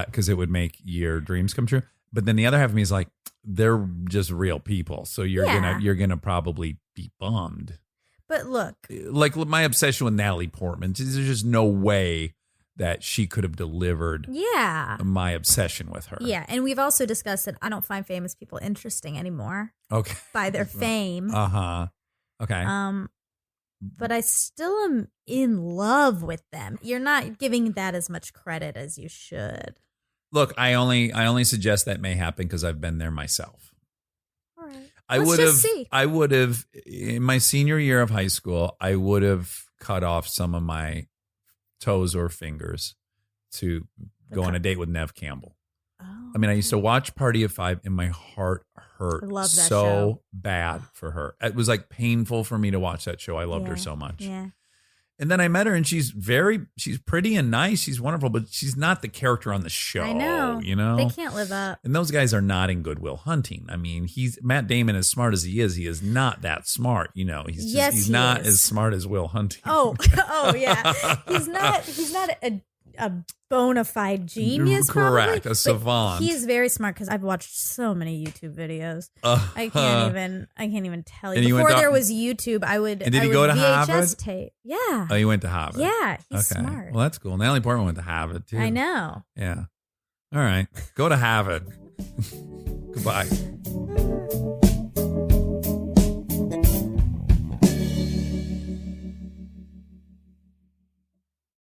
Speaker 1: because it would make your dreams come true. But then the other half of me is like, they're just real people, so you're gonna probably be bummed.
Speaker 8: But look,
Speaker 1: Like my obsession with Natalie Portman, there's just no way that she could have delivered
Speaker 8: yeah.
Speaker 1: my obsession with her.
Speaker 8: Yeah. And we've also discussed that I don't find famous people interesting anymore
Speaker 1: Okay.
Speaker 8: by their fame.
Speaker 1: Uh-huh. Okay.
Speaker 8: But I still am in love with them. You're not giving that as much credit as you should.
Speaker 1: Look, I only suggest that may happen because I've been there myself.
Speaker 8: All right.
Speaker 1: I would have in my senior year of high school, I would have cut off some of my toes or fingers to go on a date with Nev Campbell.
Speaker 8: Oh.
Speaker 1: I mean, I used to watch Party of Five and my heart hurt
Speaker 8: I love that
Speaker 1: so
Speaker 8: show.
Speaker 1: bad for her. It was like painful for me to watch that show. I loved her
Speaker 8: Yeah.
Speaker 1: so much.
Speaker 8: Yeah.
Speaker 1: And then I met her, and she's pretty and nice. She's wonderful, but she's not the character on the show.
Speaker 8: I know.
Speaker 1: You know,
Speaker 8: they can't live up.
Speaker 1: And those guys are not in Good Will Hunting. I mean, Matt Damon, as smart as he is not that smart. You know, he's not as smart as Will Hunting.
Speaker 8: Oh yeah, he's not a bona fide genius.
Speaker 1: Correct,
Speaker 8: probably,
Speaker 1: a savant.
Speaker 8: He is very smart because I've watched so many YouTube videos. I can't even tell you.
Speaker 1: And
Speaker 8: Before there was YouTube, I would.
Speaker 1: And did he go to
Speaker 8: VHS
Speaker 1: Harvard?
Speaker 8: Tape. Yeah.
Speaker 1: Oh, he went to Harvard.
Speaker 8: Yeah, he's smart.
Speaker 1: Well, that's cool. Natalie Portman went to Harvard too.
Speaker 8: I know.
Speaker 1: Yeah. All right, go to Harvard. Goodbye.